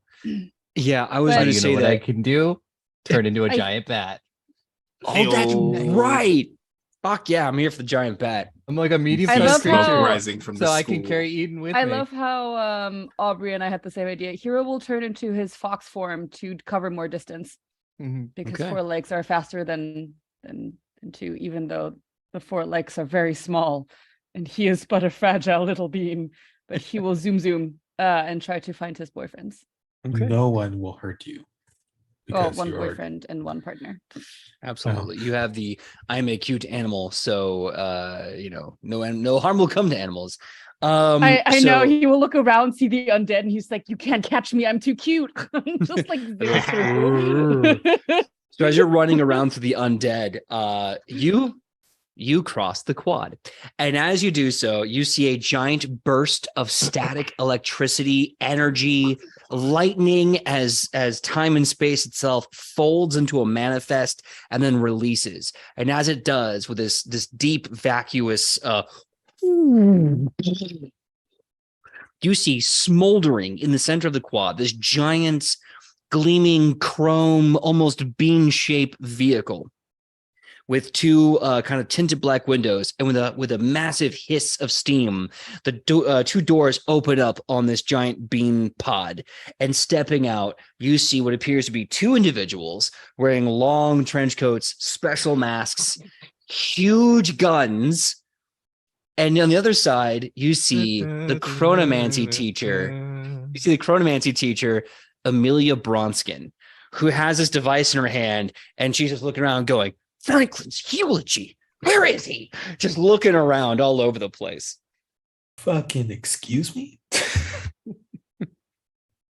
Yeah, I was But- going to You know say what that. I can do? Turn into a I- giant bat. Oh, that's right. Fuck yeah, I'm here for the giant bat. I'm like a medium I sized love creature, how- rising from the so I school. can carry Eden with I me. love how Aubrey and I had the same idea. Hero will turn into his fox form to cover more distance, Mhm. because Okay. 4 legs are faster than 2, even though the 4 legs are very small. and he is but a fragile little being, but he will zoom and try to find his boyfriends. Okay. No one will hurt you. Well, because one you're- boyfriend and one partner. Absolutely. You have the I'm a cute animal, so no harm will come to animals. I know so- he will look around, see the undead, and he's like, "You can't catch me, I'm too cute." Just like zip through. So as you're running around through the undead, you cross the quad. And as you do so, you see a giant burst of static electricity, energy, lightning as time and space itself folds into a manifest and then releases. And as it does, with this deep vacuous you see smoldering in the center of the quad, this giant gleaming chrome, almost bean-shaped vehicle with two kind of tinted black windows, and with a massive hiss of steam, the two doors open up on this giant bean pod, and stepping out, you see what appears to be two individuals wearing long trench coats, special masks, huge guns, and on the other side, you see the chronomancy teacher. You see the chronomancy teacher, Amelia Bronskin, who has this device in her hand, and she's just looking around going, Franklin's eulogy. Where is he? Just looking around all over the place. Fucking excuse me?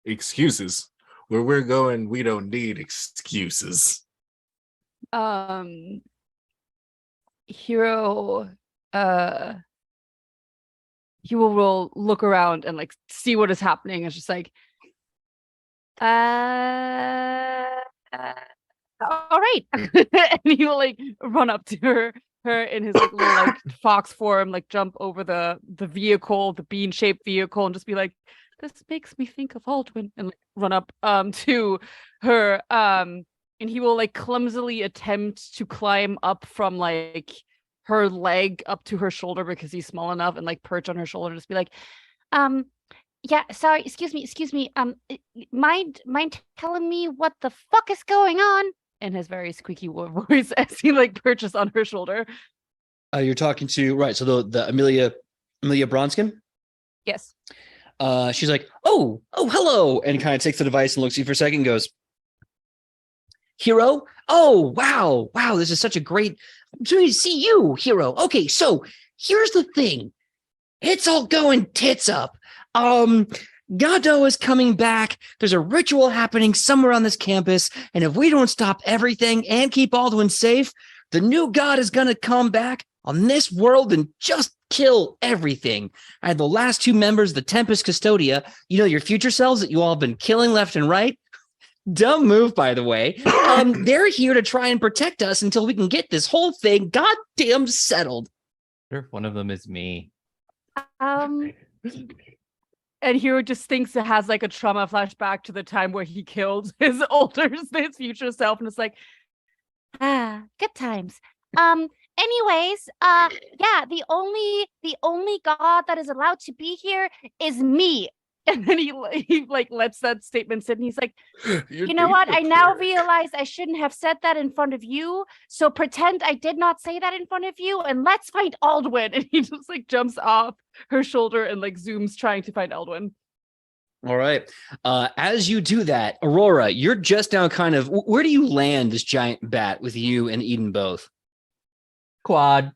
Excuses. Where we're going, we don't need excuses. Hero, he will look around and like see what is happening. It's just like, all right. And he will like run up to her in his like little like fox form, like jump over the vehicle, the bean-shaped vehicle, and just be like, this makes me think of Aldwin, and like run up to her, and he will like clumsily attempt to climb up from like her leg up to her shoulder because he's small enough, and like perch on her shoulder, just be like, yeah, sorry, excuse me, mind telling me what the fuck is going on? In his very squeaky voice as he like perches on her shoulder. You're talking to, right, so the Amelia Bronskin? Yes. She's like, oh, hello, and kind of takes the device and looks at you for a second and goes, Hero? Oh, wow, this is such a great opportunity to see you, Hero. Okay, so here's the thing. It's all going tits up. Godot is coming back. There's a ritual happening somewhere on this campus, and if we don't stop everything and keep Aldwin safe, the new god is going to come back on this world and just kill everything. I had the last two members of the Tempest Custodia, your future selves that you all have been killing left and right. Dumb move, by the way. They're here to try and protect us until we can get this whole thing goddamn settled. Sure, one of them is me. And Hero just thinks it has like a trauma flashback to the time where he killed his future self, and it's like, good times. Anyways, yeah, the only god that is allowed to be here is me. And then he like lets that statement sit, and he's like, you know what? I now realize I shouldn't have said that in front of you. So pretend I did not say that in front of you, and let's find Aldwin. And he just like jumps off her shoulder and like zooms trying to find Aldwin. All right. As you do that, Aurora, you're just now kind of, where do you land this giant bat with you and Eden both? Quad.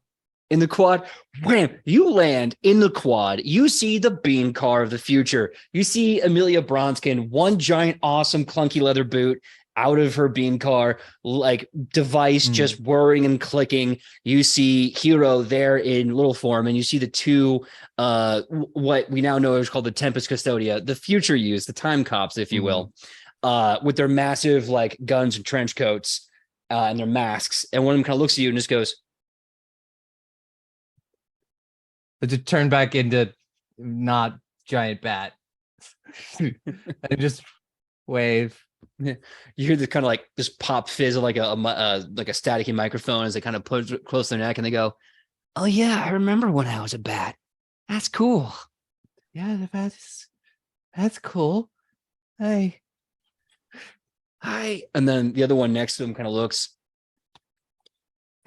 In the quad, wham, you land in the quad. You see the bean car of the future. You see Amelia Bronskin, one giant, awesome, clunky leather boot out of her bean car, like device just whirring and clicking. You see Hero there in little form, and you see the two, what we now know is called the Tempest Custodia, the future use, the time cops, if you will, with their massive like guns and trench coats and their masks. And one of them kind of looks at you and just goes, To turn back into not giant bat. And just wave. You hear the kind of like this pop fizz of like a staticky microphone as they kind of put it close to their neck, and they go, oh yeah, I remember when I was a bat. That's cool. Yeah, that's cool. Hi. And then the other one next to him kind of looks,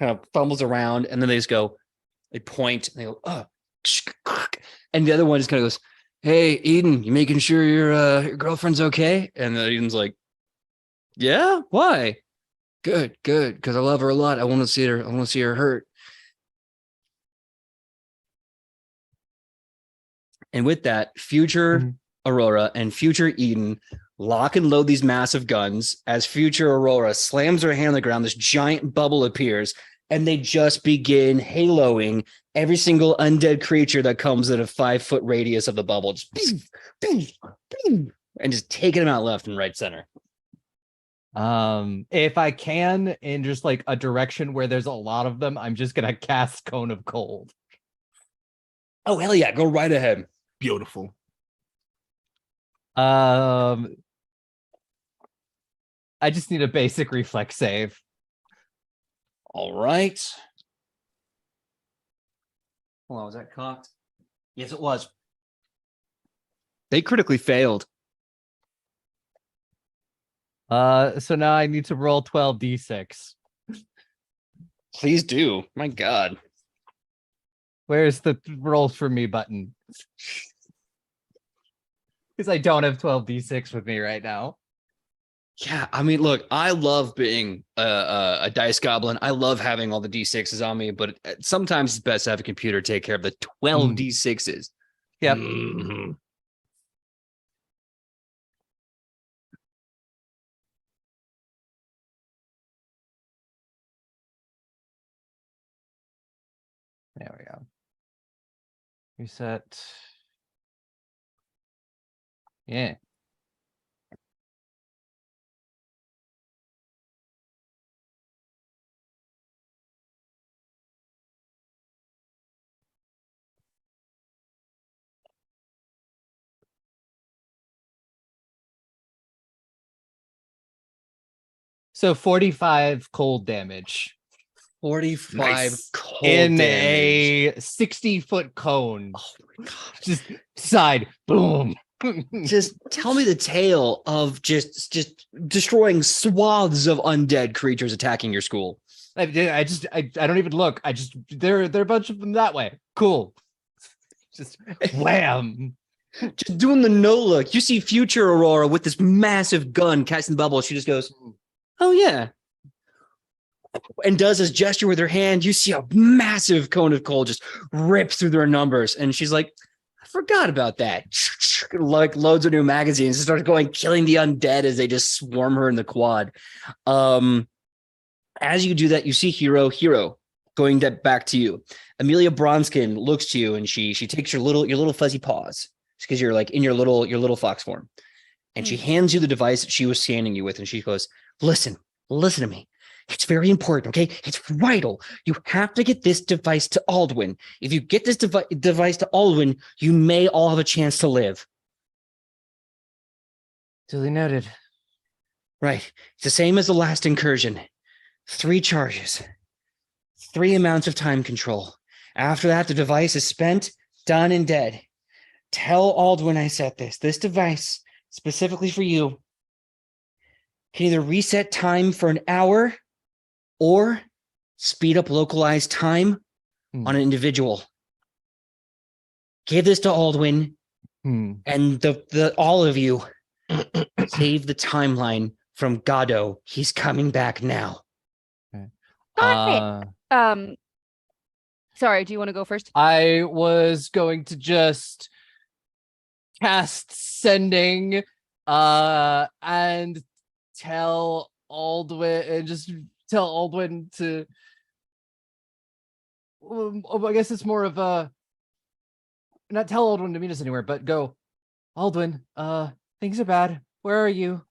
kind of fumbles around, and then they just go, they point, and they go, oh, And the other one just kind of goes, "Hey, Eden, you making sure your girlfriend's okay?" And then Eden's like, "Yeah, why? Good, because I love her a lot. I want to see her hurt." And with that, future Aurora and future Eden lock and load these massive guns. As future Aurora slams her hand on the ground, this giant bubble appears, and they just begin haloing every single undead creature that comes at a 5-foot radius of the bubble. Just and just taking them out left and right center. If I can, in just like a direction where there's a lot of them, I'm just gonna cast Cone of Cold. Oh, hell yeah, go right ahead. Beautiful. I just need a basic reflex save. All right. Hold on, was that cocked? Yes, it was. They critically failed. So now I need to roll 12d6. Please do. My God. Where's the roll for me button? Because I don't have 12d6 with me right now. Yeah, I mean, look, I love being a dice goblin. I love having all the d6s on me, but sometimes it's best to have a computer take care of the 12 d6s. Yep. Mm-hmm. There we go. Reset. Yeah. So 45 cold damage 45 Nice. cold in damage. a 60-foot cone. Oh my God. Just side boom. Just tell me the tale of just destroying swaths of undead creatures attacking your school. I don't even look. There are a bunch of them that way. Cool. Just wham. Just doing the no look. You see future Aurora with this massive gun casting the bubble. She just goes, "Oh yeah," and does this gesture with her hand. You see a massive cone of cold just rips through their numbers, and she's like, "I forgot about that." Like loads of new magazines and starts going killing the undead as they just swarm her in the quad. As you do that, you see Hero going back to you. Amelia Bronskin looks to you and she takes your little fuzzy paws because you're like in your little fox form, and she hands you the device that she was scanning you with, and she goes, listen to me. It's very important, okay? It's vital. You have to get this device to Aldwin. If you get this device to Aldwin, you may all have a chance to live. Duly noted. Right. It's the same as the last incursion. 3 charges. 3 amounts of time control. After that, the device is spent, done, and dead. Tell Aldwin I said this. This device, specifically for you, can either reset time for an hour or speed up localized time on an individual. Give this to Aldwin, and the all of you save the timeline from Goddo. He's coming back now. Sorry, do you want to go first? I was going to just cast sending and tell Aldwin to I guess it's more of a not tell Aldwin to meet us anywhere, but go, Aldwin, things are bad. Where are you?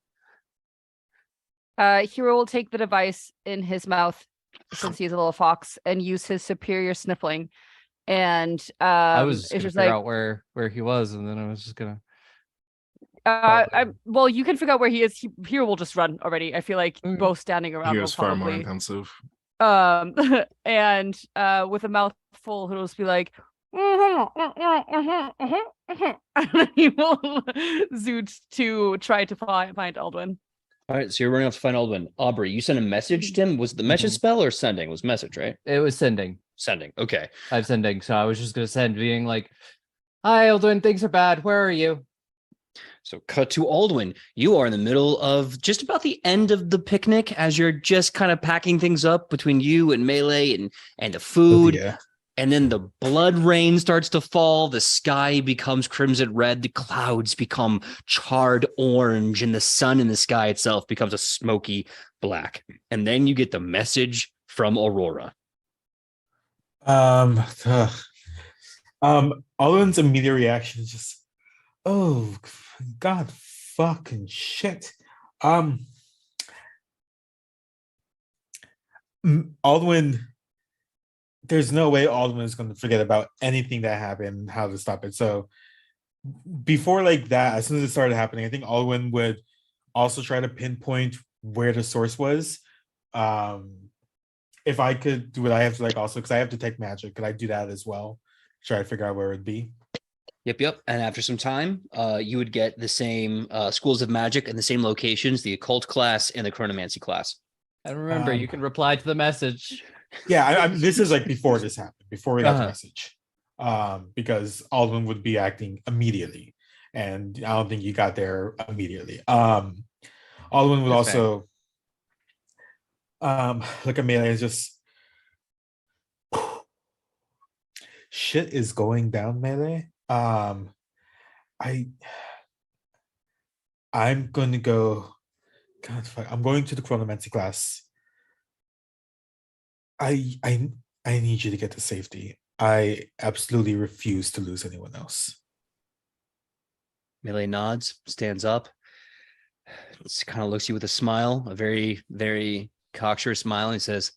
Hero will take the device in his mouth since he's a little fox and use his superior sniffling. And I was it's gonna just figure like out where he was, and then I was just gonna well, you can figure out where he is. Hero will just run already. I feel like both standing around Here's will far more probably intensive. and with a mouthful, he'll just be like, and he will zoot to try to find Aldwin. All right, so you're running off to find Aldwin. Aubrey, you sent a message to him. Was it the message spell or sending? It was message, right? It was sending. Sending. Okay. I'm sending. So I was just gonna send, being like, "Hi, Aldwin. Things are bad. Where are you?" So cut to Aldwin. You are in the middle of just about the end of the picnic as you're just kind of packing things up between you and Melee and the food. Yeah. And then the blood rain starts to fall. The sky becomes crimson red. The clouds become charred orange. And the sun in the sky itself becomes a smoky black. And then you get the message from Aurora. Alden's immediate reaction is just, oh, God fucking shit. Aldwin, there's no way Aldwin is going to forget about anything that happened and how to stop it. So before like that, as soon as it started happening, I think Aldwin would also try to pinpoint where the source was. If I could do it, I have to like also, because I have detect magic, could I do that as well? Try to figure out where it'd be. Yep. And after some time, you would get the same schools of magic and the same locations, the occult class and the chronomancy class. And remember, you can reply to the message. Yeah, this is like before this happened, before we got the message. Because Aldwin would be acting immediately. And I don't think you got there immediately. Aldwin would also look at Melee and just, shit is going down, Melee. I'm going to go. God, fuck, I'm going to the chronomancy class. I need you to get to safety. I absolutely refuse to lose anyone else. Melee nods, stands up, kind of looks at you with a smile, a very, very cocksure smile, and he says,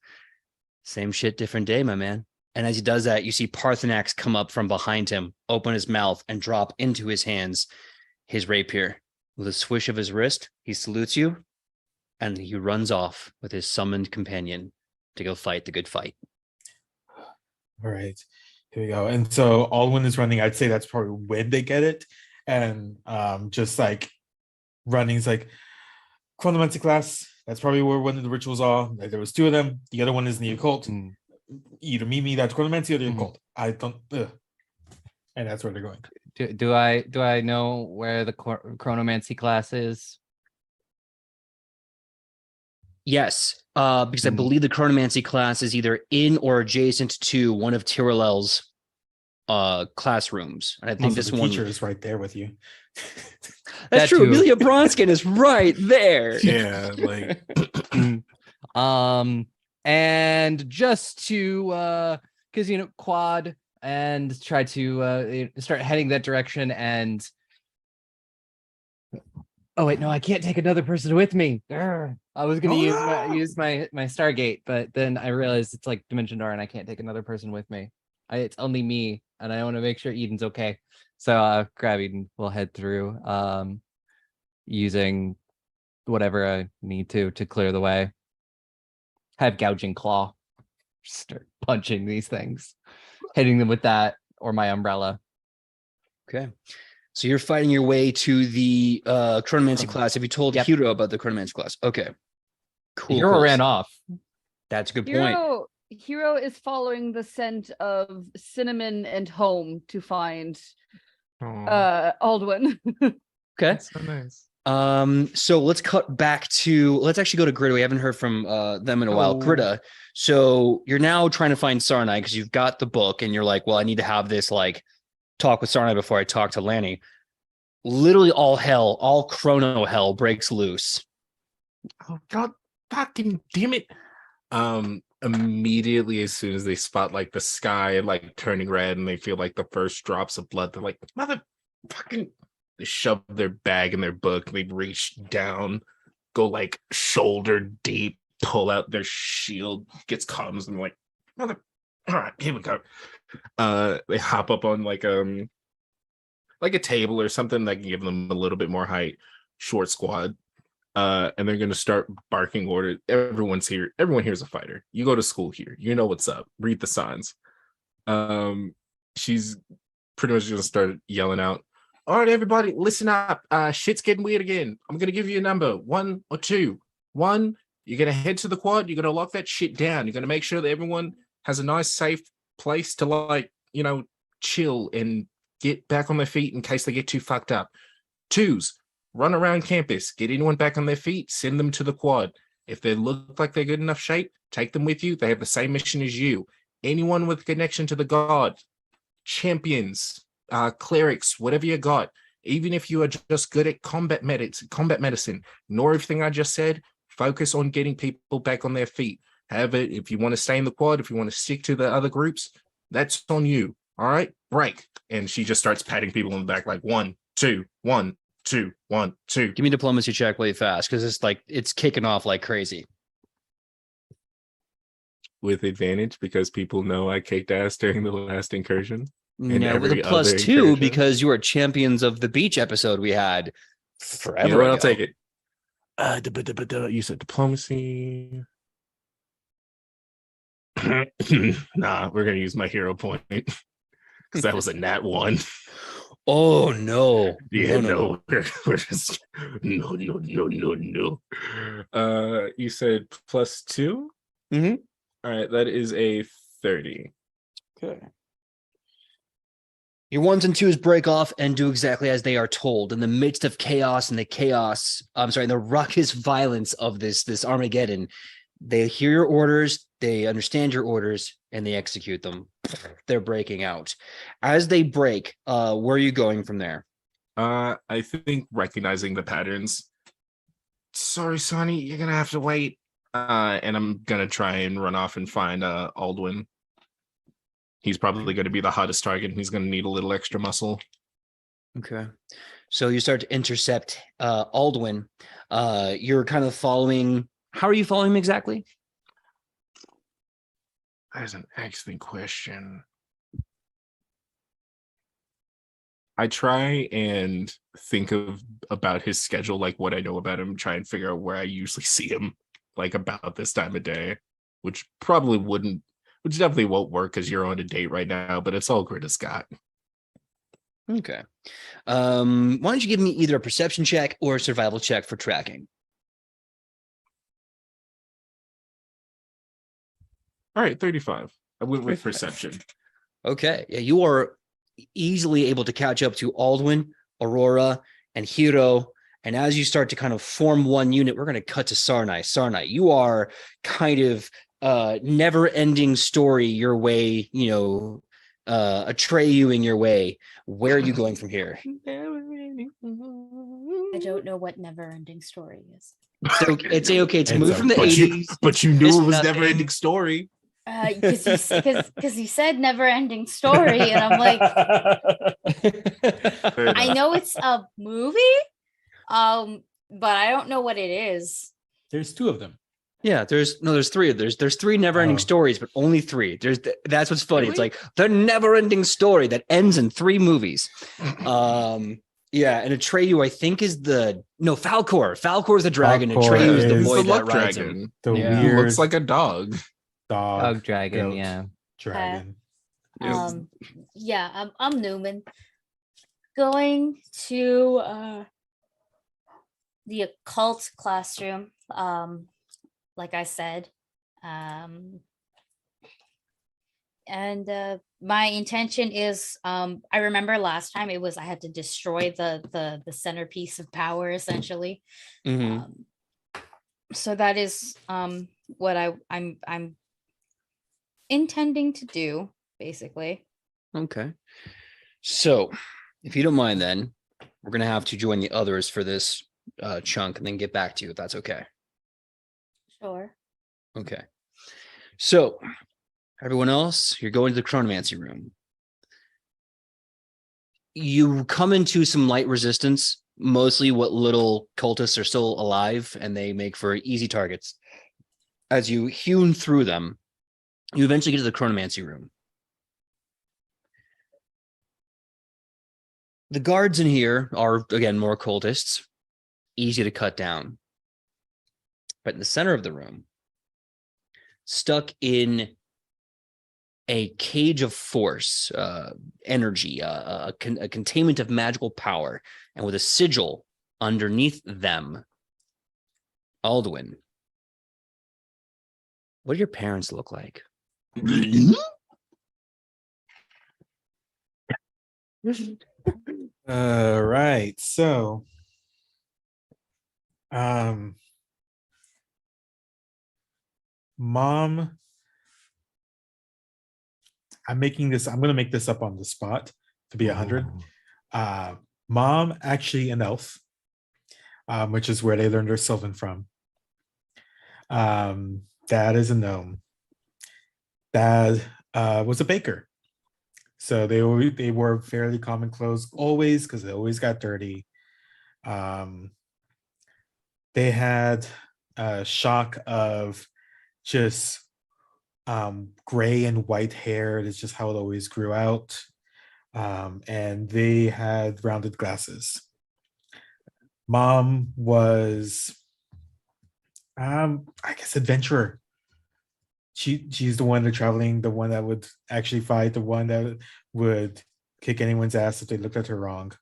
"Same shit, different day, my man." And as he does that, you see Parthenax come up from behind him, open his mouth, and drop into his hands his rapier. With a swish of his wrist, he salutes you, and he runs off with his summoned companion to go fight the good fight. All right, here we go. And so Aldwin is running. I'd say that's probably when they get it. And just like running is like, chronomancy class, that's probably where one of the rituals are. Like, there was two of them. The other one is in the occult. Either me, that's chronomancy, or the occult. I don't. And that's where they're going. Do I know where the chronomancy class is? Yes, because I believe the chronomancy class is either in or adjacent to one of Tyrell's classrooms. And I think Also, this the one teacher is right there with you. That's That true. too. Amelia Bronskin is right there. Yeah, like And just to because quad and try to start heading that direction. And oh wait, no, I can't take another person with me. Urgh. I was gonna use my Stargate, but then I realized it's like Dimension Door and I can't take another person with me. It's only me, and I want to make sure Eden's okay. So grab Eden, we'll head through using whatever I need to clear the way. Have gouging claw. Start punching these things, hitting them with that or my umbrella. Okay. So you're fighting your way to the chronomancy class. Have you told Hiro about the chronomancy class? Okay. Cool. Hiro ran off. That's a good point. Hiro is following the scent of cinnamon and home to find Aldwin. Okay. that's so nice. So let's actually go to Grida. We haven't heard from them in a while. Grida. So you're now trying to find Sarnai because you've got the book and you're like, well, I need to have this like talk with Sarnai before I talk to Lanny. Literally all chrono hell breaks loose. Oh God, fucking damn it. Immediately as soon as they spot like the sky like turning red and they feel like the first drops of blood, they're like, motherfucking. They shove their bag in their book. They reach down, go like shoulder deep, pull out their shield, gets comms, and like, all right, here we go. They hop up on like a table or something that can give them a little bit more height. Short squad, and they're gonna start barking orders. Everyone here's a fighter. You go to school here. You know what's up. Read the signs. She's pretty much gonna start yelling out, all right, everybody, listen up. Shit's getting weird again. I'm going to give you a number, 1 or 2. 1, you're going to head to the quad. You're going to lock that shit down. You're going to make sure that everyone has a nice, safe place to like, chill and get back on their feet in case they get too fucked up. 2s, run around campus, get anyone back on their feet, send them to the quad. If they look like they're good enough shape, take them with you. They have the same mission as you. Anyone with connection to the god, champions, clerics, whatever you got, even if you are just good at combat medicine, ignore everything I just said. Focus on getting people back on their feet. Have it. If you want to stay in the quad, if you want to stick to the other groups, that's on you. All right, break. And she just starts patting people on the back like 1, 2, 1, 2, 1, 2. Give me a diplomacy check really fast because it's kicking off like crazy. With advantage because people know I kicked ass during the last incursion. No, with a +2 incursion. because you are champions of the beach episode we had forever. You know what? ago. I'll take it. You said diplomacy. Nah, we're gonna use my hero point because that was a nat 1. Oh no! Yeah, no. We're just no. You said +2. Mm-hmm. All right, that is a 30. Okay. Your 1s and 2s break off and do exactly as they are told. In the midst of chaos and the ruckus violence of this Armageddon, they hear your orders, they understand your orders, and they execute them. They're breaking out. As they break, where are you going from there? I think recognizing the patterns. Sorry, Sonny, you're gonna have to wait. And I'm gonna try and run off and find Aldwin. He's probably going to be the hottest target. He's going to need a little extra muscle. Okay. So you start to intercept Aldwin. You're kind of following. How are you following him exactly? That is an excellent question. I try and think about his schedule, like what I know about him, try and figure out where I usually see him, like about this time of day, which definitely won't work because you're on a date right now, but it's all good as Scott. Okay. Why don't you give me either a perception check or a survival check for tracking? All right, 35. I went with perception. Okay. Yeah, you are easily able to catch up to Aldwin, Aurora, and Hiro. And as you start to kind of form one unit, we're going to cut to Sarnai. Sarnai, you are kind of never-ending story your way, Atreyuing your way. Where are you going from here? I don't know what never-ending story is. So it's okay to move from the 80s. But you knew it was never-ending story. Because you said never-ending story, and I'm like, I know it's a movie, but I don't know what it is. There's 2 of them. Yeah, there's 3 of there's 3 never-ending stories, but only 3. That's what's funny. Really? It's like the never-ending story that ends in 3 movies. Yeah, and Atreyu, I think, is Falcor. Falcor is the dragon. Falcor Atreyu is the is boy the that luck rides dragon. him. The Yeah. He weird looks like a dog. Dog dragon, goat yeah. dragon. I'm Newman. Going to the occult classroom, like I said. And my intention is, I remember last time it was I had to destroy the centerpiece of power, essentially. Mhm. So that is what I'm intending to do, basically. Okay. So, if you don't mind, then we're gonna have to join the others for this chunk, and then get back to you if that's okay. Sure. Okay. So, everyone else, you're going to the chronomancy room. You come into some light resistance, mostly what little cultists are still alive, and they make for easy targets. As you hewn through them, you eventually get to the chronomancy room. The guards in here are, again, more cultists, easy to cut down. But in the center of the room, stuck in a cage of force, energy, a containment of magical power, and with a sigil underneath them, Aldwin. What do your parents look like? All right. So, mom, I'm going to make this up on the spot to be 100. Mom, actually an elf, which is where they learned their Sylvan from. Dad is a gnome. Dad was a baker. So they wore fairly common clothes always because they always got dirty. They had a shock of just gray and white hair. That's just how it always grew out. And they had rounded glasses. Mom was, I guess, adventurer. She's the one that's traveling, the one that would actually fight, the one that would kick anyone's ass if they looked at her wrong.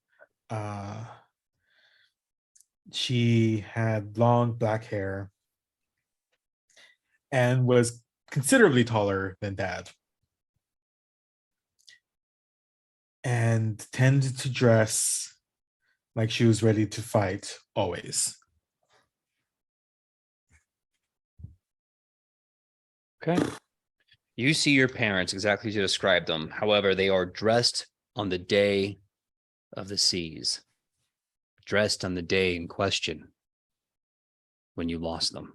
She had long black hair and was considerably taller than Dad. And tended to dress like she was ready to fight always. Okay. You see your parents exactly as you described them. However, they are dressed on the day of the seas, dressed on the day in question when you lost them,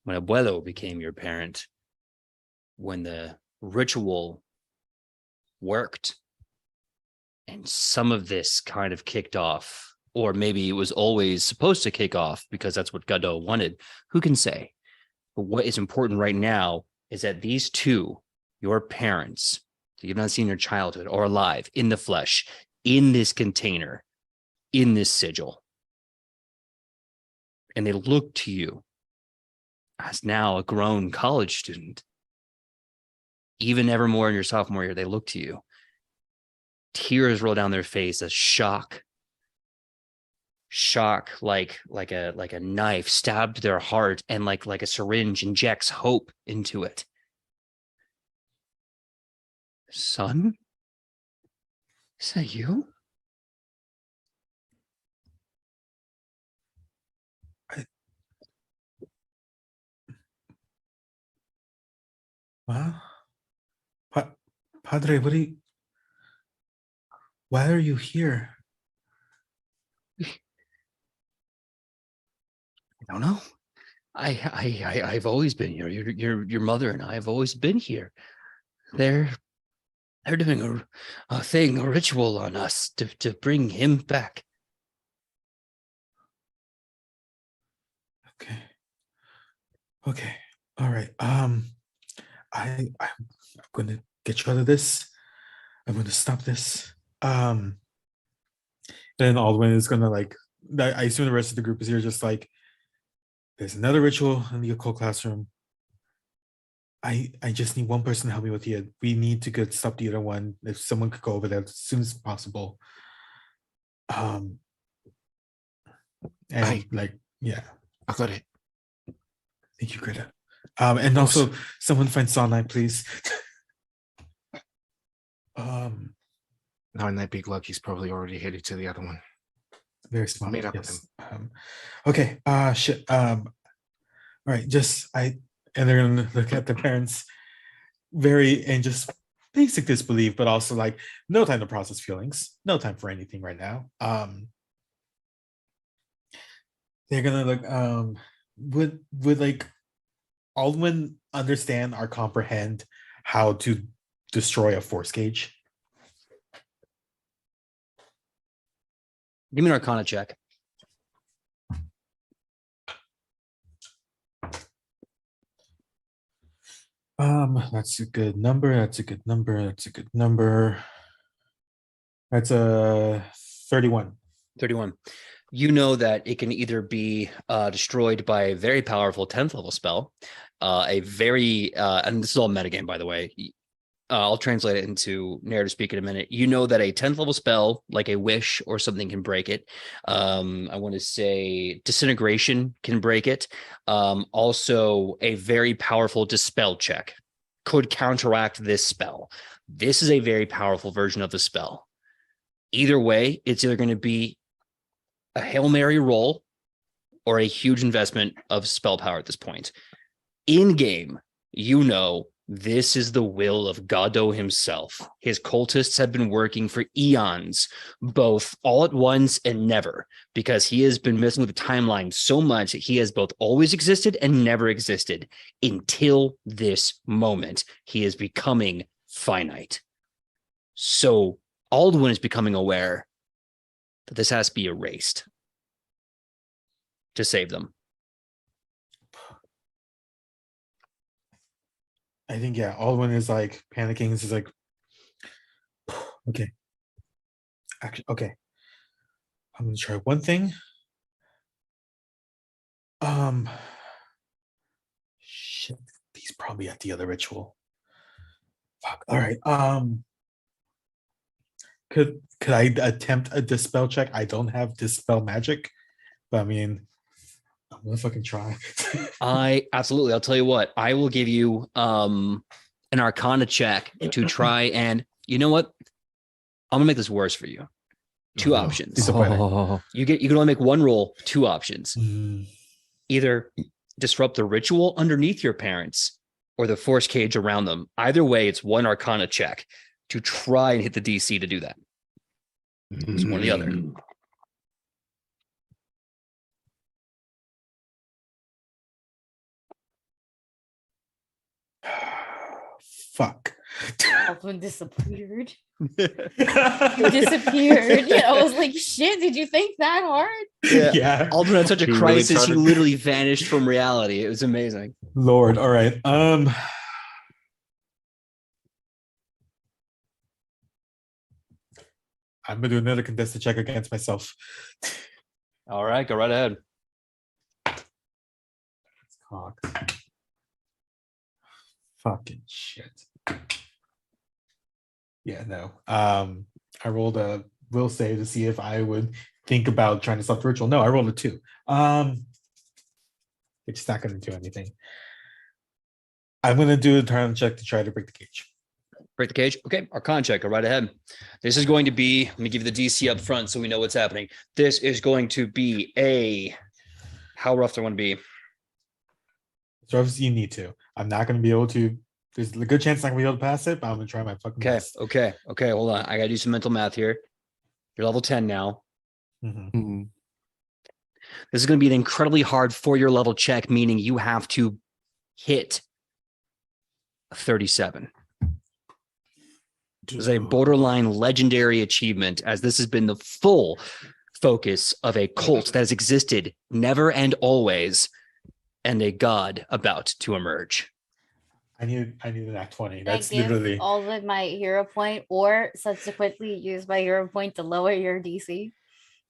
when Abuelo became your parent, when the ritual worked and some of this kind of kicked off, or maybe it was always supposed to kick off because that's what Godot wanted. Who can say? But what is important right now is that these two, your parents, that you've not seen in your childhood, are alive in the flesh, in this container, in this sigil. And they look to you as now a grown college student. Even ever more in your sophomore year, they look to you. Tears roll down their face as shock like a knife stabbed their heart, and like a syringe injects hope into it. Son, is that you? Padre, why are you here? I don't know. I've always been here. Your mother and I have always been here. They're doing a thing, a ritual on us to bring him back. Okay. All right. I'm gonna get you out of this. I'm gonna stop this. Then Aldwin is gonna I assume the rest of the group is here just like, there's another ritual in the occult classroom. I just need one person to help me with it. We need to stop the other one. If someone could go over there as soon as possible. And yeah. I got it. Thank you, Greta. And also someone find Sonai, please. Knowing that big luck, he's probably already headed to the other one. Very smart. Meet up Yes. with him. Okay. Shit. All right. And they're gonna look at the parents and just basic disbelief, but also like no time to process feelings, no time for anything right now. They're gonna look. Would like Aldwin understand or comprehend how to destroy a force gauge? Give me an Arcana check. That's a good number. That's a 31. 31. You know that it can either be destroyed by a very powerful 10th level spell, and this is all metagame, by the way. I'll translate it into narrative speak in a minute. You know that a 10th level spell, like a wish or something, can break it. I want to say disintegration can break it. Also, a very powerful dispel check could counteract this spell. This is a very powerful version of the spell. Either way, it's either going to be a Hail Mary roll or a huge investment of spell power at this point. In game, you know, this is the will of Godot himself. His cultists have been working for eons, both all at once and never, because he has been messing with the timeline so much that he has both always existed and never existed until this moment. He is becoming finite. So Alduin is becoming aware that this has to be erased to save them. I think, yeah, Alduin is like panicking. This is like, okay. Actually, okay. I'm gonna try one thing. Shit, he's probably at the other ritual. Fuck. All right. Could I attempt a dispel check? I don't have dispel magic, but I mean, I'm gonna fucking try. Absolutely. I'll tell you what, I will give you an Arcana check to try, and you know what? I'm gonna make this worse for you. Two options. Disappointing. You can only make one roll, two options. Mm. Either disrupt the ritual underneath your parents or the force cage around them. Either way, it's one Arcana check to try and hit the DC to do that. It's one or the other. Fuck. Alduin disappeared. He disappeared. Yeah, I was like, shit, did you think that hard? Yeah. Alduin had such a He really crisis, he tried to- literally vanished from reality. It was amazing. Lord. All right. I'm gonna do another contested check against myself. All right, go right ahead. Cock. Fucking shit. Yeah, no. I rolled a will save to see if I would think about trying to stop the ritual. No, I rolled a 2. It's not gonna do anything. I'm gonna do a turn check to try to break the cage. Break the cage. Okay, Arcana check, go right ahead. This is going to be, let me give you the DC up front so we know what's happening. This is going to be how rough do I want to be? So obviously you need to. I'm not gonna be able to. There's a good chance I'm not gonna be able to pass it, but I'm gonna try my fucking Okay, best. okay, hold on. I gotta do some mental math here. You're level 10 now. Mhm. This is going to be an incredibly hard 4-year level check, meaning you have to hit a 37. This is a borderline legendary achievement, as this has been the full focus of a cult that has existed never and always, and a god about to emerge. I need an act 20. I That's give literally all of my hero point, or subsequently use my hero point to lower your DC.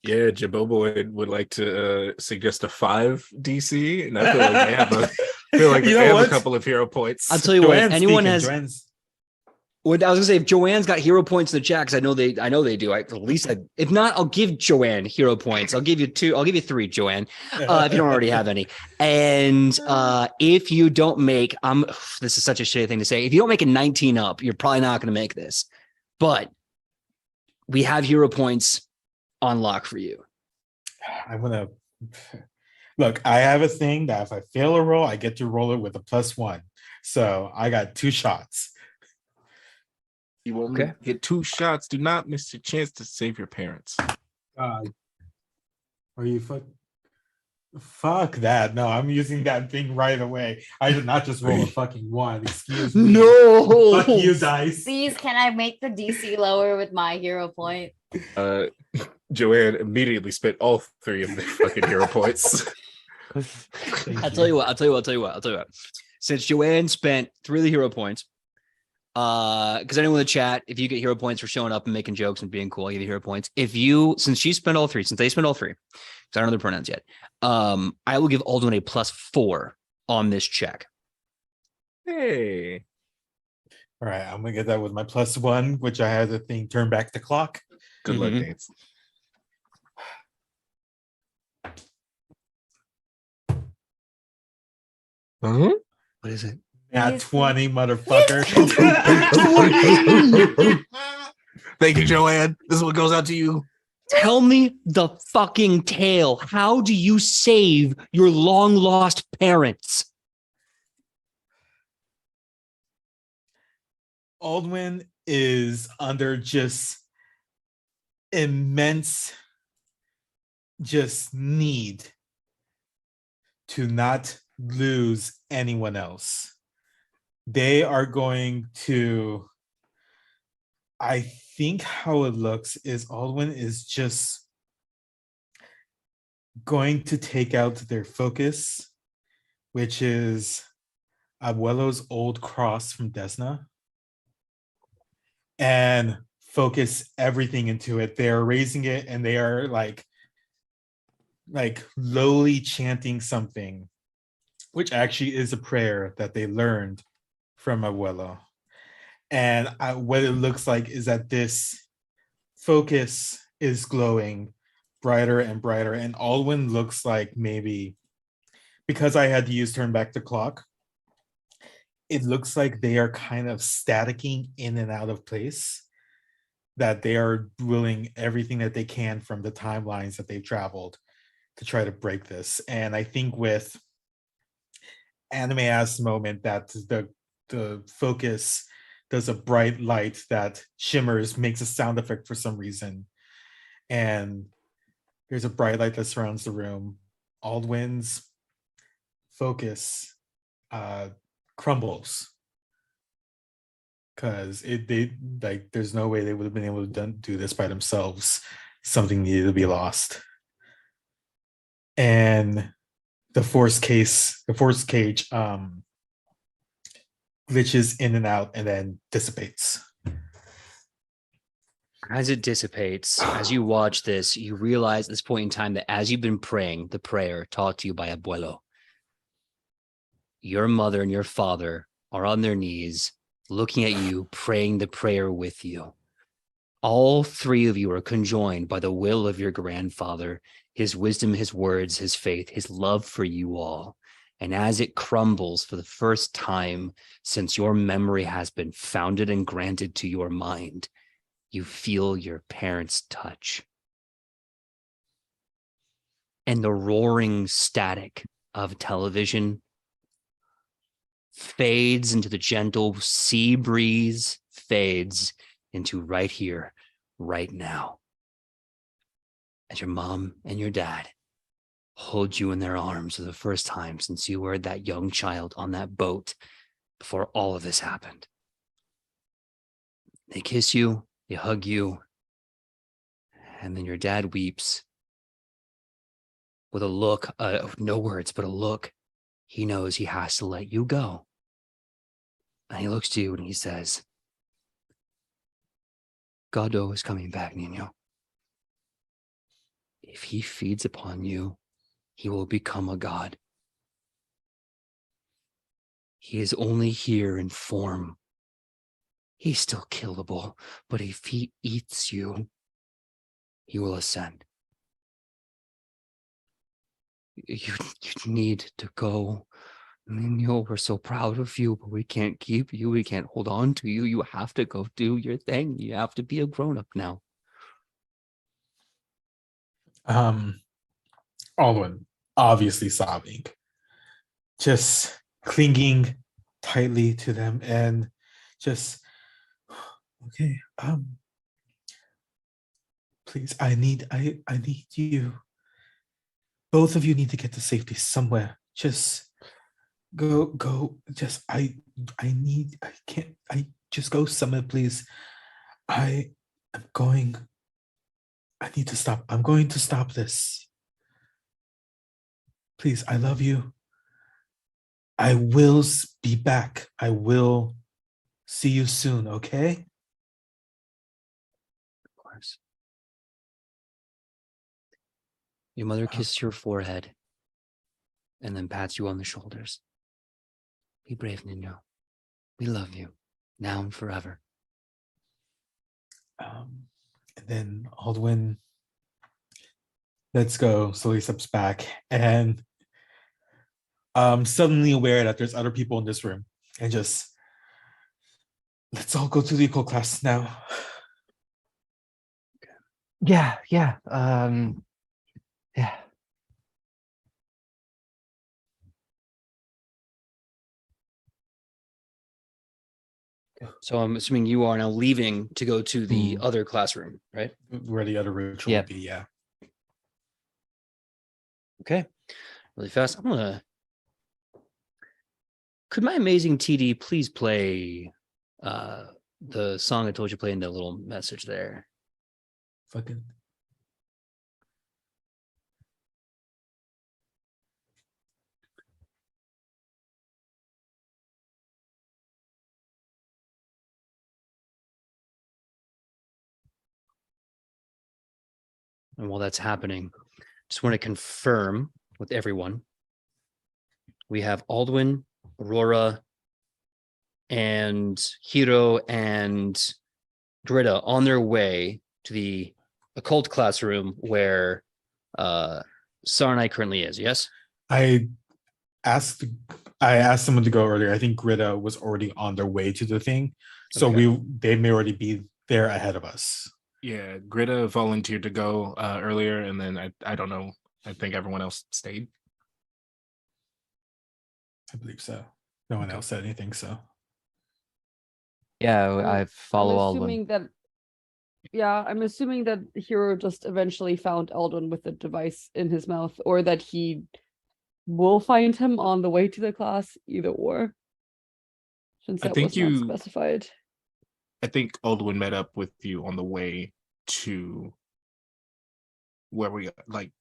Yeah, Jabobo would like to suggest a 5 DC, and I feel like they have You know they have what? a couple of hero points. I'll tell you what, Joanne's anyone speaking, has. Joanne's- What I was gonna say, if Joanne's got hero points in the chat, because I know they do. If not, I'll give Joanne hero points. I'll give you 2. I'll give you 3, Joanne, if you don't already have any. And if you don't make, this is such a shitty thing to say. If you don't make a 19 up, you're probably not gonna make this. But we have hero points on lock for you. I'm gonna look. I have a thing that if I fail a roll, I get to roll it with a +1. So I got 2 shots. You only get 2 shots. Do not miss your chance to save your parents. Are you fuck that? No, I'm using that thing right away. I did not just roll a fucking 1. Excuse me. No. Fuck you, dice. Please, can I make the DC lower with my hero point? Joanne immediately spent all 3 of their fucking hero points. I'll tell you what. Since Joanne spent 3 of the hero points, because anyone in the chat, if you get hero points for showing up and making jokes and being cool, I give you hero points. Since they spent all 3, because I don't know their pronouns yet, I will give Alduin a +4 on this check. Hey. All right, I'm gonna get that with my +1, which I had the thing turn back the clock. Good luck, Mhm. Dance. What is it? At He's 20, motherfucker. Thank you, Joanne. This one goes out to you. Tell me the fucking tale. How do you save your long lost parents? Aldwin is under just immense just need to not lose anyone else. They are going to, I think how it looks is Aldwin is just going to take out their focus, which is Abuelo's old cross from Desna, and focus everything into it. They're raising it and they are like lowly chanting something, which actually is a prayer that they learned from Abuelo. And what it looks like is that this focus is glowing brighter and brighter. And Aldwin looks like, maybe because I had to use turn back the clock, it looks like they are kind of staticking in and out of place, that they are doing everything that they can from the timelines that they've traveled to try to break this. And I think with anime as moment that the focus does a bright light that shimmers, makes a sound effect for some reason, and there's a bright light that surrounds the room. Aldwin's focus crumbles, because there's no way they would have been able to do this by themselves. Something needed to be lost, and the force cage glitches in and out and then dissipates. As it dissipates, as you watch this, you realize at this point in time that as you've been praying the prayer taught to you by Abuelo, your mother and your father are on their knees looking at you, praying the prayer with you. All three of you are conjoined by the will of your grandfather, his wisdom, his words, his faith, his love for you all. And as it crumbles for the first time since your memory has been founded and granted to your mind, you feel your parents' touch. And the roaring static of television fades into the gentle sea breeze, fades into right here, right now. As your mom and your dad hold you in their arms for the first time since you were that young child on that boat before all of this happened. They kiss you, they hug you, and then your dad weeps with a look, no words, but a look. He knows he has to let you go. And he looks to you and he says, Godot is coming back, Nino. If he feeds upon you, he will become a god. He is only here in form. He's still killable, but if he eats you, he will ascend. You need to go. Nino, we're so proud of you, but we can't keep you. We can't hold on to you. You have to go do your thing. You have to be a grown-up now. Alwyn, obviously sobbing, just clinging tightly to them and just, okay, please, I need you. Both of you need to get to safety somewhere. Just go, just, just go somewhere, please. I need to stop. I'm going to stop this. Please, I love you. I will be back. I will see you soon, okay? Of course. Your mother kisses your forehead and then pats you on the shoulders. Be brave, Nino. We love you now and forever. And then Aldwin lets go, slowly steps back, and suddenly aware that there's other people in this room. and just let's all go to the equal class now. Yeah. Yeah. So I'm assuming you are now leaving to go to the other classroom, right? Where the other ritual Yep. would be, yeah. Okay. Really fast. Could my amazing TD please play the song I told you to play in the little message there? Fucking. And while that's happening, just want to confirm with everyone. We have Aldwin, Aurora, and Hiro and Greta on their way to the occult classroom where Sarnai currently is, yes? I asked someone to go earlier. I think Greta was already on their way to the thing. So Okay. they may already be there ahead of us. Yeah, Greta volunteered to go earlier, and then I don't know. I think everyone else stayed. I believe so. No one else said anything, so. Yeah, I follow I'm all of them. assuming that. Yeah, I'm assuming that Hero just eventually found Eldon with the device in his mouth, or that he will find him on the way to the class, either or. Since I that think was not specified. I think Aldwin met up with you on the way to where we like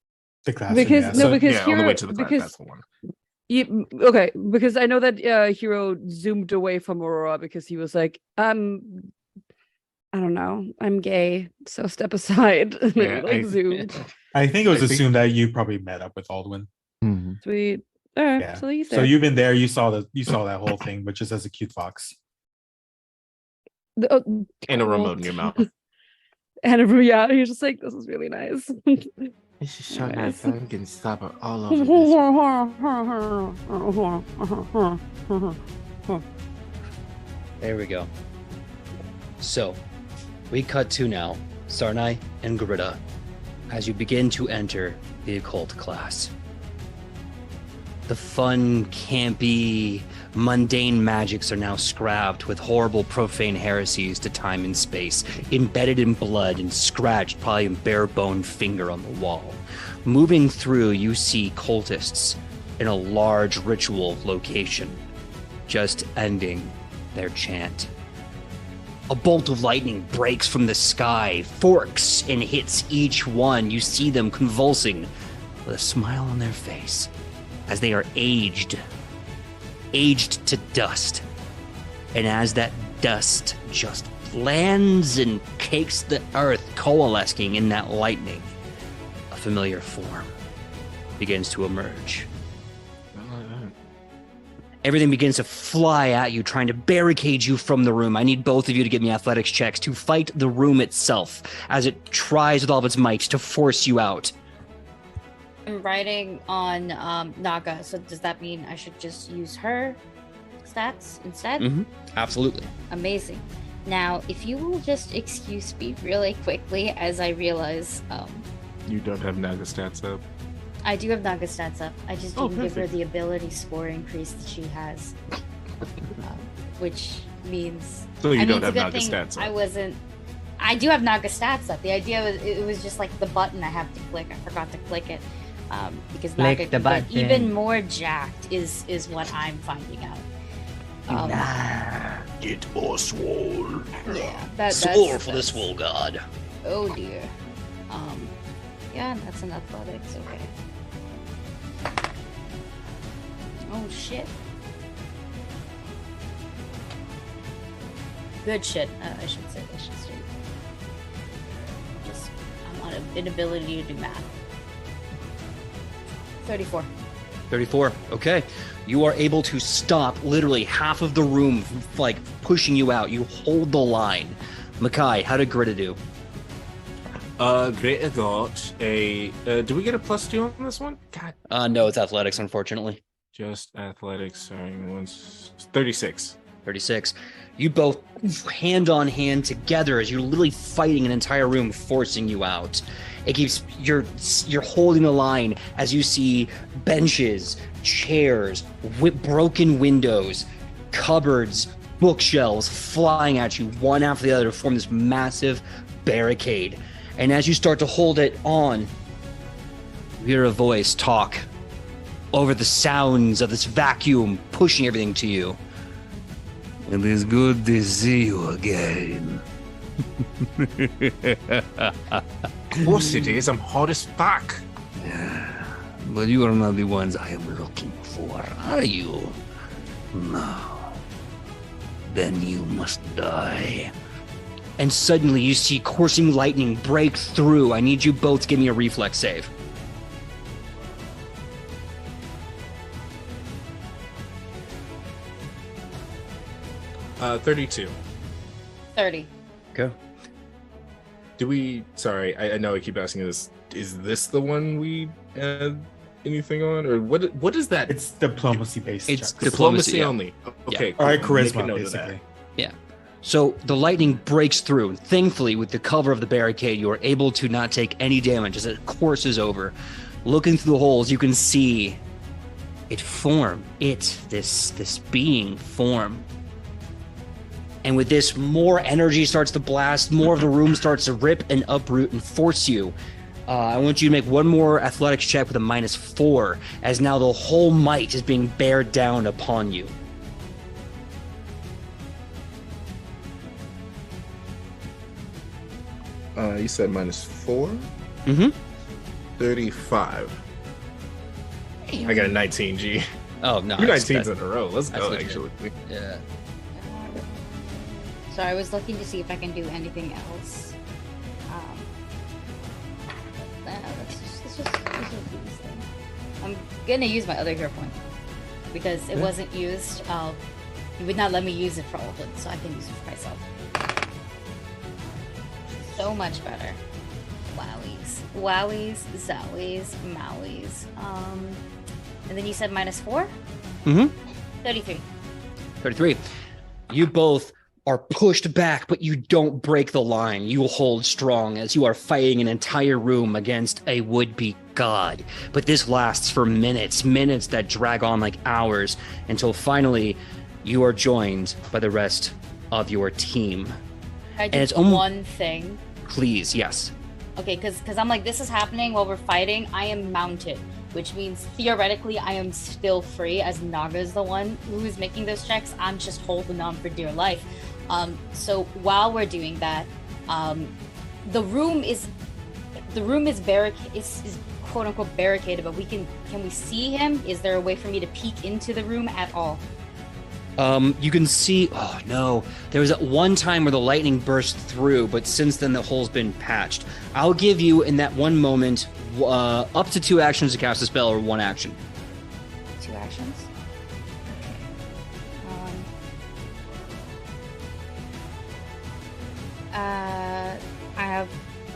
The class. Because yeah. no, So- because yeah, on the way Hero, to the class. because That's the one. okay, because I know that Hero zoomed away from Aurora because he was like, I don't know, I'm gay, so step aside. And then Yeah, zoomed. I think it was I think- assumed that you probably met up with Aldwin. Mhm. Sweet. All right, Yeah. so he's So there. you've been there, you saw that whole thing, but just as a cute fox. Oh, And a cool. remote in your mouth. And yeah, he's just like, this is really nice. This is so Anyways. nice. I'm getting slobber all over this. There we go. So, we cut to now, Sarnai and Greta, as you begin to enter the occult class. The fun, campy, mundane magics are now scrabbed with horrible profane heresies to time and space, embedded in blood and scratched probably in bare-boned finger on the wall. Moving through, you see cultists in a large ritual location, just ending their chant. A bolt of lightning breaks from the sky, forks and hits each one. You see them convulsing with a smile on their face as they are aged to dust. And as that dust just lands and cakes the earth, coalescing in that lightning, a familiar form begins to emerge. Everything begins to fly at you, trying to barricade you from the room. I need both of you to give me athletics checks to fight the room itself as it tries with all of its might to force you out. I'm riding on Naga, so does that mean I should just use her stats instead? Mm-hmm. Absolutely. Amazing. Now, if you will just excuse me really quickly as I realize You don't have Naga stats up. I do have Naga stats up. I just didn't give her perfect. the ability score increase that she has. Which means... So you I mean, don't it's a have good Naga thing stats I up. wasn't... I do have Naga stats up. The idea was it was just like the button I have to click. I forgot to click it. Because Click Naga the can get button. even more jacked is what I'm finding out. Get more swole. Yeah, Swole for the swole god. Oh dear. Yeah, that's an athletics. Okay. Oh shit. Good shit. I should say. Just I'm on an inability to do math. 34. 34. Okay. You are able to stop literally half of the room, like pushing you out. You hold the line. Makai, how did Greta do? Greta got a. Do we get a +2 on this one? God, No, it's athletics, unfortunately. Just athletics. Sorry, once 36. 36. You both hand on hand together as you're literally fighting an entire room, forcing you out. It keeps you're holding the line as you see benches, chairs, broken windows, cupboards, bookshelves flying at you one after the other to form this massive barricade. And as you start to hold it on, you hear a voice talk over the sounds of this vacuum pushing everything to you. It is good to see you again. Of course it is. I'm hot as fuck. Yeah, but you are not the ones I am looking for, are you? No. Then you must die. And suddenly you see coursing lightning break through. I need you both to give me a reflex save. Uh, 32. 30. Go. Do we? Sorry, I know I keep asking this. Is this the one we had anything on, or what is that? It's diplomacy based. It's checks. diplomacy, yeah. only. Okay. Or cool. Make a charisma, note of that. basically. Yeah. So the lightning breaks through. Thankfully, with the cover of the barricade, you are able to not take any damage as it courses over. Looking through the holes, you can see it form. This being form. And with this, more energy starts to blast, more of the room starts to rip and uproot and force you. I want you to make one more athletics check with a -4, as now the whole might is being bared down upon you. You said -4? Mm-hmm. 35. I got a 19, G. Oh, no. 2 19s in a row. Let's go, legit. actually. Yeah. So I was looking to see if I can do anything else. Let's just do this thing. I'm gonna use my other hero point because it wasn't used. You would not let me use it for Alden, so I can use it for myself. So much better. Wowies. Wowies, zowies, mowies. And then you said -4? Mm-hmm. 33. 33. You both are pushed back, but you don't break the line. You hold strong as you are fighting an entire room against a would-be god. But this lasts for minutes that drag on like hours, until finally you are joined by the rest of your team. I do it's almost one thing. Please, yes. Okay, because I'm like, this is happening while we're fighting. I am mounted, which means theoretically I am still free, as Naga's the one who is making those checks. I'm just holding on for dear life. So while we're doing that, the room is quote unquote barricaded, but can we see him? Is there a way for me to peek into the room at all? You can see, oh no, there was that one time where the lightning burst through, but since then the hole's been patched. I'll give you in that one moment up to 2 actions to cast a spell, or 1 action. 2 actions? I have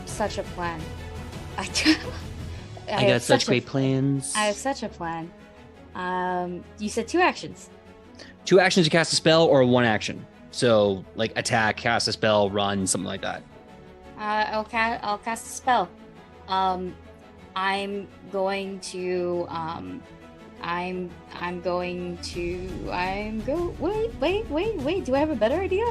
such a plan. I got such great plans. I have such a plan. You said 2 actions. 2 actions to cast a spell, or 1 action. So, like attack, cast a spell, run, something like that. I'll cast a spell. I'm going to wait. Do I have a better idea?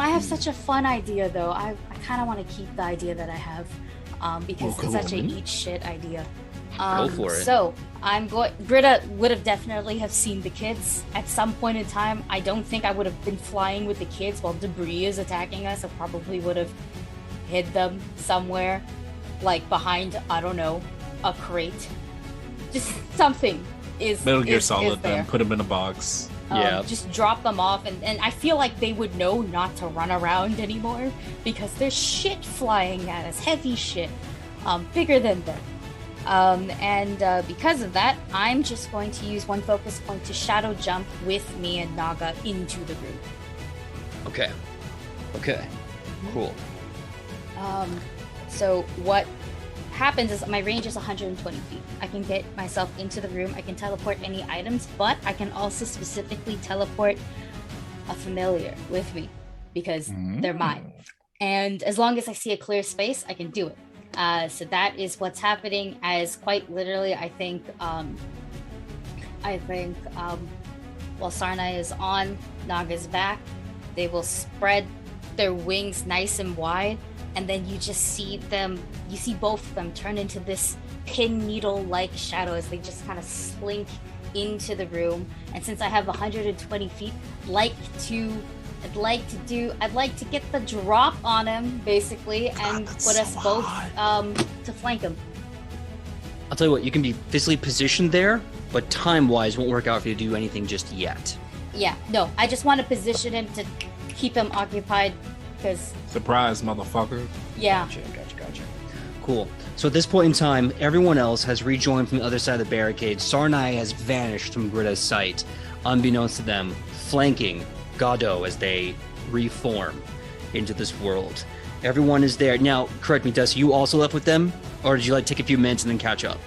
I have such a fun idea though. I kind of want to keep the idea that I have, because it's such a eat shit idea. Go for it. So Britta would have definitely have seen the kids at some point in time. I don't think I would have been flying with the kids while debris is attacking us. I probably would have hid them somewhere, like behind, I don't know, a crate. Just something is Metal Gear is Solid there. them, put them in a box. Yeah. Just drop them off, and I feel like they would know not to run around anymore because there's shit flying at us, heavy shit, bigger than them. Because of that, I'm just going to use 1 focus point to shadow jump with me and Naga into the room. Okay. Cool. So what happens is my range is 120 feet. I can get myself into the room. I can teleport any items, but I can also specifically teleport a familiar with me because they're mine. And as long as I see a clear space, I can do it. So that is what's happening. As quite literally, I think while Sarnai is on Naga's back, they will spread their wings nice and wide, and then you just see them, you see both of them turn into this pin needle like shadow as they just kind of slink into the room. And since I have 120 feet, I'd like to get the drop on him basically and put us both to flank him. I'll tell you what, you can be physically positioned there, but time-wise won't work out for you to do anything just yet. Yeah, no, I just want to position him to keep him occupied because... Surprise, motherfucker. Yeah. Gotcha. Cool. So at this point in time, everyone else has rejoined from the other side of the barricade. Sarnai has vanished from Gritta's sight, unbeknownst to them, flanking Godot as they reform into this world. Everyone is there. Now, correct me, Dusty, you also left with them? Or did you take a few minutes and then catch up?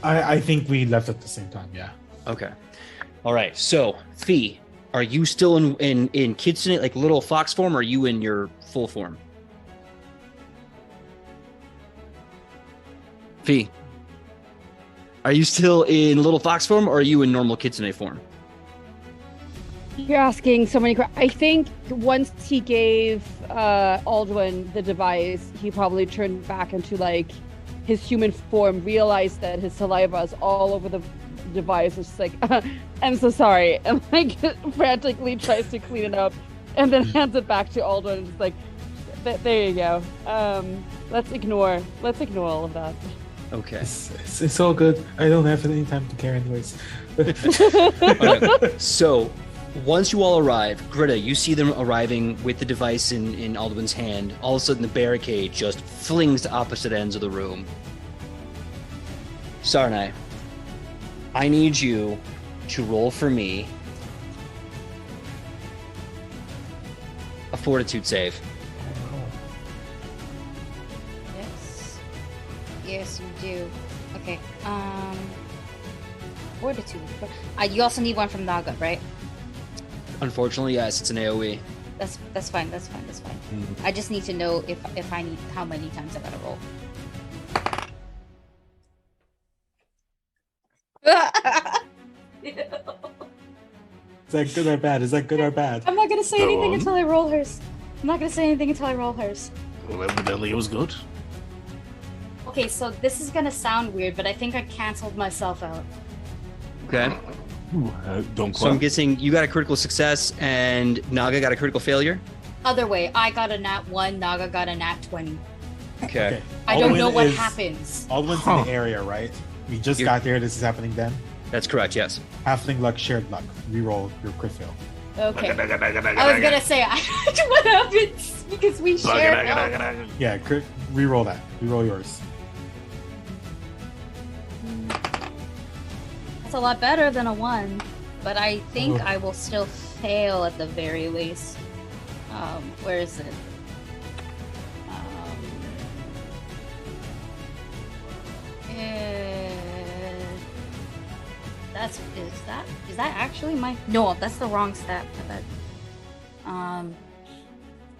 I think we left at the same time, yeah. Okay. All right. So, Fee, are you still in kitsune, like little fox form, or are you in your full form? Fee, are you still in little fox form, or are you in normal kitsune form? You're asking so many questions. I think once he gave Aldwin the device, he probably turned back into like his human form, realized that his saliva is all over the device. It's just like, I'm so sorry, and like frantically tries to clean it up, and then hands it back to Aldwin. And it's like, there you go. Let's ignore all of that. Okay. It's all good. I don't have any time to care anyways. Okay. So, once you all arrive, Gritta, you see them arriving with the device in Aldwin's hand. All of a sudden, the barricade just flings to opposite ends of the room. Sarnai, I need you to roll for me a fortitude save. Yes, you do. Okay. Fortitude. You also need one from Naga, right? Unfortunately, yes, it's an AoE. That's fine. Mm-hmm. I just need to know if I need how many times I gotta roll. Is that good or bad? I'm not gonna say anything until I roll hers. Well, evidently it was good. Okay, so this is gonna sound weird, but I think I canceled myself out. Okay. Don't So I'm guessing you got a critical success and Naga got a critical failure? Other way, I got a nat 1, Naga got a nat 20. Okay. I don't know what happens. Aldwin's in the area, right? We just got there. This is happening then. That's correct, yes. Halfling luck, shared luck. Reroll your crit fail. Okay. I was gonna say, what happens? Because we share. Yeah, reroll that. Reroll yours. That's a lot better than a 1, but I think I will still fail at the very least. Where is it? Is that actually my? No, that's the wrong stat. I bet.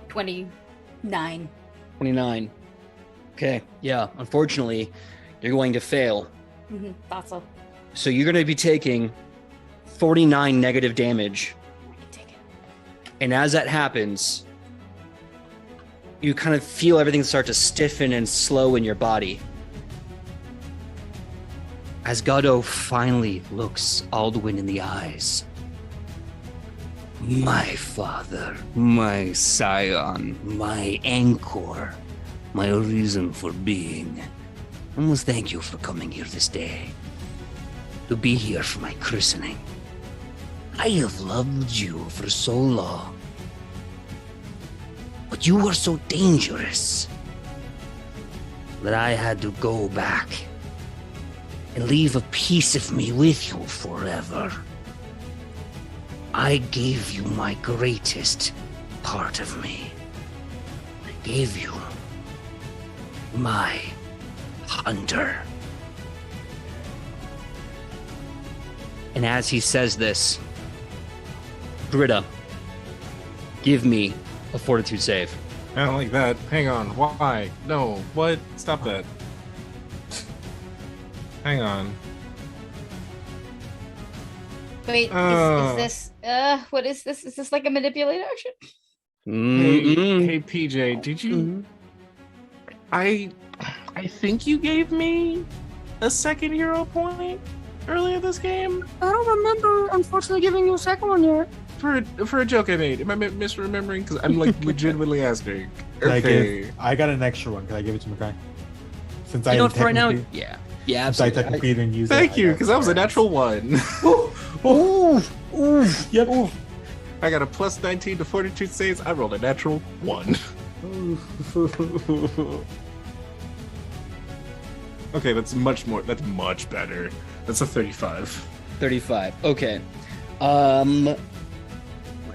29. 29. Okay, yeah. Unfortunately, you're going to fail. Mm-hmm, thought so. So you're going to be taking 49 negative damage. I can take it. And as that happens, you kind of feel everything start to stiffen and slow in your body. As Godot finally looks Aldwin in the eyes. My father, my scion, my anchor, my reason for being. I must thank you for coming here this day. To be here for my christening. I have loved you for so long. But you were so dangerous that I had to go back and leave a piece of me with you forever. I gave you my greatest part of me. I gave you my hunter. And as he says this, Britta, give me a fortitude save. I don't like that. Hang on. Why? No. What? Stop that. Hang on. Wait, is this what is this? Is this like a manipulate action? Hey, PJ, did you I think you gave me a second hero point earlier this game? I don't remember, unfortunately, giving you a second one yet. For a joke I made. Am I misremembering? Because I'm like legitimately asking. I got an extra one. Can I give it to Makai? Since You know what, for right now, technically- yeah, since I absolutely. technically didn't use it. Thank you, because that was a natural one. Yep. I got a plus 19 to fortitude saves. I rolled a natural 1. Okay, that's much better. That's a 35. 35. Okay. 1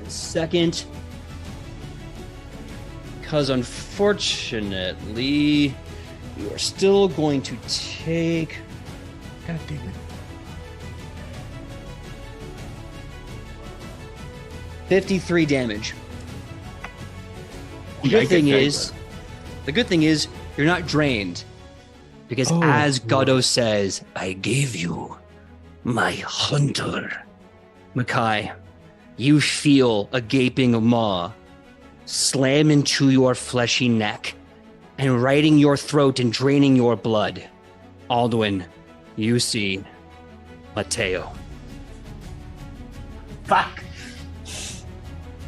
second. Because unfortunately, you are still going to take. God damn it. 53 damage. The Yeah, I good get thing that, is, you're not drained, because as Godot says, I gave you my hunter. Makai, you feel a gaping maw slam into your fleshy neck and riding your throat and draining your blood. Alduin, you see Mateo. Fuck.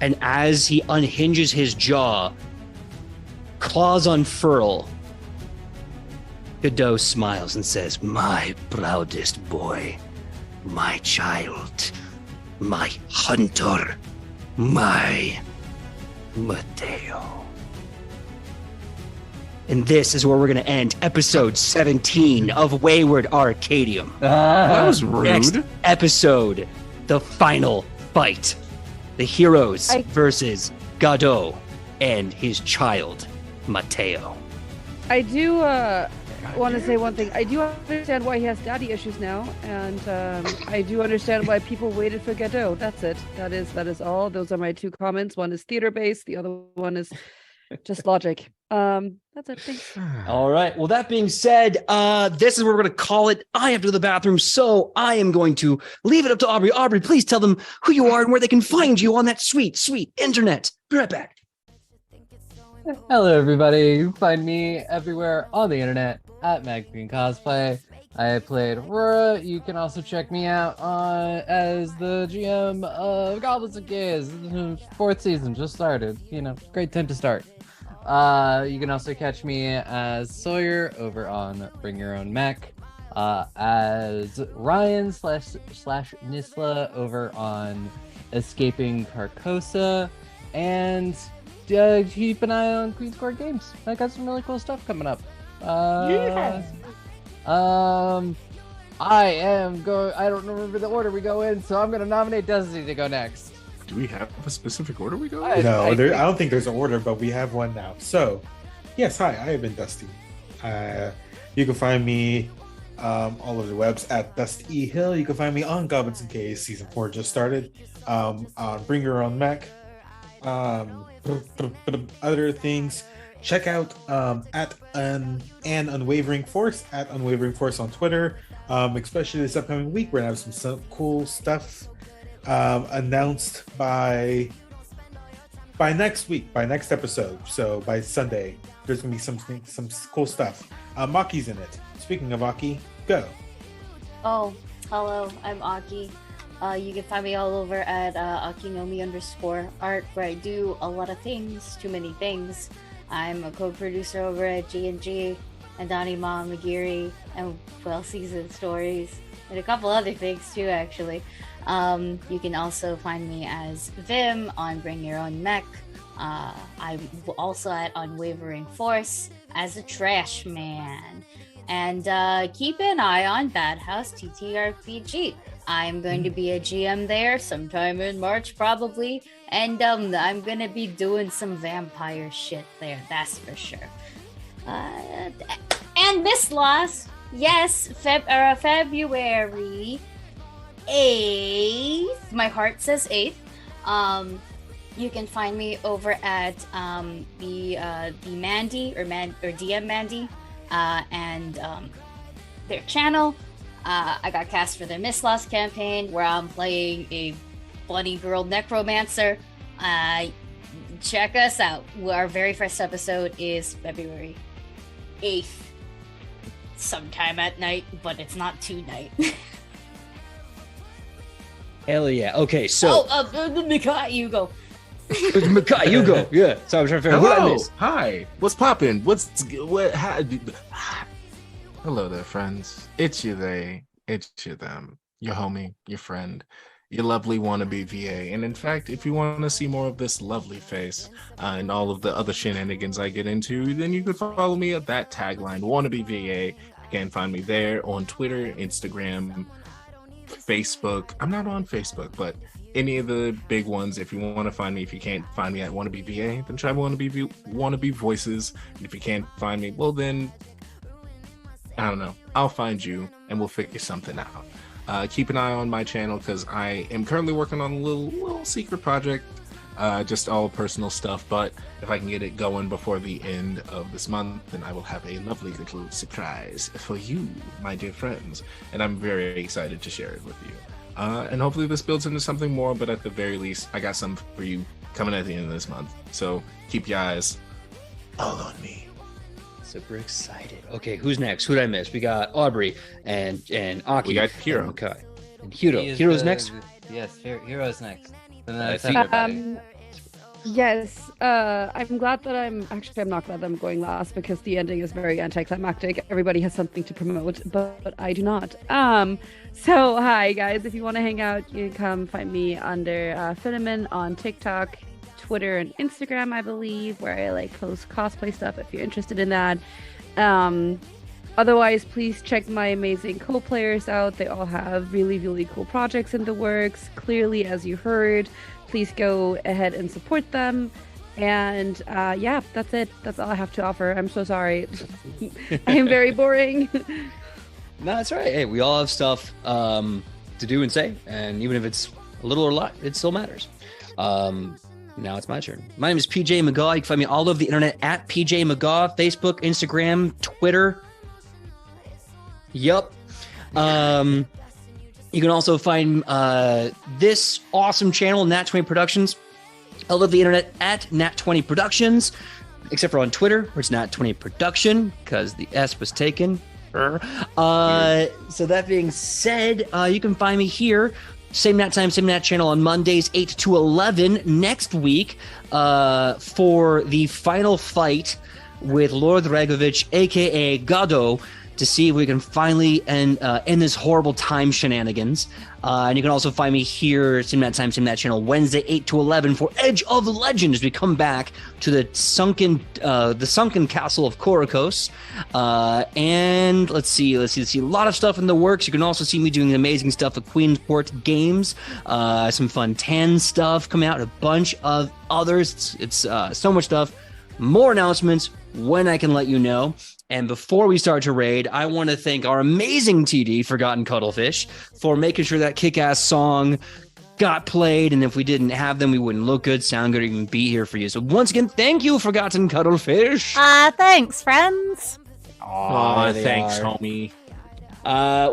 And as he unhinges his jaw, claws unfurl, Godot smiles and says, my proudest boy, my child, my hunter, my Mateo. And this is where we're going to end episode 17 of Wayward Arcadium. That was rude. Next episode, the final fight. The heroes versus Godot and his child, Mateo. I do want to say one thing. I do understand why he has daddy issues now, and I do understand why people waited for Godot. That's it. That is all. Those are my 2 comments. One is theater based. The other one is just logic. That's it. Thanks. All right. Well, that being said, this is where we're going to call it. I have to go to the bathroom, so I am going to leave it up to Aubrey. Aubrey, please tell them who you are and where they can find you on that sweet, sweet internet. Be right back. Hello, everybody. You can find me everywhere on the internet at Magpie Cosplay. I played Aurora. You can also check me out as the GM of Goblets and Gays. 4th season just started. Great time to start. You can also catch me as Sawyer over on Bring Your Own Mech, as Ryan / Nisla over on Escaping Carcosa, and keep an eye on Queen's Court Games. I got some really cool stuff coming up. I don't remember the order we go in, so I'm gonna nominate Destiny to go next. Do we have a specific order we go? No, I don't think there's an order, but we have one now. So, yes, hi, I have been Dusty. You can find me all over the webs at Dusty Hill. You can find me on Goblets and Gays. Season 4 just started. On Bring Your Own Mech. Other things, check out at an Unwavering Force, at Unwavering Force on Twitter. Especially this upcoming week, we're gonna have some cool stuff announced by next week, by next episode. So by Sunday, there's gonna be some cool stuff. Maki's in it. Speaking of Aki, go. Oh, hello, I'm Aki. You can find me all over at Akinomi_art, where I do a lot of things, too many things. I'm a co-producer over at G&G and Danima Magiri and Well Seasoned Stories and a couple other things too, actually. You can also find me as Vim on Bring Your Own Mech. I'm also at Unwavering Force as a Trash Man. And keep an eye on Bad House TTRPG. I'm going to be a GM there sometime in March, probably. And I'm going to be doing some vampire shit there, that's for sure. And Miss Loss, yes, February 8th. My heart says 8th. You can find me over at the Mandy or DM Mandy and their channel. I got cast for the Miss Lost campaign where I'm playing a bunny girl necromancer. Check us out. Our very first episode is February 8th, sometime at night, but it's not tonight. Hell yeah. Okay, so Mikai, you go. Mikai, you go. Yeah. So I was trying to figure out who I Hello. missed. Hi. What's poppin'? Hello there, friends. It's you, they. It's you, them. Your homie, your friend, your lovely wannabe VA. And in fact, if you want to see more of this lovely face and all of the other shenanigans I get into, then you could follow me at that tagline, wannabe VA. You can find me there on Twitter, Instagram, Facebook. I'm not on Facebook, but any of the big ones. If you want to find me, if you can't find me at wannabe VA, then try wannabe voices. And if you can't find me, well then, I don't know. I'll find you and we'll figure something out. Keep an eye on my channel because I am currently working on a little secret project, just all personal stuff. But if I can get it going before the end of this month, then I will have a lovely little surprise for you, my dear friends. And I'm very excited to share it with you. And hopefully this builds into something more, but at the very least, I got something for you coming at the end of this month. So keep your eyes all on me. Super excited. Okay, who's next? Who did I miss? We got Aubrey and Aki. We got Hiro. And Makai. And Hiro. He is Hiro's the- next? Yes, Hero's next. And then I it's think- everybody. Yes, I'm glad that I'm not glad that I'm going last because the ending is very anticlimactic. Everybody has something to promote, but I do not. So hi guys, if you want to hang out, you can come find me under Cinnamon on TikTok, Twitter, and Instagram, I believe, where I like post cosplay stuff if you're interested in that. Otherwise, please check my amazing co-players out. They all have really, really cool projects in the works. Clearly, as you heard, please go ahead and support them. And yeah, that's it. That's all I have to offer. I'm so sorry. I am very boring. No, that's right. Hey, we all have stuff to do and say, and even if it's a little or a lot, it still matters. Now it's my turn. My name is PJ McGaw. You can find me all over the internet at PJ McGaw, Facebook, Instagram, Twitter. Yup. You can also find this awesome channel, Nat20 Productions, all over the internet at Nat20 Productions, except for on Twitter, where it's Nat20 Production, because the S was taken. So that being said, you can find me here, same Nat time, same Nat channel on Mondays, 8 to 11 next week for the final fight with Lord Dragovich, a.k.a. Gado, to see if we can finally end this horrible time shenanigans. And you can also find me here, same Nat time, same Nat channel, Wednesday, 8 to 11 for Edge of Legend as we come back to the sunken castle of Korokos. And let's see, a lot of stuff in the works. You can also see me doing amazing stuff at Queensport Games, some fun Tan stuff coming out, a bunch of others. It's so much stuff. More announcements when I can let you know. And before we start to raid, I want to thank our amazing TD, Forgotten Cuttlefish, for making sure that kick-ass song got played. And if we didn't have them, we wouldn't look good, sound good, or even be here for you. So once again, thank you, Forgotten Cuttlefish. Thanks, friends. Aw, thanks, homie.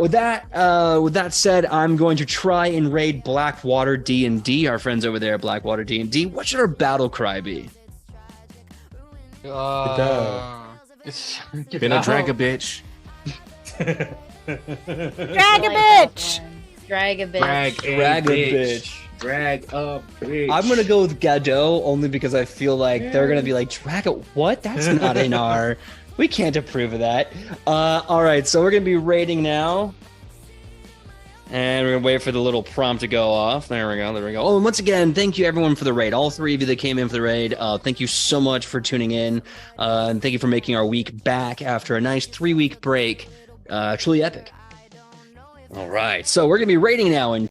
With that said, I'm going to try and raid Blackwater D&D, our friends over there at Blackwater D&D. What should our battle cry be? Been a drag a bitch. Drag a bitch. Drag a bitch. Drag a bitch. Drag a bitch. I'm gonna go with Gado only because I feel like they're gonna be like, drag a what? That's not in our. We can't approve of that. All right, so we're gonna be rating now. And we're going to wait for the little prompt to go off. There we go. Oh, and once again, thank you everyone for the raid. All three of you that came in for the raid. Thank you so much for tuning in. And thank you for making our week back after a nice 3-week break. Truly epic. All right. So we're going to be rating now in